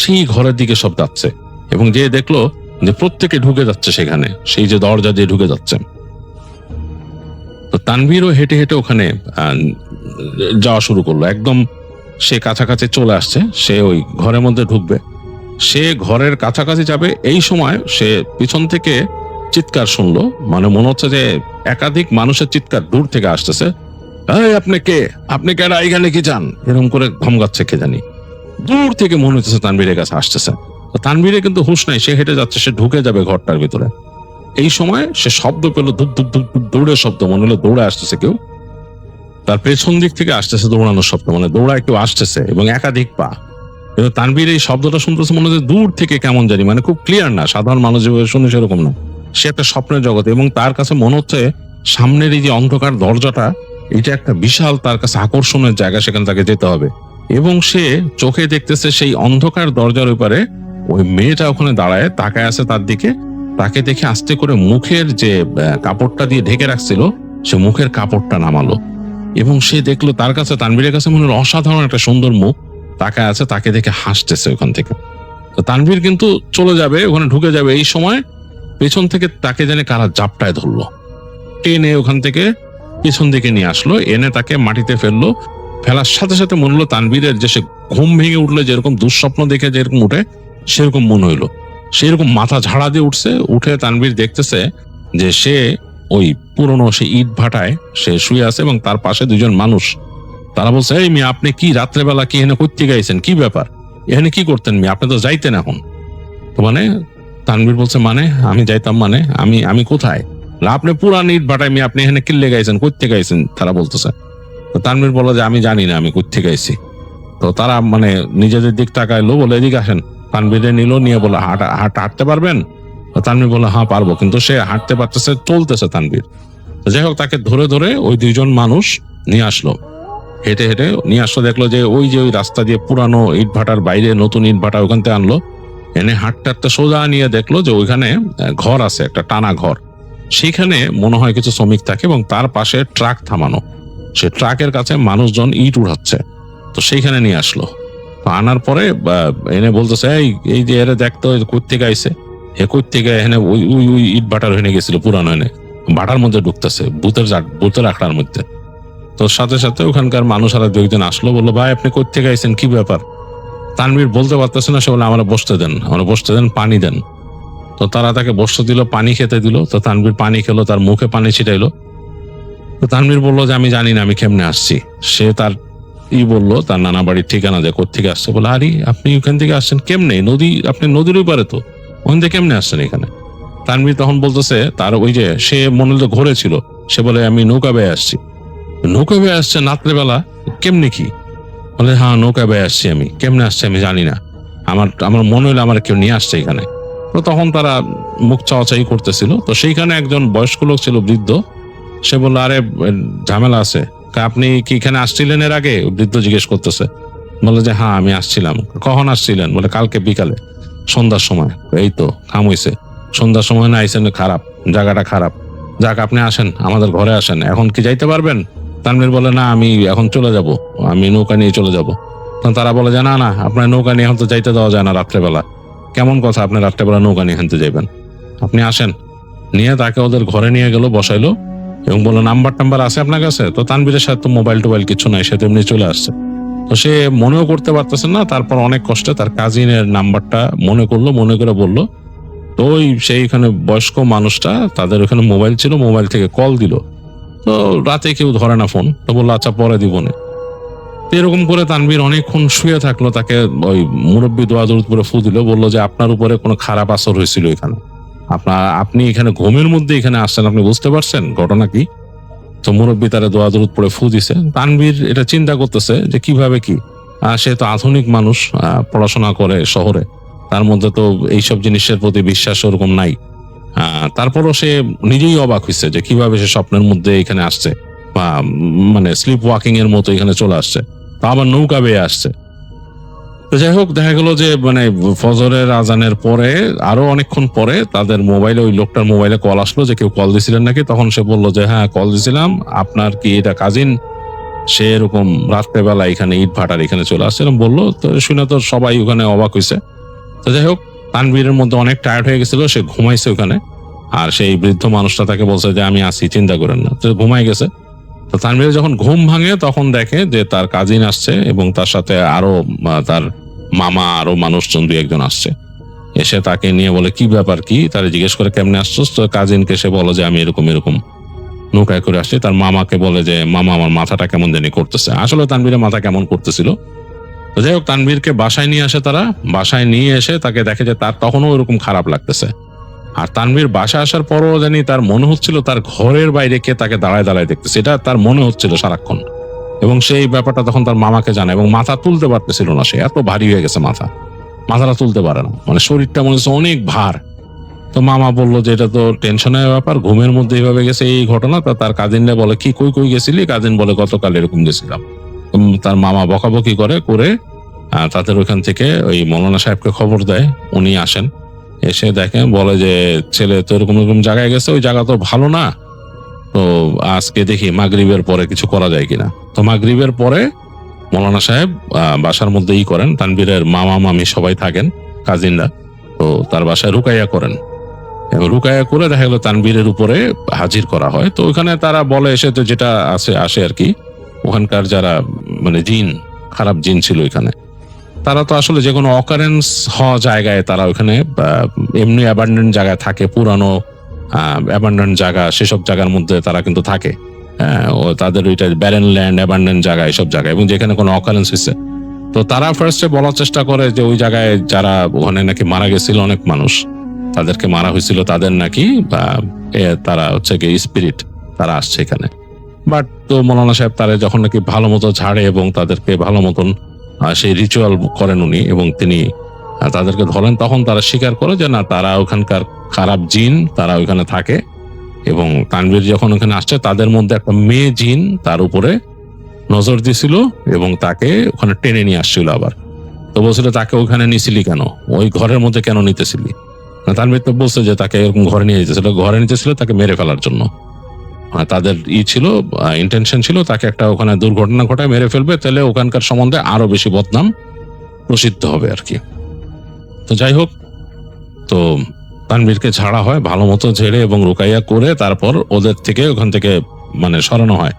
Speaker 3: সেই ঘরের দিকে সব যাচ্ছে। এবং যে দেখলো যে প্রত্যেকে ঢুকে যাচ্ছে সেখানে, সেই যে দরজা দিয়ে ঢুকে যাচ্ছে। তো তানভীরও হেঁটে হেঁটে ওখানে যাওয়া শুরু করলো। একদম সে কাছাকাছি চলে আসছে, সে ওই ঘরের মধ্যে ঢুকবে। সে ঘরের কাছাকাছি যাবে, এই সময় সে পিছন থেকে চিৎকার শুনলো। মানে মনে হচ্ছে যে একাধিক মানুষের চিৎকার দূর থেকে আসতেছে। এই আপনি কে, আপনি কেডা, এইখানে কি চান, এরকম করে ধমকাচ্ছে কে জানি। দূর থেকে মনে হচ্ছে তানভীরের কাছে আসতেছে। তানভীরের কিন্তু হুঁশ নাই, সে হেঁটে যাচ্ছে, সে ঢুকে যাবে ঘরটার ভিতরে। এই সময় সে শব্দ পেল, ধুপ ধুপ ধুপ ধুপ দৌড়ের শব্দ, মনে হলো দৌড়ে আসতেছে কেউ। তার পেছন দিক থেকে আসতেছে দৌড়ানোর শব্দ, মানে দৌড়ায় কেউ আসতেছে, এবং একাধিক পা। কিন্তু তানভীর এই শব্দটা শুনতেছে মনে হচ্ছে দূর থেকে কেমন জানি, মানে খুব ক্লিয়ার না, সাধারণ মানুষ যেভাবে শুনে সেরকম না। সে একটা স্বপ্নের জগৎ, এবং তার কাছে মনে হচ্ছে সামনের এই যে অন্ধকার দরজাটা, এটা একটা বিশাল তার কাছে আকর্ষণের জায়গা, সেখানে তাকে যেতে হবে। এবং সে চোখে দেখতেছে সেই অন্ধকার দরজার ওপারে ওই মেয়েটা ওখানে দাঁড়ায় তাকায় আছে তার দিকে। তাকে দেখে আস্তে করে মুখের যে কাপড়টা দিয়ে ঢেকে রাখছিল, সে মুখের কাপড়টা নামালো, এবং সে দেখলো তার কাছে, তানভীরের কাছে মনে হলো অসাধারণ একটা সুন্দর মুখ, তাকায় আছে, তাকে দেখে হাসতেছে ওখান থেকে। তো তানভীর কিন্তু চলে যাবে, ওখানে ঢুকে যাবে। এই সময় পেছন থেকে তাকে জানে কারা জাপটায় ধরলো, টেনে ওখান থেকে পেছন দিকে নিয়ে আসলো, এনে তাকে মাটিতে ফেললো। ফেলার সাথে সাথে মনে হলো তানভীরের যে সে ঘুম ভেঙে উঠলে যেরকম দুঃস্বপ্ন দেখে যেরকম উঠে, সেরকম মনে হইলো। সেরকম মাথা ঝাড়া দিয়ে উঠছে। উঠে তানভীর দেখতেছে যে সে ওই পুরনো সেই ইট ভাটায় সে শুয়ে আছে, এবং তার পাশে দুজন মানুষ। তারা বলছে, এই মেয়ে আপনি কি রাত্রেবেলা কি এখানে করতে গাইছেন, কি ব্যাপার, এখানে কি করতেন মেয়ে, আপনি তো যাইতেন এখন। তো মানে তানভীর বলছে, মানে আমি যাইতাম, মানে আমি কোথায়, আপনি পুরান ইট ভাটায় মেয়ে, আপনি এখানে কিল্লে গাইছেন, করতে গাইছেন, তারা বলতেছে। তো তানভীর বলল যে আমি জানি না আমি করতে গাইছি। তো তারা মানে নিজেদের দিক তাকাইলো, বলে এদিকে আসেন। তানভীরে নিল, নিয়ে বলে হাঁটতে পারবেন? তানভীর বলে হ্যাঁ পারবো, কিন্তু সে হাঁটতে পারতেছে, চলতেছে তানভীর। যাই হোক, তাকে ধরে ধরে ওই দুইজন মানুষ নিয়ে আসলো, হেঁটে হেঁটে নিয়ে আসলো। দেখলো যে ওই রাস্তা দিয়ে পুরানো ইট ভাটার বাইরে নতুন ইট ভাটা, ওখান থেকে আনলো। এনে হাঁটতে হাঁটতে সোজা নিয়ে দেখলো যে ওইখানে ঘর আছে, একটা টানা ঘর। সেখানে মনে হয় কিছু শ্রমিক থাকে, এবং তার পাশে ট্রাক থামানো। সে ট্রাকের কাছে মানুষজন ইট উঠাচ্ছে। তো সেইখানে নিয়ে আসলো। তো আনার পরে এনে বলতেছে, এই যে এরা দেখতো কই গাইছে, এ কই থেকে এখানে ওই ইট ভাটার হয়ে গেছিল পুরানো, এনে ভাটার মধ্যে ঢুকতেছে ভূতের আখড়ার মধ্যে। তো সাথে সাথে ওখানকার মানুষ আর দুইজন আসলো, বললো ভাই আপনি কই থেকে আইছেন, কি ব্যাপার? তানভীর বলতে পারতেছে না, সে বলে আমরা বসতে দেন, পানি দেন। তো তারা তাকে বসতে দিল, পানি খেতে দিল। তো তানভীর পানি খেলো, তার মুখে পানি ছিটাইলো। তো তানভীর বললো যে আমি জানি না আমি কেমনে আসছি। সে তার বললো তার নানা বাড়ির ঠিকানা, যে কোথেকে আসছে। বলে আরে আপনি ওখান থেকে আসছেন কেমনে, আপনি নদীর ওই পারে, তো ওখান থেকে কেমনে আসছেন এখানে? তানভীর তখন বলতেছে, তার ওই যে সে মনে হলো ঘরে ছিল, সে বলে আমি নৌকা বেয়ে আসছি। নৌকা বেয়ে আসছে রাত্রেবেলা, কেমনে কি? বলে হ্যাঁ নৌকা বেয়ে আসছি, আমি কেমনে আসছি আমি জানি না, আমার মনে হলো আমার কেউ নিয়ে আসছে এখানে। তো তখন তারা মুখ চাওয়াচাই করতেছিল। তো সেইখানে একজন বয়স্ক লোক ছিল, বৃদ্ধ। সে বললো আরে ঝামেলা আছে, আপনি কি এখানে আসছিলেন এর আগে? বৃদ্ধ জিজ্ঞেস করতেছে। বলে যে হ্যাঁ আমি আসছিলাম। কখন আসছিলেন? বলে কালকে বিকালে সন্ধ্যার সময়। এই তো কাম হইছে, সন্ধ্যার সময় না আইসেন, খারাপ জায়গাটা খারাপ। যাক আপনি আসেন, আমাদের ঘরে আসেন। এখন কি যাইতে পারবেন? তানভীর বলে না আমি এখন চলে যাব, আমি নৌকা নিয়ে চলে যাব। তখন তারা বলে যে না না, আপনার নৌকা নিয়ে এখন তো যাইতে দেওয়া যায় না রাত্রেবেলা। কেমন কথা আপনি রাত্রেবেলা নৌকা নিয়ে হানতে যাইবেন? আপনি আসেন। নিয়ে তাকে ওদের ঘরে নিয়ে গেল, বসাইলো এবং বললো নাম্বার টাম্বার আছে আপনার কাছে? তো তানভীরের সাথে তো মোবাইল টোবাইল কিছু নাই, সে তো এমনি চলে আসছে। তো সে মনেও করতে পারতেছে না, তারপর অনেক কষ্টে তার কাজিনের নাম্বারটা মনে করলো, মনে করে বলল। তো ওই সেইখানে বয়স্ক মানুষটা, তাদের ওখানে মোবাইল ছিল, মোবাইল থেকে কল দিল। তো রাতে কেউ ধরে না ফোন, তো বললো আচ্ছা পরে দিব না। তো এরকম করে তানভীর অনেকক্ষণ শুয়ে থাকলো। তাকে ওই মুরব্বী দোয়া দরুদ করে ফু দিল, বললো যে আপনার উপরে কোনো খারাপ আসর হয়েছিল এখানে, আপনি এখানে ঘুমের মধ্যে এখানে আসছেন, আপনি বুঝতে পারছেন ঘটনা কি? তো মুরব্বী তারা দোয়া দরুদ পড়ে ফু দিছে। তানভীর এটা চিন্তা করতেছে যে কিভাবে কি, সে তো আধুনিক মানুষ, পড়াশোনা করে শহরে, তার মধ্যে তো এইসব জিনিসের প্রতি বিশ্বাস ওরকম নাই। তারপরও সে নিজেই অবাক হয়েছে যে কিভাবে সে স্বপ্নের মধ্যে এখানে আসছে, বা মানে স্লিপ ওয়াকিং এর মতো এখানে চলে আসছে, তা আবার নৌকা বেয়ে আসছে। তো যাই হোক, দেখা গেল যে মানে ফজরের আজানের পরে আরো অনেকক্ষণ পরে তাদের মোবাইলে, ওই লোকটার মোবাইলে কল আসলো যে কেউ কল দিছিলেন নাকি। তখন সে বলল যে হ্যাঁ কল দিছিলাম, আপনার কি এটা কাজিন? সে এরকম রাত্রেবেলা এখানে ইট ভাটার এখানে চলে আসছে এরকম বললো। তো শুনে তো সবাই ওখানে অবাক হয়েছে। তো যাই হোক, তানভীরের মধ্যে অনেক টায়ার্ড হয়ে গেছিল, সে ঘুমাইছে ওখানে। আর সেই বৃদ্ধ মানুষটা তাকে বলছে যে আমি আসি, চিন্তা করেন না। তো ঘুমাই গেছে। তো তানভীর যখন ঘুম ভাঙে তখন দেখে যে তার কাজিন আসছে এবং তার সাথে আরো তার মামা, আরো মানুষজন দুই একজন আসছে। এসে তাকে নিয়ে বলে কি ব্যাপার কি, তারা জিজ্ঞেস করে কেমনে আসছস? তো কাজিনকে সে বলে যে আমি এরকম এরকম নৌকায় করে আসছি। তার মামাকে বলে যে মামা আমার মাথাটা কেমন জানি করতেছে। আসলে তানভীরের মাথা কেমন করতেছিল। তো যাই হোক, তানভীরকে বাসায় নিয়ে আসে তারা। বাসায় নিয়ে এসে তাকে দেখে যে তার তখনও ওরকম খারাপ লাগতেছে। আর তানভীর বাসায় আসার পরও জানি তার মনে হচ্ছিল তার ঘরের বাইরে কে তাকে দাঁড়ায় দাঁড়ায় দেখতেছে, এটা তার মনে হচ্ছিল সারাক্ষণ। এবং সেই ব্যাপারটা তখন তার মামাকে জানায়, এবং মাথা তুলতে পারতেছিল না, সে এত ভারী হয়ে গেছে, মাথাটা তুলতে পারে না, মানে শরীরটা মনে হচ্ছে অনেক ভার। তো মামা বললো যে এটা তো টেনশনের ব্যাপার, ঘুমের মধ্যে এইভাবে গেছে এই ঘটনা। তা তার কাজিনরা বলে কি কই কই গেছিলি? কাজিন বলে গতকাল এরকম গেছিলাম। তার মামা বকাবকি করে তাদের ওইখান থেকে ওই মৌলানা সাহেবকে খবর দেয়। উনি আসেন, এসে দেখেন, বলে যে ছেলে তো এরকম এরকম জায়গায় গেছে, ওই জায়গা তো ভালো না, তো আজকে দেখি মাগরিবের পরে কিছু করা যায় কিনা। তো মাগরিবের পরে মৌলানা সাহেব বাসার মধ্যে করেন, তানভীরের মামা মামি সবাই থাকেন, কাজিনরা। তো তার বাসায় রুকাইয়া করেন, এবং রুকাইয়া করে দেখা গেল তানভীরের উপরে হাজির করা হয়। তো ওখানে তারা বলে এসে তো যেটা আসে আর কি, ওখানকার যারা মানে জিন, খারাপ জিন ছিল এখানে, তারা তো আসলে যে কোনো অকারেন্স হওয়া জায়গায় তারা ওখানে এমনি অ্যাবান্ডেন্ট জায়গায় থাকে, পুরানো অ্যাবান্ডেন্ট জায়গা, সেসব জায়গার মধ্যে তারা কিন্তু থাকে। ও তাদের ওইটা ব্যারেন ল্যান্ড, অ্যাবান্ডেন্ট জায়গা, এসব জায়গায়, এবং যেখানে কোনো অকারেন্স হয়েছে, তো তারা ফার্স্টে বলার চেষ্টা করে যে ওই জায়গায় যারা ওখানে নাকি মারা গেছিল অনেক মানুষ, তাদেরকে মারা হয়েছিল, তাদের নাকি তারা হচ্ছে কি স্পিরিট, তারা আসছে এখানে। বাট তো মৌলানা সাহেব তারা যখন নাকি ভালো মতো ঝাড়ে এবং তাদেরকে ভালো মতন সেই রিচুয়াল করেন উনি, এবং তিনি তাদেরকে ধরেন, তখন তারা স্বীকার করে যে না, তারা ওখানকার খারাপ জিন, তারা ওখানে থাকে। এবং তানভীর যখন ওখানে আসছে, তাদের মধ্যে একটা মেয়ে জিন তার উপরে নজর দিছিল এবং তাকে ওখানে টেনে নিয়ে আসছিল আবার। তো বলছিল তাকে ওখানে নিছিলি কেন, ওই ঘরের মধ্যে কেন নিতেছিলি? তানভীর তো বলছে যে তাকে এরকম ঘরে নিতেছিল তাকে মেরে ফেলার জন্য। তাদের ছিল, ইন্টেনশন ছিল তাকে একটা ওখানে দুর্ঘটনা ঘটায় মেরে ফেলবে, তাহলে ওখানকার সম্বন্ধে আরো বেশি বদনাম প্রসিদ্ধ হবে আর কি। তো যাই হোক, তো তানভীরকে ঝাড়া হয় ভালো মতো, ঝেড়ে এবং রুকাইয়া করে তারপর ওদের থেকে ওখান থেকে মানে সরানো হয়।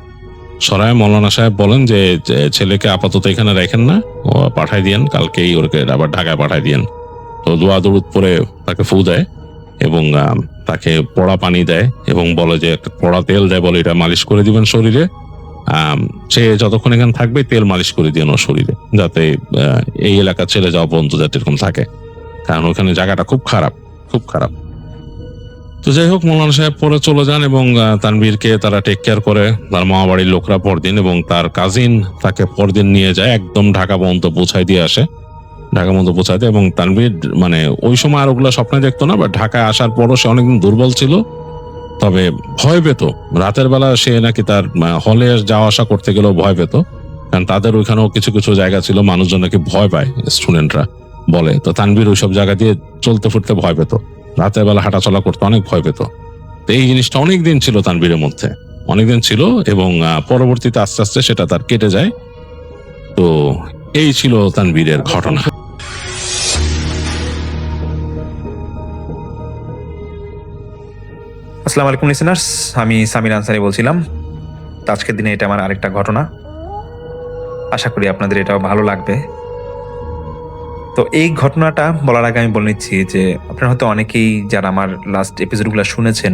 Speaker 3: সরায় মৌলানা সাহেব বলেন যে ছেলেকে আপাতত এখানে রাখেন না, ও পাঠাই দিয়েন, কালকেই ওকে আবার ঢাকায় পাঠাই দিয়েন। তো দোয়া দরুদ পরে তাকে ফু দেয় এবং তাকে পোড়া পানি দেয় এবং বলে যে একটা পোড়া তেল দেয়, বলে এটা মালিশ করে দিবেন শরীরে। সে যতক্ষণ এখানে থাকবে তেল মালিশ করে দিয়েন ওর শরীরে, যাতে এই এলাকা ছেড়ে যাওয়া পর্যন্ত যাতে এরকম থাকে, কারণ ওখানে জায়গাটা খুব খারাপ, খুব খারাপ। তো যাই হোক, মৌলানা সাহেব পরে চলে যান এবং তানভীরকে তারা টেক কেয়ার করে, তার মামা বাড়ির লোকরা পরদিন, এবং তার কাজিন তাকে পরদিন নিয়ে যায়, একদম ঢাকা পর্যন্ত পৌঁছায় দিয়ে আসে, ঢাকা পর্যন্ত পৌঁছায় দেয়। এবং তানভীর মানে ওই সময় আর ওগুলা স্বপ্নে দেখতো না, বা ঢাকায় আসার পরও সে অনেকদিন দুর্বল ছিল, তো তবে ভয় পেত। রাতের বেলা সে নাকি তার হলে যাওয়া আসা করতে গেলেও ভয় পেত, কারণ তাদের ওইখানেও কিছু কিছু জায়গা ছিল মানুষজন নাকি ভয় পায়, স্টুডেন্টরা বলে। তো তানভীর ওইসব জায়গা দিয়ে চলতে ফিরতে ভয় পেত, রাতের বেলা হাঁটাচলা করতে অনেক ভয় পেত। তো এই জিনিসটা অনেকদিন ছিল তানভীরের মধ্যে, অনেকদিন ছিল, এবং পরবর্তীতে আস্তে আস্তে সেটা তার কেটে যায়। তো এই ছিল তানভীরের ঘটনা।
Speaker 4: আসসালামু আলাইকুম লিসেনার্স, আমি সামির আনসারি বলছিলাম। তো আজকের দিনে এটা আমার আরেকটা ঘটনা, আশা করি আপনাদের এটাও ভালো লাগবে। তো এই ঘটনাটা বলার আগে আমি বলে নিচ্ছি যে আপনারা হয়তো অনেকেই যারা আমার লাস্ট এপিসোডগুলো শুনেছেন,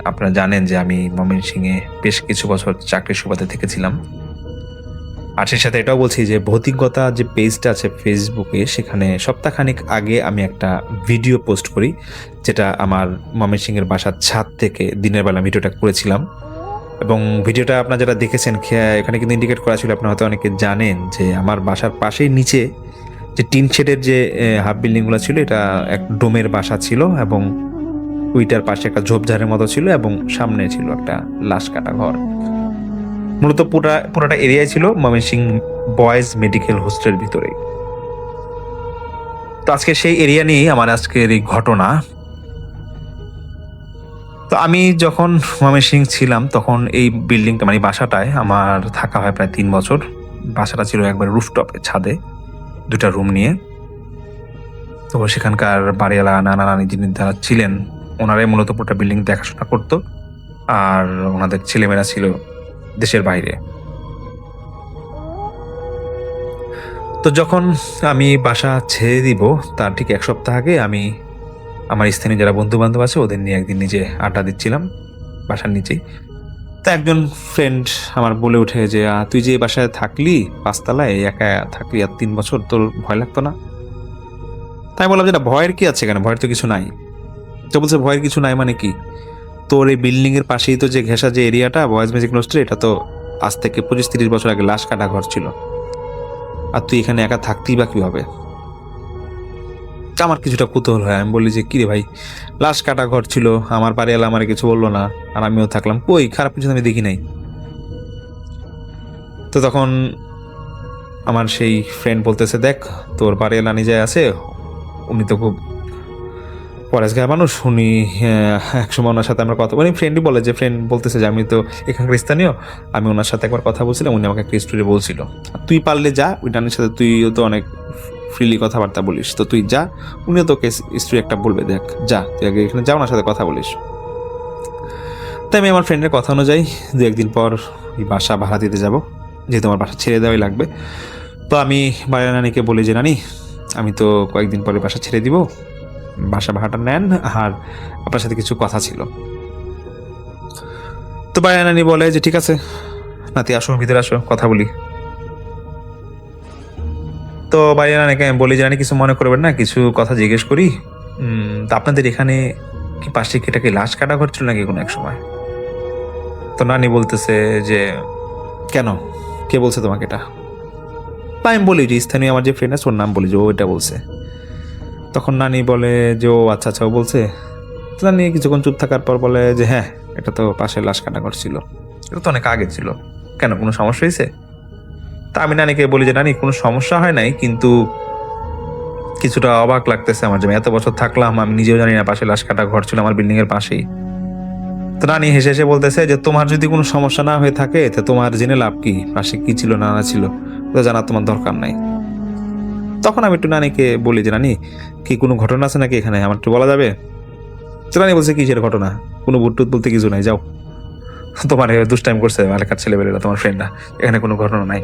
Speaker 4: আপনারা জানেন যে আমি ময়মনসিংহে বেশ কিছু বছর চাকরির সুবাদে থেকেছিলাম। আর সেই সাথে এটাও বলছি যে ভৌতিকতা যে পেজটা আছে ফেসবুকে, সেখানে সপ্তাহখানেক আগে আমি একটা ভিডিও পোস্ট করি, যেটা আমার ময়মনসিংহের বাসার ছাদ থেকে দিনের বেলা ভিডিওটা করেছিলাম। এবং ভিডিওটা আপনারা যারা দেখেছেন, এখানে কিন্তু ইন্ডিকেট করা ছিল, আপনারা হয়তো অনেকে জানেন যে আমার বাসার পাশেই নিচে যে টিন শেডের যে হাফ বিল্ডিংগুলো ছিল, এটা এক ডোমের বাসা ছিল, এবং ওইটার পাশে একটা ঝোপঝাড়ের মতো ছিল, এবং সামনে ছিল একটা লাশ কাটা ঘর। মূলত পুরাটা এরিয়ায় ছিল ময়মনসিংহ বয়েজ মেডিকেল হোস্টেলের ভিতরে। তো আজকে সেই এরিয়া নিয়েই আমার আজকের এই ঘটনা। তো আমি যখন ময়মনসিংহ ছিলাম তখন এই বিল্ডিংটা মানে বাসাটায় আমার থাকা হয় প্রায় 3 বছর। বাসাটা ছিল একবার রুফটপে, ছাদে 2টা রুম নিয়ে। তো সেখানকার বাড়িওয়ালা নানা নানি যিনি যারা ছিলেন, ওনারাই মূলত পুরোটা বিল্ডিং দেখাশোনা করতো, আর ওনাদের ছেলেমেয়েরা ছিল দেশের বাইরে। তো যখন আমি বাসা ছেড়ে দিব তার ঠিক 1 সপ্তাহ আগে আমি আমার স্থানীয় যারা বন্ধু বান্ধব আছে ওদের নিয়ে একদিন নিজে আড্ডা দিচ্ছিলাম বাসার নিচেই। তো একজন ফ্রেন্ড আমার বলে ওঠে যে তুই যে বাসায় থাকলি 5 তলায়, একা থাকলি আর 3 বছর, তোর ভয় লাগতো না? তাই বললাম যেটা ভয়ের কি আছে, কেন ভয়ের তো কিছু নাই। তো বলছে ভয়ের কিছু নাই মানে কি? তোর এই বিল্ডিংয়ের পাশেই তো যে ঘেঁষা যে এরিয়াটা বয়েজ মেডিকেল হোস্টেল, এটা তো আজ থেকে 25-30 বছর আগে লাশ কাটা ঘর ছিল, আর তুই এখানে একা থাকতেই বা কিভাবে? আমার কিছুটা কুতূহল হয়। আমি বলি যে কিরে ভাই, লাশ কাটা ঘর ছিল, আমার বাড়িওয়ালা আমার কিছু বললো না, আর আমিও থাকলাম, কই খারাপ কিছু আমি দেখি নাই। তো তখন আমার সেই ফ্রেন্ড বলতেছে, দেখ তোর বাড়িওয়ালা নিজে আছে, উনি তো খুব পরেশগাঁয়ের মানুষ, উনি একসময় ওনার সাথে আমরা কথা বলি। ফ্রেন্ডই বলে যে, ফ্রেন্ড বলতেছে যে আমি তো এখানকার স্থানীয়, আমি ওনার সাথে একবার কথা বলছিলাম, উনি আমাকে একটা স্টোরি বলছিল, তুই পারলে যা ওই নানির সাথে, তুইও তো অনেক ফ্রিলি কথাবার্তা বলিস, তো তুই যা, উনিও তোকে স্টোরি একটা বলবে, দেখ যা তুই আগে এখানে যা, ওনার সাথে কথা বলিস। তাই আমি আমার ফ্রেন্ডের কথা অনুযায়ী 2-1 দিন পর এই বাসা ভাড়া দিতে যাব, যেহেতু আমার বাসা ছেড়ে দেওয়াই লাগবে। তো আমি বাড়ির নানিকে বলি যে নানি, আমি তো কয়েকদিন পরে বাসা ছেড়ে দিব, বাসা ভাড়াটা নেন, আর আপনার সাথে কিছু কথা ছিল। তো বাড়ির নানি বলে যে ঠিক আছে নাতি, আসো ভিতরে আসো, কথা বলি। তো বাড়ির নানিকে আমি বলি যে নানি, কিছু মনে করবেন না, কিছু কথা জিজ্ঞেস করি। তা আপনাদের এখানে কি পাশে কি এটা কি লাশ কাটা ঘর ছিল নাকি কোনো এক সময়? তো নানি বলতেছে যে কেন, কে বলছে তোমাকে এটা? আমি বলি যে স্থানীয় আমার যে ফ্রেন্ড আছে ওর নাম বলি, যে ও এটা বলছে। তখন নানি বলে যে ও আচ্ছা আচ্ছা, ও বলছে। তো নানি কিছুক্ষণ চুপ থাকার পর বলে যে হ্যাঁ, এটা তো পাশে লাশ কাটা ঘর ছিল, এটা তো অনেক আগে ছিল, কেন কোনো সমস্যা হয়েছে? তা আমি নানিকে বলি যে নানি, কোনো সমস্যা হয় নাই, কিন্তু কিছুটা অবাক লাগতেছে আমার, যে আমি এত বছর থাকলাম, আমি নিজেও জানি না পাশে লাশ কাটা ঘর ছিল আমার বিল্ডিং এর পাশেই। তো নানি হেসে হেসে বলতেছে যে তোমার যদি কোনো সমস্যা না হয়ে থাকে তো তোমার জেনে লাভ কি, পাশে কি ছিল না ছিল তো জানার তোমার দরকার নাই। তখন আমি একটু নানিকে বলি যে নানি, কি কোনো ঘটনা আছে নাকি এখানে, আমার একটু বলা যাবে? তো নানি বলছে কিসের ঘটনা, কোনো ভুটটুত বলতে কিছু নাই, যাও, তোমার দুষ্টাইম করছে এলাকার ছেলেবেলেরা, তোমার ফ্রেন্ডরা, এখানে কোনো ঘটনা নাই।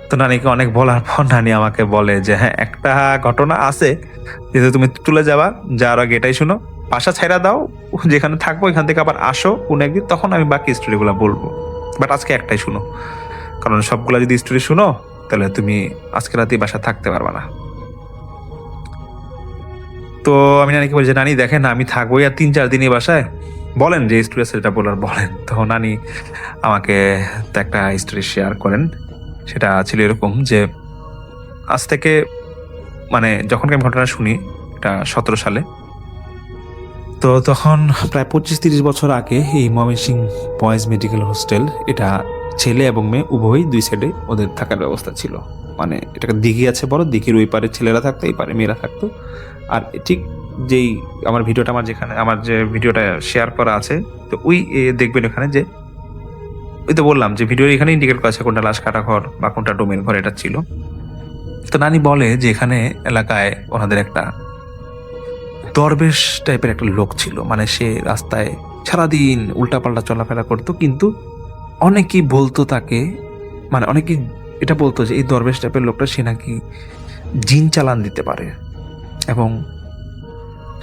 Speaker 4: তো নানিকে অনেক বলার পর নানি আমাকে বলে যে হ্যাঁ, একটা ঘটনা আছে, যেহেতু তুমি চলে যাবা, যাওয়ার আগে এটাই শুনো, বাসা ছাইড়া দাও, যেখানে থাকবো এখান থেকে আবার আসো কোনো একদিন, তখন আমি বাকি স্টোরিগুলো বলবো, বাট আজকে একটাই শুনো, কারণ সবগুলা যদি স্টোরি শুনো তাহলে তুমি আজকে রাতে বাসা থাকতে পারবা না। তো আমি নানিকে বলছি, নানি দেখেন আমি থাকবোই আর 3-4 দিনই বাসায়, বলেন যে স্টোরি সেটা বলার বলেন। তো নানি আমাকে একটা স্টোরি শেয়ার করেন। সেটা ছিল এরকম যে আজ থেকে মানে যখন আমি ঘটনা শুনি, এটা 17 সালে, তো তখন প্রায় 25-30 বছর আগে এই ময়মনসিংহ বয়েজ মেডিকেল হোস্টেল, এটা ছেলে এবং মেয়ে উভয়ই দুই সাইডে ওদের থাকার ব্যবস্থা ছিল। মানে এটাকে দিঘি আছে বড়, দিঘির ওই পারে ছেলেরা থাকতো, এই পারে মেয়েরা থাকতো। আর ঠিক যেই আমার ভিডিওটা, আমার যে ভিডিওটা শেয়ার করা আছে, তো ওই দেখবেন এখানে যে ওই তো বললাম যে ভিডিও এখানে ইন্ডিকেট করা আছে কোনটা লাশ কাটা ঘর বা কোনটা ডোমের ঘর এটা ছিল। তো নানি বলে যে এখানে এলাকায় ওনাদের একটা দরবেশ টাইপের একটা লোক ছিল। মানে সে রাস্তায় সারাদিন উল্টাপাল্টা চলাফেরা করতো, কিন্তু অনেকেই বলতো তাকে, মানে অনেকেই এটা বলতো যে এই দরবেশ টাইপের লোকটা সে নাকি জিন চালান দিতে পারে। এবং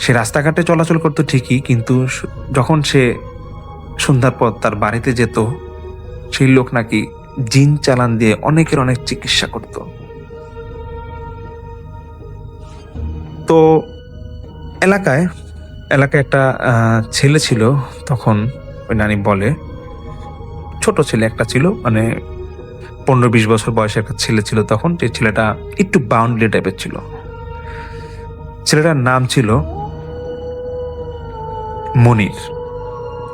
Speaker 4: সে রাস্তাঘাটে চলাচল করতো ঠিকই, কিন্তু যখন সে সন্ধ্যার পর তার বাড়িতে যেত, সেই লোক নাকি জিন চালান দিয়ে অনেকের অনেক চিকিৎসা করত। তো এলাকায় একটা ছেলে ছিল তখন, ওই নানি বলে ছোট ছেলে একটা ছিল, মানে 15-20 বছর বয়সের একটা ছেলে ছিল তখন। যে ছেলেটা একটু বাউন্ডারি টাইপের ছিল। ছেলেটার নাম ছিল মনির।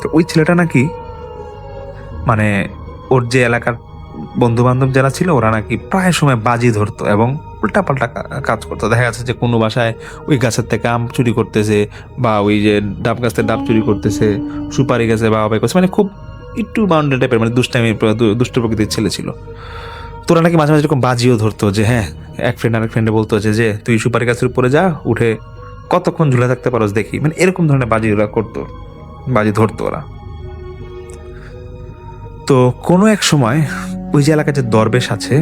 Speaker 4: তো ওই ছেলেটা নাকি, মানে ওর যে এলাকার বন্ধু বান্ধব যারা ছিল ওরা নাকি প্রায় সময় বাজি ধরতো এবং উল্টাপাল্টা কাজ করতো। দেখা যাচ্ছে যে কোনো বাসায় ওই গাছের থেকে আম চুরি করতেছে, বা ওই যে ডাব গাছ থেকে ডাব চুরি করতেছে, সুপারি গাছে বা করছে, মানে খুব একটু বাউন্ডারি টাইপের, মানে দুষ্ট প্রকৃতির ছেলে ছিল। তোরা নাকি মাঝে মাঝে এরকম বাজিও ধরতো, যে হ্যাঁ এক ফ্রেন্ড আরেক ফ্রেন্ডে বলতো যে তুই সুপারি গাছের উপরে যা, উঠে কতক্ষণ ঝুলে থাকতে পারোস দেখি, মানে এরকম ধরনের বাজি ওরা করতো, বাজি ধরতো ওরা। তো কোনো এক সময় ওই যে এলাকায় যে দরবেশ আছে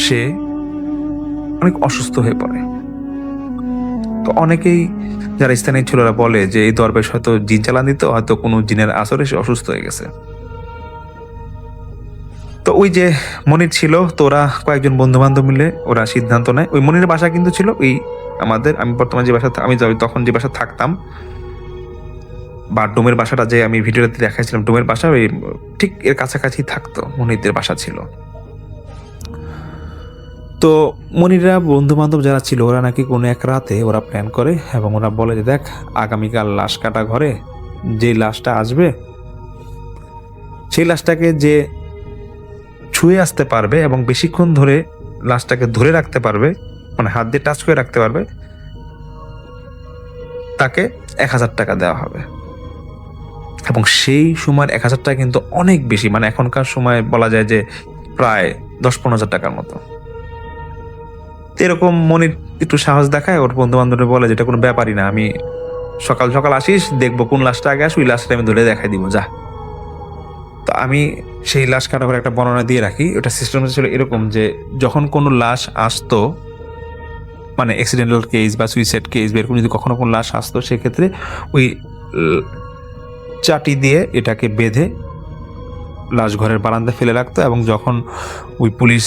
Speaker 4: সে অনেক অসুস্থ হয়ে পড়ে। তো অনেকেই যারা স্থানীয় ছিল ওরা বলে যে এই দরবেশ হয়তো জিন চালান দিত, হয়তো কোনো জিনের আসরে সে অসুস্থ হয়ে গেছে। তো ওই যে মনির ছিল, তো ওরা কয়েকজন বন্ধু বান্ধব মিলে ওরা সিদ্ধান্ত নেয়। ওই মনির বাসা কিন্তু ছিল ওই আমি বর্তমানে যে বাসা, আমি তখন যে বাসা থাকতাম, বা ডোমের বাসাটা যে আমি ভিডিওতে দেখাইছিলাম, ডোমের বাসা ওই ঠিক এর কাছাকাছি থাকতো মনিরদের বাসা ছিল। তো মনিররা বন্ধু বান্ধব যারা ছিল ওরা নাকি কোনো এক রাতে ওরা প্ল্যান করে এবং ওরা বলে যে দেখ, আগামীকাল লাশ কাটা ঘরে যে লাশটা আসবে, সেই লাশটাকে যে ছুঁয়ে আসতে পারবে এবং বেশিক্ষণ ধরে লাশটাকে ধরে রাখতে পারবে, মানে হাত দিয়ে টাচ করে রাখতে পারবে, তাকে 1000 টাকা দেওয়া হবে। এবং সেই সময়ের 1000 টাকা কিন্তু অনেক বেশি, মানে এখনকার সময় বলা যায় যে প্রায় 10-15 হাজার টাকার মতো। এরকম মনির একটু সাহস দেখায়, ওর বন্ধু বান্ধবরা বলে যেটা কোনো ব্যাপারই না, আমি সকাল সকাল আসিস, দেখবো কোন লাশটা আগে আসে, ওই লাশটা আমি ধরে দেখাই দিব, যা। তো আমি সেই লাশ কাটা করে একটা বর্ণনা দিয়ে রাখি। ওটা সিস্টেম ছিল এরকম যে যখন কোনো লাশ আসতো, মানে অ্যাক্সিডেন্টাল কেস বা সুইসাইড কেস বা এরকম যদি কখনো কোনো লাশ আসতো, সেক্ষেত্রে ওই চাটি দিয়ে এটাকে বেঁধে লাশ ঘরের বারান্দায় ফেলে রাখতো, এবং যখন ওই পুলিশ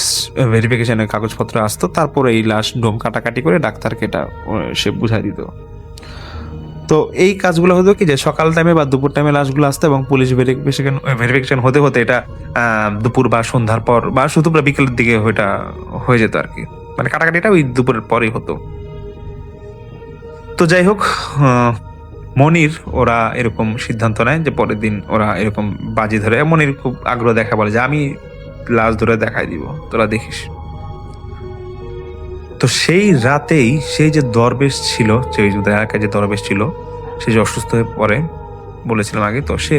Speaker 4: ভেরিফিকেশনের কাগজপত্র আসতো তারপরে এই লাশ ডোম কাটাকাটি করে ডাক্তারকে এটা সে বুঝাই দিত। তো এই কাজগুলো হতো কি যে সকাল টাইমে বা দুপুর টাইমে লাশগুলো আসতো, এবং পুলিশ ভেরিফিকেশন হতে হতে এটা দুপুর বা সন্ধ্যার পর বা শুধু বিকেলের দিকে ওইটা হয়ে যেত আর কি, মানে কাটাকাটিটা ওই দুপুরের পরেই হতো। তো যাই হোক, মনির ওরা এরকম সিদ্ধান্ত নেয় যে পরের দিন ওরা এরকম বাজি ধরে, মনির খুব আগ্রহ দেখা, বলে যে আমি লাশ ধরে দেখাই দিব, তোরা দেখিস। তো সেই রাতেই সেই যে দরবেশ ছিল, যে ওই এলাকায় যে দরবেশ ছিল, সে যে অসুস্থ হয়ে পড়ে বলেছিলাম আগে, তো সে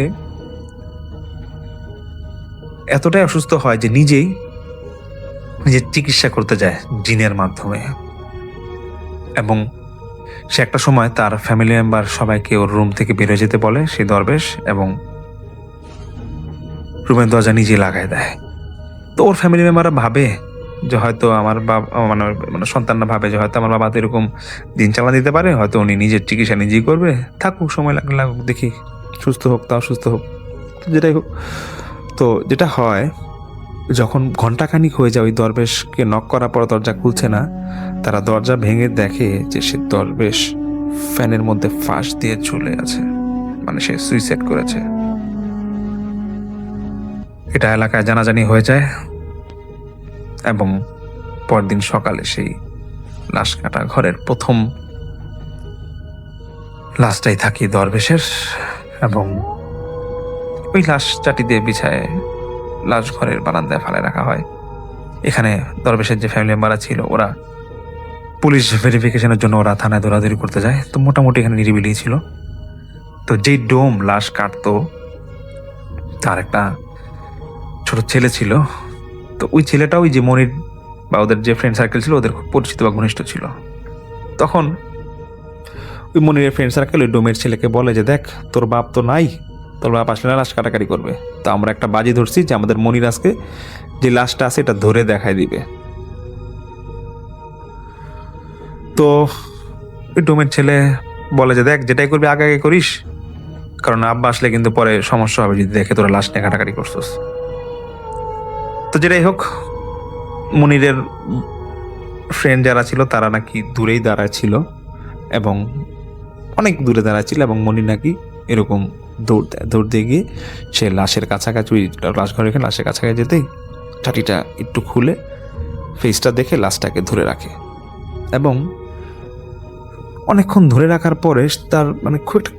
Speaker 4: এতটাই অসুস্থ হয় যে নিজের চিকিৎসা করতে যায় জিনের মাধ্যমে। এবং সে একটা সময় তার ফ্যামিলি মেম্বার সবাইকে ওর রুম থেকে বেরিয়ে যেতে বলে সেই দরবেশ, এবং রুমের দরজা নিজে লাগাই দেয়। তো ওর ফ্যামিলি মেম্বাররা ভাবে যে হয়তো আমার বাবা, মানে সন্তানরা ভাবে যে হয়তো আমার বাবা তো এরকম দিন চালা দিতে পারে, হয়তো উনি নিজের চিকিৎসা নিজেই করবে, থাকুক, সময় লাগুক, দেখি সুস্থ হোক, তাও সুস্থ হোক, যেটাই হোক। তো যেটা হয়, যখন ঘন্টাখানিক হয়ে যায় ওই দরবেশকে নক করার পর দরজা খুলছে না, তারা দরজা ভেঙে দেখে যে সে দরবেশ ফ্যানের মধ্যে ফাঁস দিয়ে ঝুলে আছে, মানে সে সুইসাইড করেছে। এটা এলাকায় জানাজানি হয়ে যায়, এবং পরদিন সকালে সেই লাশ কাটা ঘরের প্রথম লাশটাই থাকি দরবেশের, এবং ওই লাশ চাটি দিয়ে বিছায় লাশ ঘরের বারান্দায় ফেলে রাখা হয়। এখানে দরবেশের যে ফ্যামিলি মেম্বাররা ছিল ওরা পুলিশ ভেরিফিকেশনের জন্য ওরা থানায় দৌড়াদৌড়ি করতে যায়, তো মোটামুটি এখানে নিরিবিলি ছিল। তো যেই ডোম লাশ কাটতো তার একটা ছোট ছেলে ছিল, তো ওই ছেলেটা ওই যে মনির বা ওদের যে ফ্রেন্ড সার্কেল ছিল ওদের খুব পরিচিত বা ঘনিষ্ঠ ছিল। তখন ওই মনিরের ফ্রেন্ড সার্কেল ওই ডোমের ছেলেকে বলে যে দেখ, তোর বাপ তো নাই, তোর বাপ আসলে লাশ কাটাকাটি করবে, তো আমরা একটা বাজি ধরছি যে আমাদের মনির আজকে যে লাশটা আছে এটা ধরে দেখাই দিবে। তো ওই ডোমের ছেলে বলে যে দেখ, যেটাই করবি আগে আগে করিস, কারণ আব্বা আসলে কিন্তু পরে সমস্যা হবে যদি দেখে তোরা লাশ নিয়ে কাটাকাটি করছিস। তো যেটাই হোক, মনিরের ফ্রেন্ড যারা ছিল তারা নাকি দূরেই দাঁড়ায় ছিল এবং অনেক দূরে দাঁড়ায় ছিল, এবং মনির নাকি এরকম দৌড় দিয়ে গিয়ে সে লাশের কাছাকাছি, ওই লাশ ঘরে রেখে লাশের কাছাকাছি যেতেই ছাটিটা একটু খুলে ফেসটা দেখে লাশটাকে ধরে রাখে, এবং অনেকক্ষণ ধরে রাখার পরে তার মানে খুব একটা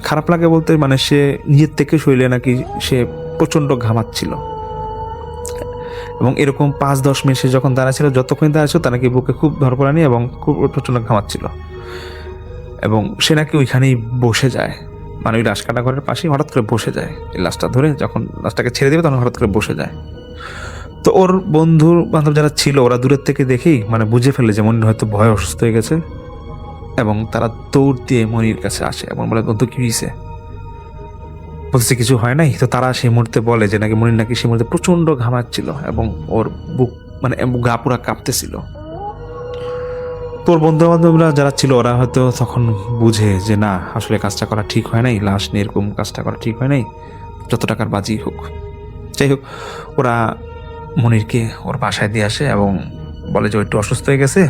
Speaker 4: খারাপ লাগে বলতে মানে সে নিজের থেকে শরীরে নাকি সে প্রচণ্ড ঘামাচ্ছিল, এবং এরকম 5-10 মিনিট সে যখন দাঁড়াচ্ছিল, যতক্ষণ দাঁড়াচ্ছিল তার নাকি বুকে খুব ধরপড়ানি এবং খুব প্রচণ্ড ঘামাচ্ছিল, এবং সে নাকি ওইখানেই বসে যায়, মানে ওই লাশ কাটা ঘরের পাশেই হঠাৎ করে বসে যায়। এই লাশটা ধরে যখন লাশটাকে ছেড়ে দেবে তখন হঠাৎ করে বসে যায়। তো ওর বন্ধু বান্ধব যারা ছিল ওরা দূরের থেকে দেখেই মানে বুঝে ফেলে যে মনির হয়তো ভয়ে অসুস্থ হয়ে গেছে, এবং তারা দৌড় দিয়ে মনির কাছে আসে এবং বলে, বন্ধু কি হয়েছে? বলছে কিছু হয় নাই। তো তারা সেই মুহূর্তে বলে যে নাকি মনির নাকি সেই মুহূর্তে প্রচণ্ড ঘামাচ্ছিল এবং ওর বুক মানে গা পুরা কাঁপতেছিল। তোর বন্ধু বান্ধবরা যারা ছিল ওরা হয়তো তখন বুঝে যে না, আসলে কাজটা করা ঠিক হয় নাই, লাশ নিয়ে এরকম কাজটা করা ঠিক হয় নাই, যত টাকার বাজি হোক। যাই হোক, ওরা মনিরকে ওর বাসায় দিয়ে আসে এবং বলে যে ও একটু অসুস্থ হয়ে গেছে,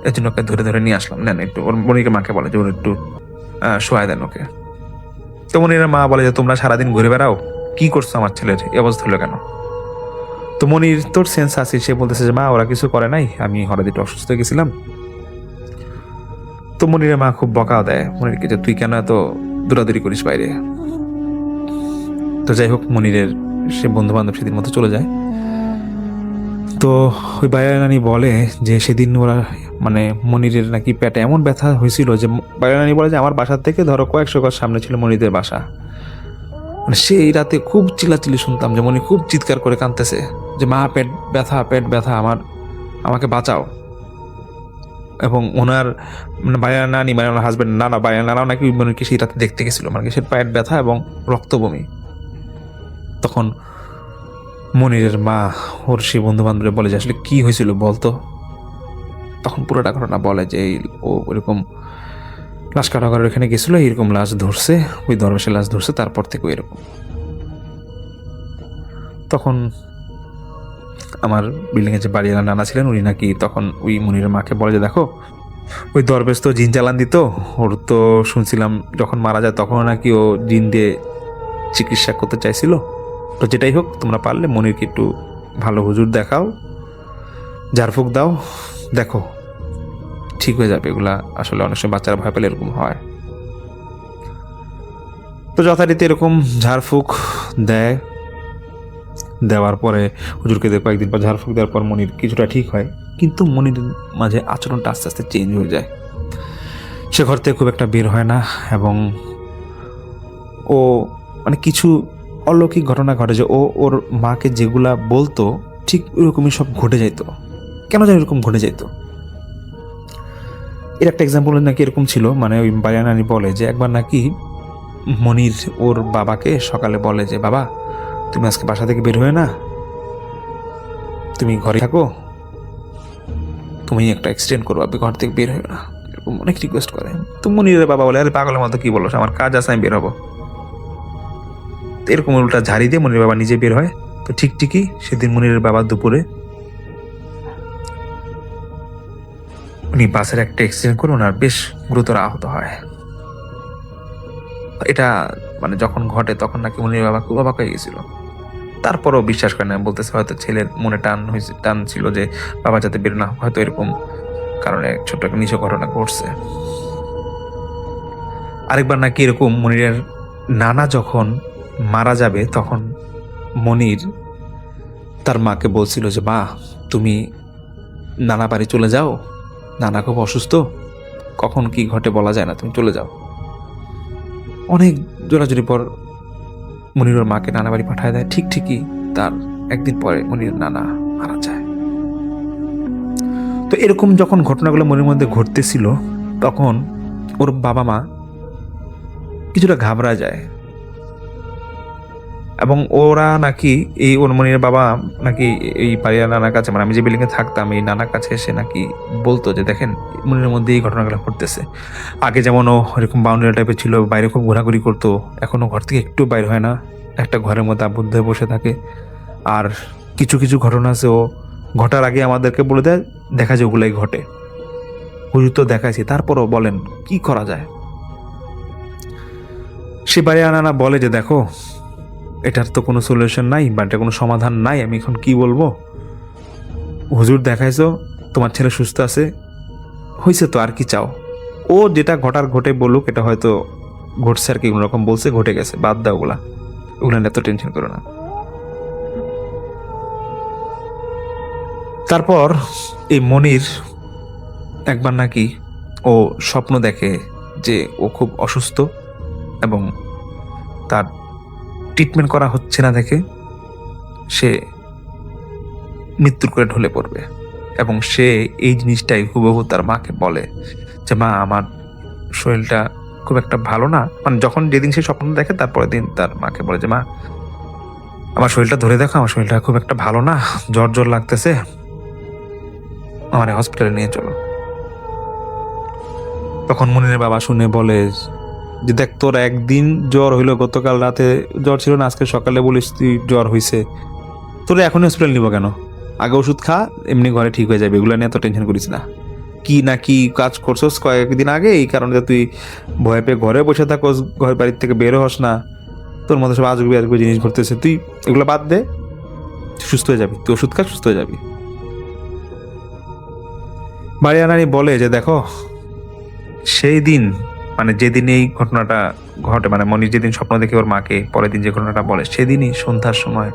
Speaker 4: এর জন্য ওকে ধরে ধরে নিয়ে আসলাম, নেন একটু। ওর মনিরকে মাকে বলে যে ওর একটু শোয়ায় দেন ওকে। তো মনিরের মা বলে যে তোমরা সারাদিন ঘুরে বেড়াও, কি করছো আমার ছেলের এই অবস্থা হলো কেন? তো মনির তোর সেন্স আছে, সে বলতেছে যে মা ওরা কিছু করে নাই, আমি হঠাৎ একটু অসুস্থ হয়ে গেছিলাম। তো মনিরের মা খুব বকা দেয় মনিরকে যে তুই কেন এত দৌড়াদৌড়ি করিস বাইরে। তো যাই হোক, মনিরের সে বন্ধু বান্ধব সেদিন মতো চলে যায়। তো ওই বাইরা নানি বলে যে সেদিন ওরা মানে মনিরের নাকি পেটে এমন ব্যথা হয়েছিল যে বাইরা নানি বলে যে আমার বাসার থেকে ধরো কয়েকশো গজ সামনে ছিল মনিরের বাসা, মানে সেই রাতে খুব চিল্লাচিল্লি শুনতাম যে মনি খুব চিৎকার করে কাঁদতেছে যে মা পেট ব্যথা আমাকে বাঁচাও। এবং ওনার মানে বাইরা নানি মানে ওনার হাজবেন্ড নানা বাইরা নানাও নাকি মনিরকে সেই রাতে দেখতে গেছিল, মানে সে পেট ব্যথা এবং রক্ত বমি। তখন মনিরের মা ওর সেই বন্ধু বান্ধবরা বলে যে আসলে কি হয়েছিল বলতো। তখন পুরোটা ঘটনা বলে যে ও ওইরকম লাশ কাটাঘরের এখানে গেছিল, এরকম লাশ ধরছে, ওই দরবেশের লাশ ধরছে, তারপর থেকে এরকম। তখন আমার বিল্ডিংয়ে যে বাড়িওয়ালা নানা ছিলেন উনি নাকি তখন ওই মনিরের মাকে বলে যে দেখো ওই দরবেশ তো জিন চালান দিত, ওর তো শুনছিলাম যখন মারা যায় তখনও নাকি ও জিন দিয়ে চিকিৎসা করতে চাইছিল। তো যেটাই হোক, তোমরা পারলে মনিরকে একটু ভালো হুজুর দেখাও, ঝাড়ফুঁক দাও, দেখো ঠিক হয়ে যাবে। এগুলা আসলে অনেক সময় বাচ্চারা ভয় পেলে এরকম হয়। তো যথারীতি এরকম ঝাড়ফুঁক দেওয়ার পরে হুজুরকে কয়েকদিন পর ঝাড়ফুঁক দেওয়ার পর মনির কিছুটা ঠিক হয়, কিন্তু মনির মাঝে আচরণটা আস্তে আস্তে চেঞ্জ হয়ে যায়। সে ঘর থেকে খুব একটা বের হয় না, এবং ও মানে কিছু অলৌকিক ঘটনা ঘটে যে ও ওর মাকে যেগুলা বলতো ঠিক ওরকমই সব ঘটে যাইতো। কেন জানি এরকম ঘটে যাইতো। এর একটা এক্সাম্পল নাকি এরকম ছিল, মানে ওই বাড়িয়া নানি বলে যে একবার নাকি মনির ওর বাবাকে সকালে বলে যে বাবা তুমি আজকে বাসা থেকে বের হয়ে না, তুমি ঘরে থাকো, তুমি একটা এক্সটেন্ড করো, আপনি ঘর থেকে বের হয়ে না, এরকম অনেক রিকোয়েস্ট করে। তো মনিরের বাবা বলে আরে পাগলের মতো কি বলো, আমার কাজ আছে আমি বের হবো। এরকম উল্টা ঝাড়ি দিয়ে মনির বাবা নিজে বের হয়। তো ঠিকই সেদিন মনিরের বাবা দুপুরে উনি বাসের একটা অ্যাক্সিডেন্ট করে ওনার বেশ গুরুতর আহত হয়। এটা মানে যখন ঘটে তখন নাকি মনির বাবা খুব অবাক হয়ে গেছিল, তারপরও বিশ্বাস করে না, বলতেছে হয়তো ছেলের মনে টান ছিল যে বাবা যাতে বের না, হয়তো এরকম কারণে ছোট্ট একটা নিচু ঘটনা ঘটছে। আরেকবার নাকি এরকম মনিরের নানা যখন মারা যাবে তখন মনির তার মাকে বলছিল যে মা তুমি নানা বাড়ি চলে যাও, নানা খুব অসুস্থ, কখন কি ঘটে বলা যায় না, তুমি চলে যাও। অনেক জোরাজুরি পর মনির ওর মাকে নানা বাড়ি পাঠায় দেয়। ঠিকই তার একদিন পরে মনির নানা মারা যায়। তো এরকম যখন ঘটনাগুলো মনের মধ্যে ঘটতেছিল তখন ওর বাবা মা কিছুটা ঘাবড়া যায়, এবং ওরা নাকি এই ওর মনির বাবা নাকি এই পারিয়া নানার কাছে, মানে আমি যে বিল্ডিংয়ে থাকতাম এই নানার কাছে এসে নাকি বলতো যে দেখেন মনিরের মধ্যে এই ঘটনাগুলো ঘটতেছে। আগে যেমন ও এরকম বাউন্ডারি টাইপের ছিল, বাইরে খুব ঘোরাঘুরি করতো, এখনও ঘর থেকে একটু বাইর হয় না, একটা ঘরের মধ্যে আবদ্ধ হয়ে বসে থাকে। আর কিছু কিছু ঘটনা আছে ও ঘটার আগে আমাদেরকে বলে দেয়, দেখা যায় ওগুলাই ঘটে। হুজুর তো দেখাইছি, তারপরও বলেন কি করা যায়। সে পারিয়া নানা বলে যে দেখো এটার তো কোনো সলিউশন নাই বা এটা কোনো সমাধান নাই, আমি এখন কি বলবো। হুজুর দেখাইছো, তোমার ছেলে সুস্থ আছে, হয়েছে তো, আর কি চাও। ও যেটা ঘটার ঘটে বলুক, এটা হয়তো ঘটছে আর কি, কোনো রকম বলছে, ঘটে গেছে, বাদ দাও ওগুলা, ওগুলা এত টেনশন করো না। তারপর এই মনির একবার নাকি ও স্বপ্ন দেখে যে ও খুব অসুস্থ এবং তার ট্রিটমেন্ট করা হচ্ছে না দেখে সে মৃত্যুর করে ঢলে পড়বে, এবং সে এই জিনিসটাই হুবহু তার মাকে বলে যে মা আমার শরীরটা খুব একটা ভালো না। মানে যখন যেদিন সে স্বপ্ন দেখে তারপরের দিন তার মাকে বলে যে মা আমার শরীরটা ধরে দেখো, আমার শরীরটা খুব একটা ভালো না, জ্বর জ্বর লাগতেছে, আমার হসপিটালে নিয়ে চলো। তখন মনিরের বাবা শুনে বলে যে দেখ তোর একদিন জ্বর হইলো, গতকাল রাতে জ্বর ছিল না, আজকে সকালে বলিস তুই জ্বর হইছে, তোরা এখনই হসপিটাল নিব কেন? আগে ওষুধ খা, এমনি ঘরে ঠিক হয়ে যাবে, এগুলো নিয়ে এত টেনশন করিস না। কি না কি কাজ করছস কয়েকদিন আগে, এই কারণে তুই ভয় পেয়ে ঘরে বসে থাকোস, ঘর বাড়ির থেকে বেরো হস না, তোর মধ্যে সব আজগুবি আজগুবি জিনিস ঘটতেছে, তুই এগুলো বাদ দে, সুস্থ হয়ে যাবি, তুই ওষুধ খা, সুস্থ হয়ে যাবি। বাড়িয়া নানি বলে যে দেখো সেই দিন, মানে যেদিন এই ঘটনাটা ঘটে, মানে মনির যেদিন স্বপ্ন দেখে ওর মাকে পরের দিন যে ঘটনাটা বলে, সেদিনই সন্ধ্যার সময়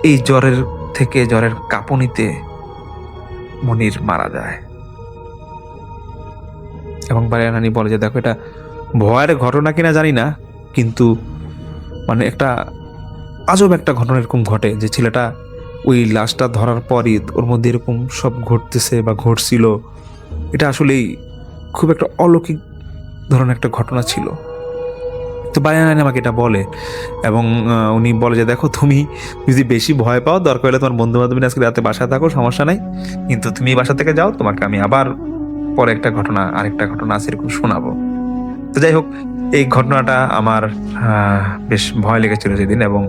Speaker 4: এই জ্বরের থেকে, জ্বরের কাঁপুনিতে মনির মারা যায়। এবং বাড়িয়া নানি বলে যে দেখো এটা ভয়ের ঘটনা কিনা জানি না, কিন্তু মানে একটা আজব একটা ঘটনা এরকম ঘটে যে ছেলেটা ওই লাশটা ধরার পরই ওর মধ্যে এরকম সব ঘটতেছে বা ঘটছিল, এটা আসলেই খুব একটা অলৌকিক ধরনের একটা ঘটনা ছিল। তো বাড়িয়া নানি আমাকে এটা বলে, এবং উনি বলে যে দেখো তুমি যদি বেশি ভয় পাও, দরকার হলে তোমার বন্ধু বান্ধব আজকে রাতে বাসায় থাকো, সমস্যা নাই, কিন্তু তুমি বাসা থেকে যাও, তোমাকে আমি আবার পরে একটা ঘটনা, আরেকটা ঘটনা আছে এরকম শোনাবো। তো যাই হোক, এই ঘটনাটা আমার বেশ ভয় লেগেছিল সেদিন, এবং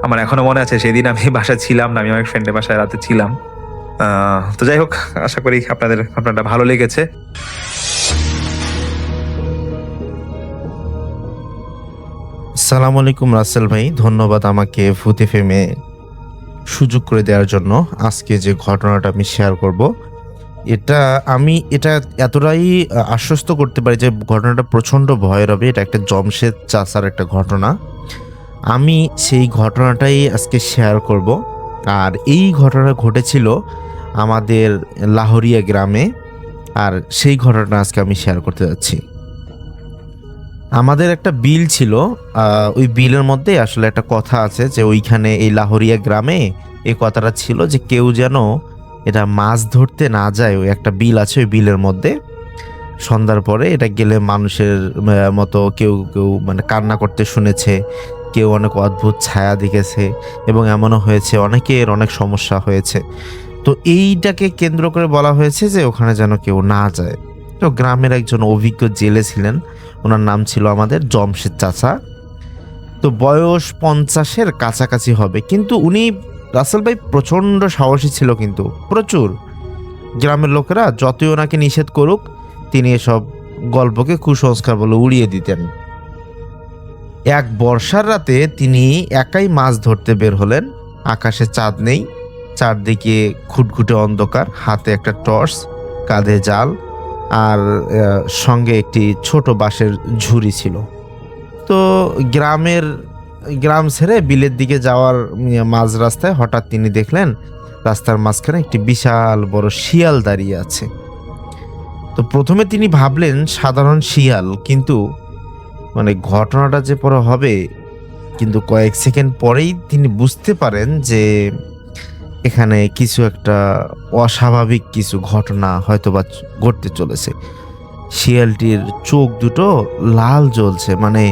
Speaker 4: আমার এখনো মনে আছে সেদিন আমি বাসায় ছিলাম না, আমি আমার ফ্রেন্ডের বাসায় রাতে ছিলাম। তো যাই হোক, আশা করি আপনাদের ঘটনাটা ভালো লেগেছে।
Speaker 5: সালাম আলাইকুম রাসেল ভাই, ধন্যবাদ আমাকে ফুতে ফেমে সুযোগ করে দেওয়ার জন্য। আজকে যে ঘটনাটা আমি শেয়ার করব, এটা এতটাই আশ্বস্ত করতে পারি যে ঘটনাটা প্রচণ্ড ভয়ের হবে। এটা একটা জমশেদ চাচার একটা ঘটনা, আমি সেই ঘটনাটাই আজকে শেয়ার করব। আর এই ঘটনা ঘটেছিল আমাদের লাহোরিয়া গ্রামে, আর সেই ঘটনা আজকে আমি শেয়ার করতে যাচ্ছি। আমাদের একটা বিল ছিল, ওই বিলের মধ্যে আসলে একটা কথা আছে যে ওইখানে এই লাহোরিয়া গ্রামে এই কথাটা ছিল যে কেউ যেন এটা মাছ ধরতে না যায়। ওই একটা বিল আছে, ওই বিলের মধ্যে সন্ধ্যার পরে এটা গেলে মানুষের মতো কেউ কেউ মানে কান্না করতে শুনেছে, কেউ অনেক অদ্ভুত ছায়া দেখেছে, এবং এমনও হয়েছে অনেকের অনেক সমস্যা হয়েছে। তো এইটাকে কেন্দ্র করে বলা হয়েছে যে ওখানে যেন কেউ না যায়। তো গ্রামের একজন অভিজ্ঞ জেলে ছিলেন, ওনার নাম ছিল আমাদের জমশেদ চাচা। তো বয়স 50-এর কাছাকাছি হবে, কিন্তু উনি রাসেল ভাই প্রচণ্ড সাহসী ছিল, কিন্তু প্রচুর। গ্রামের লোকেরা যতই ওনাকে নিষেধ করুক, তিনি এসব গল্পকে কুসংস্কার বলে উড়িয়ে দিতেন। এক বর্ষার রাতে তিনি একাই মাছ ধরতে বের হলেন। আকাশে চাঁদ নেই, চারদিকে খুটখুটে অন্ধকার, হাতে একটা টর্চ, কাঁধে জাল, আর সঙ্গে একটি ছোট বাঁশের ঝুড়ি ছিল। তো গ্রাম ছেড়ে বিলের দিকে যাওয়ার মাঝ রাস্তায় হঠাৎ তিনি দেখলেন রাস্তার মাঝখানে একটি বিশাল বড় শিয়াল দাঁড়িয়ে আছে। তো প্রথমে তিনি ভাবলেন সাধারণ শিয়াল, কিন্তু মানে ঘটনাটা যে পরে হবে, কিন্তু কয়েক সেকেন্ড পরেই তিনি বুঝতে পারেন যে এখানে কিছু একটা অস্বাভাবিক কিছু ঘটনা হয়তোবা ঘটতে চলেছে। শিয়ালটির চোখ দুটো লাল জ্বলছে। মানে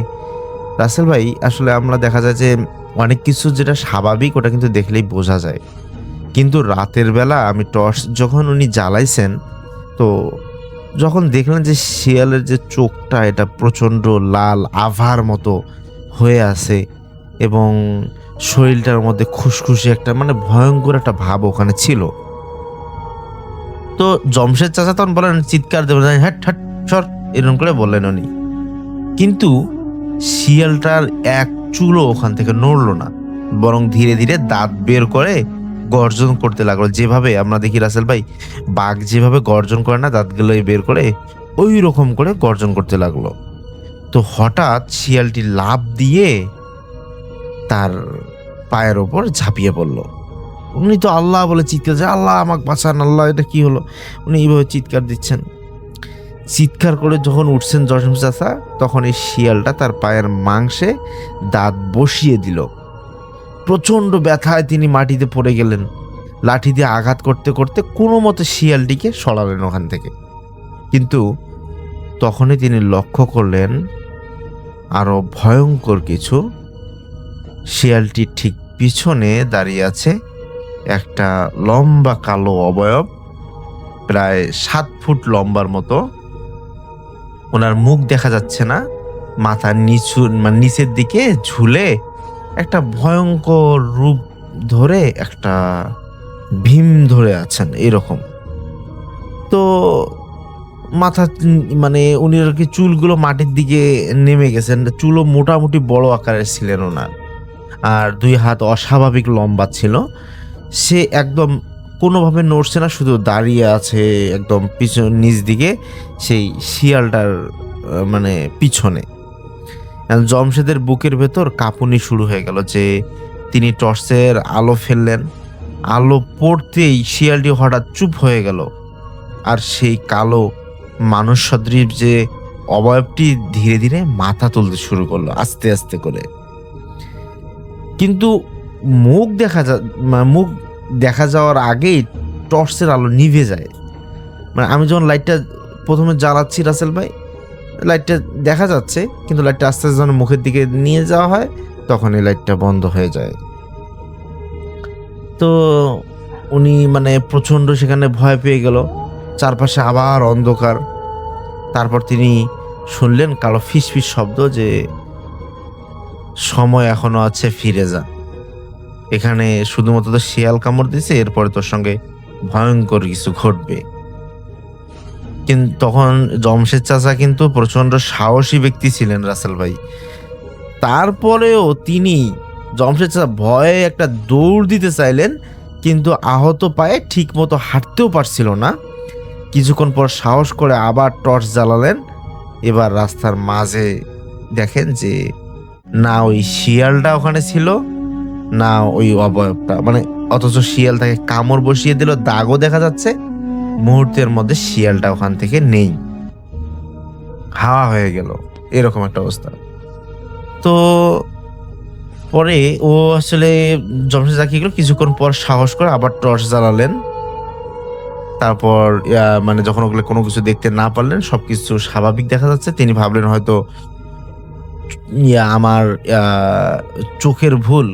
Speaker 5: রাসেল ভাই, আসলে আমরা দেখা যায় যে অনেক কিছু যেটা স্বাভাবিক ওটা কিন্তু দেখলেই বোঝা যায়, কিন্তু রাতের বেলা আমি টর্চ যখন উনি জ্বালাইছেন, তো যখন দেখলেন যে শিয়ালের যে চোখটা এটা প্রচণ্ড লাল আভার মতো হয়ে আছে এবং শরীরটার মধ্যে খুশখুশি একটা মানে ভয়ঙ্কর একটা ভাব ওখানে ছিল। তো জমশেদ চাচা তখন বলেন, চিৎকার দেবেন, হ্যাট হ্যাট সর, এরকম করে বললেন উনি। কিন্তু শিয়ালটার এক চুলও ওখান থেকে নড়লো না, বরং ধীরে ধীরে দাঁত বের করে গর্জন করতে লাগলো। যেভাবে আমরা দেখি রাসেল ভাই, বাঘ যেভাবে গর্জন করে না দাঁতগুলো বের করে, ওই রকম করে গর্জন করতে লাগলো। তো হঠাৎ শিয়ালটি লাফ দিয়ে তার পায়ের ওপর ঝাঁপিয়ে পড়ল। উনি তো আল্লাহ বলে চিৎকার, যে আল্লাহ আমাকে বাঁচান, আল্লাহ এটা কি হলো। উনি এইভাবে চিৎকার দিচ্ছেন। চিৎকার করে যখন উঠছেন জসিম চাচা, তখন এই শিয়ালটা তার পায়ের মাংসে দাঁত বসিয়ে দিল। প্রচণ্ড ব্যথায় তিনি মাটিতে পড়ে গেলেন। লাঠি দিয়ে আঘাত করতে করতে কোনো মতে শিয়ালটিকে সরালেন ওখান থেকে। কিন্তু তখনই তিনি লক্ষ্য করলেন আরো ভয়ঙ্কর কিছু। শিয়ালটির ঠিক পিছনে দাঁড়িয়ে আছে একটা লম্বা কালো অবয়ব, প্রায় 7 ফুট লম্বার মতো। ওনার মুখ দেখা যাচ্ছে না, মাথার নিচের দিকে ঝুলে একটা ভয়ঙ্কর রূপ ধরে একটা ভীম ধরে আছেন এরকম। তো মাথা মানে উনি আর কি চুলগুলো মাটির দিকে নেমে গেছেন, চুলও মোটামুটি বড় আকারের ছিলেন ওনার, আর 2 হাত অস্বাভাবিক লম্বা ছিল। সে একদম কোনোভাবে নড়ছে না, শুধু দাঁড়িয়ে আছে একদম নিচ দিকে সেই শিয়ালটার মানে পিছনে। জমশেদের বুকের ভেতর কাঁপুনি শুরু হয়ে গেল। যে তিনি টর্চের আলো ফেললেন, আলো পড়তেই শিয়ালটি হঠাৎ চুপ হয়ে গেল, আর সেই কালো মানুষ সদৃশ যে অবয়বটি ধীরে ধীরে মাথা তুলতে শুরু করলো আস্তে আস্তে করে। কিন্তু মুখ দেখা যাওয়ার আগেই টর্চের আলো নিভে যায়। মানে আমি যখন লাইটটা প্রথমে জ্বালাচ্ছি রাসেল ভাই, লাইটটা দেখা যাচ্ছে, কিন্তু লাইটটা আস্তে আস্তে যখন মুখের দিকে নিয়ে যাওয়া হয় তখন এই লাইটটা বন্ধ হয়ে যায়। তো উনি মানে প্রচণ্ড সেখানে ভয় পেয়ে গেল। চারপাশে আবার অন্ধকার। তারপর তিনি শুনলেন কালো ফিসফিস শব্দ, যে সময় এখনো আছে, ফিরে যা। এখানে শুধুমাত্র তো শিয়াল কামড় দিয়েছে, এরপরে তোর সঙ্গে ভয়ঙ্কর কিছু ঘটবে। কিন্তু তখন জমশেদ চাচা কিন্তু প্রচন্ড সাহসী ব্যক্তি ছিলেন রাসেল ভাই। তারপরেও তিনি জমশেদ চাচা ভয়ে একটা দৌড় দিতে চাইলেন, কিন্তু আহত পায়ে ঠিক মতো হাঁটতেও পারছিল না। কিছুক্ষণ পর সাহস করে আবার টর্চ জ্বালালেন। এবার রাস্তার মাঝে দেখেন যে না ওই শিয়ালটা ওখানে ছিল, না ওই অবয়বটা, মানে অথচ শিয়াল তাকে কামড় বসিয়ে দিল, দাগও দেখা যাচ্ছে। মুহূর্তের মধ্যে শিয়ালটা ওখান থেকে নেই, হাওয়া হয়ে গেল, এরকম একটা অবস্থা। তো পরে ও আসলে জমশেদ কি গেল, কিছুক্ষণ পর সাহস করে আবার টর্চ জ্বালালেন। তারপর মানে যখন ওগুলো কোনো কিছু দেখতে না পারলেন, সবকিছু স্বাভাবিক দেখা যাচ্ছে, তিনি ভাবলেন হয়তো আমার চোখের ভুল।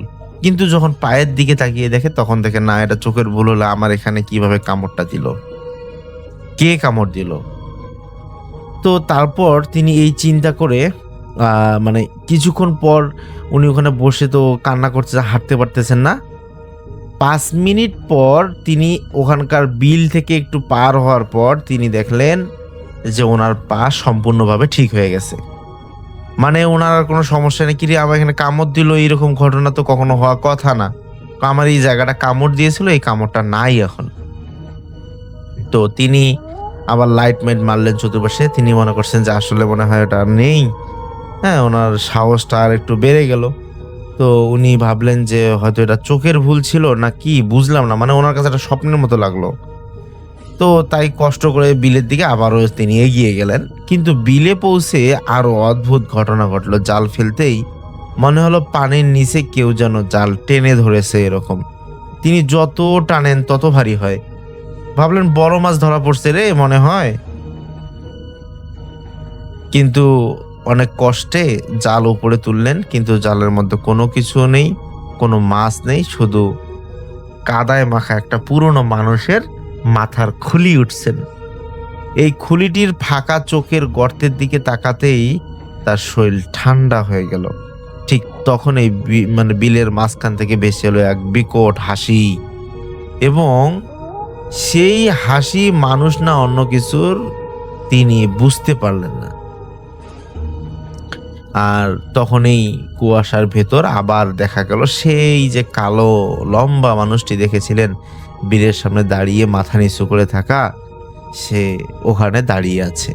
Speaker 5: কিন্তু যখন পায়ের দিকে তাকিয়ে দেখে তখন দেখে না, এটা চোখের ভুল হলো, আমার এখানে কিভাবে কামড়টা দিল, কে কামড় দিল। তো তারপর তিনি এই চিন্তা করে মানে কিছুক্ষণ পর উনি ওখানে বসে তো কান্না করতে, হাঁটতে পারতেছেন না। 5 মিনিট পর তিনি ওখানকার বিল থেকে একটু পার হওয়ার পর তিনি দেখলেন যে ওনার পা সম্পূর্ণভাবে ঠিক হয়ে গেছে। মানে ওনার আর কোনো সমস্যা নেই। কিরে আমার এখানে কামড় দিল, এইরকম ঘটনা তো কখনো হওয়ার কথা না, আমার এই জায়গাটা কামড় দিয়েছিল, এই কামড়টা নাই এখন। তো তিনি আবার লাইট মাইট মারলেন চতুর্পাশে। তিনি মনে করছেন যে আসলে মনে হয় ওটা আর নেই। হ্যাঁ, ওনার সাহসটা আর একটু বেড়ে গেল। তো উনি ভাবলেন যে হয়তো এটা চোখের ভুল ছিল না কি, বুঝলাম না, মানে ওনার কাছে একটা স্বপ্নের মতো লাগলো। তো তাই কষ্ট করে বিলের দিকে আবারও তিনি এগিয়ে গেলেন। কিন্তু বিলে পৌঁছে আরো অদ্ভুত ঘটনা ঘটলো। জাল ফেলতেই মনে হলো পানির নিচে কেউ যেন জাল টেনে ধরেছে এরকম। তিনি যত টানেন তত ভারী হয়। ভাবলেন বড় মাছ ধরা পড়ছে রে মনে হয়। কিন্তু অনেক কষ্টে জাল উপরে তুললেন, কিন্তু জালের মধ্যে কোনো কিছু নেই, কোনো মাছ নেই, শুধু কাদায় মাখা একটা পুরনো মানুষের মাথার খুলি উঠছেন। এই খুলিটির ফাঁকা চোখের গর্তের দিকে তাকাতেই তার শরীর ঠান্ডা হয়ে গেল। ঠিক তখন এই মানে বিলের মাঝখান থেকে ভেসে এলো এক বিকট হাসি, এবং সেই হাসি মানুষ না অন্য কিছুর তিনি বুঝতে পারলেন না। আর তখনই কুয়াশার ভেতর আবার দেখা গেল সেই যে কালো লম্বা মানুষটি দেখেছিলেন বীরের সামনে দাঁড়িয়ে মাথা নিচু করে থাকা, সে ওখানে দাঁড়িয়ে আছে।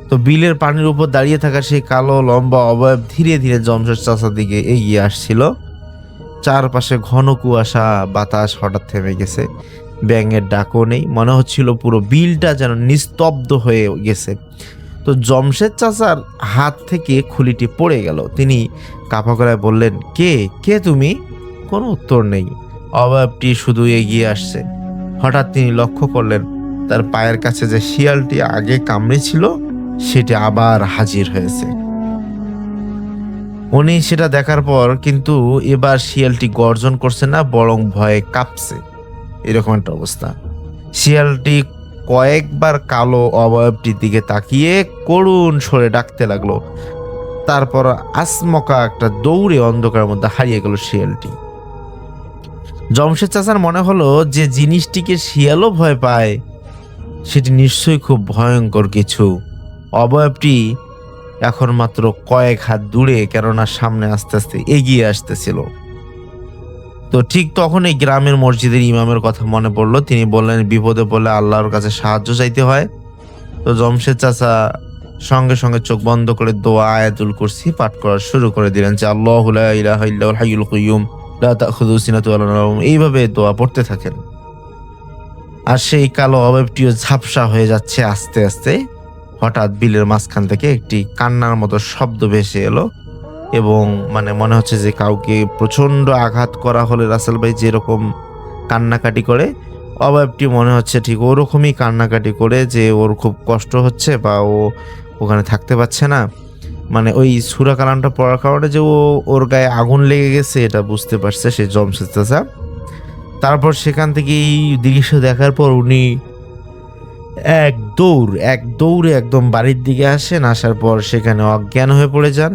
Speaker 5: তো বিলের পানির উপর দাঁড়িয়ে থাকা সেই কালো লম্বা অবয়ব ধীরে ধীরে জমশেদ চাচার দিকে এগিয়ে আসছিল। চারপাশে ঘন কুয়াশা, বাতাস হঠাৎ থেমে গেছে, ব্যাঙের ডাকও নেই, মনে হচ্ছিল পুরো বিলটা যেন নিস্তব্ধ হয়ে গেছে। তো জমশেদ চাচার হাত থেকে খুলিটি পড়ে গেল। তিনি কাঁপা গলায় বললেন, কে কে তুমি? কোনো উত্তর নেই। অবয়বটি শুধু এগিয়ে আসছে। হঠাৎ তিনি লক্ষ্য করলেন তার পায়ের কাছে যে শিয়ালটি আগে কামড়েছিল সেটি আবার হাজির হয়েছে। উনি সেটা দেখার পর কিন্তু এবার শিয়ালটি গর্জন করছে না, বরং ভয়ে কাঁপছে, এরকম একটা অবস্থা। শিয়ালটি কয়েকবার কালো অবয়বটির দিকে তাকিয়ে করুণ স্বরে ডাকতে লাগলো। তারপর আসমকা একটা দৌড়ে অন্ধকারের মধ্যে হারিয়ে গেল শিয়ালটি। জমশেদ চাচার মনে হলো যে জিনিসটিকে শিয়ালও ভয় পায়, সেটি নিশ্চয়ই খুব ভয়ঙ্কর কিছু। অবয়বটি এখন মাত্র কয়েক হাত দূরে, কেননা সামনে আস্তে আস্তে এগিয়ে আসতেছিল। তো ঠিক তখন এই গ্রামের মসজিদের ইমামের কথা মনে পড়লো। তিনি বললেন, বিপদে পড়লে আল্লাহর কাছে সাহায্য চাইতে হয়। তো জমশেদ চাচা সঙ্গে সঙ্গে চোখ বন্ধ করে দোয়া আয়াতুল কুরসি পাঠ করা শুরু করে দিলেন, যে আল্লাহু লা ইলাহা ইল্লাহুল হাইয়ুল কাইয়্যুম লা তাখুযুহু সিনাতুন ওয়ালা নাওম, এইভাবে দোয়া পড়তে থাকেন। আর সেই কালো অবয়বটিও ঝাপসা হয়ে যাচ্ছে আস্তে আস্তে। হঠাৎ বিলের মাঝখান থেকে একটি কান্নার মতো শব্দ ভেসে এলো, এবং মানে মনে হচ্ছে যে কাউকে প্রচন্ড আঘাত করা হলে রাসেল ভাই যেরকম কান্নাকাটি করে, অবয়বটি মনে হচ্ছে ঠিক ওরকমই কান্নাকাটি করে, যে ওর খুব কষ্ট হচ্ছে বা ও ওখানে থাকতে পারছে না। মানে ওই সূরা কালামটা পড়ার কারণে যে ওর গায়ে আগুন লেগে গেছে এটা বুঝতে পারছে সে জমশেদ চাচা। তারপর সেখান থেকে এই দৃশ্য দেখার পর উনি এক দৌড়ে একদম বাড়ির দিকে আসেন। আসার পর সেখানে অজ্ঞান হয়ে পড়ে যান,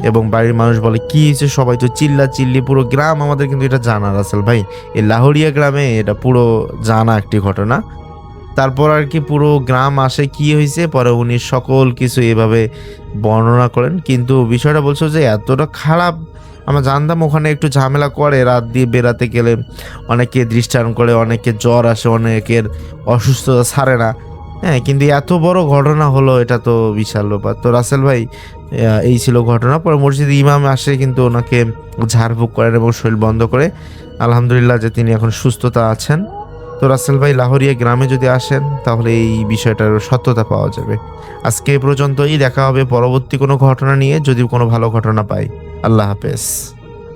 Speaker 5: এবং বাড়ির মানুষ বলে, কি হয়েছে? সবাই তো চিল্লা চিল্লি, পুরো গ্রাম আমাদের কিন্তু এটা জানা রাসেল ভাই, এই লাহোরিয়া গ্রামে এটা পুরো জানা একটি ঘটনা। তারপর আর কি পুরো গ্রাম আসে কি হয়েছে, পরে উনি সকল কিছু এভাবে বর্ণনা করেন। কিন্তু বিষয়টা বলছো যে এতটা খারাপ আমরা জানতাম, ওখানে একটু ঝামেলা করে, রাত দিয়ে বেরাতে গেলে অনেকে দৃষ্টান করে, অনেকে জ্বর আসে, অনেকের অসুস্থতা ছাড়ে না। হ্যাঁ, কিন্তু এত বড় ঘটনা হলো, এটা তো বিশাল ব্যাপার। তো রাসেল ভাই এই ছিল ঘটনা। পরে মসজিদে ইমাম আসে, কিন্তু ওনাকে ঝাড়ফুঁক করেন এবং শরীর বন্ধ করে। আলহামদুলিল্লাহ যে তিনি এখন সুস্থতা আছেন। তো রাসেল ভাই লাহোরিয়া গ্রামে যদি আসেন তাহলে এই বিষয়টার সত্যতা পাওয়া যাবে। আজকে এই পর্যন্তই, দেখা হবে পরবর্তী কোনো ঘটনা নিয়ে, যদি কোনো ভালো ঘটনা পাই। আল্লাহ হাফেজ।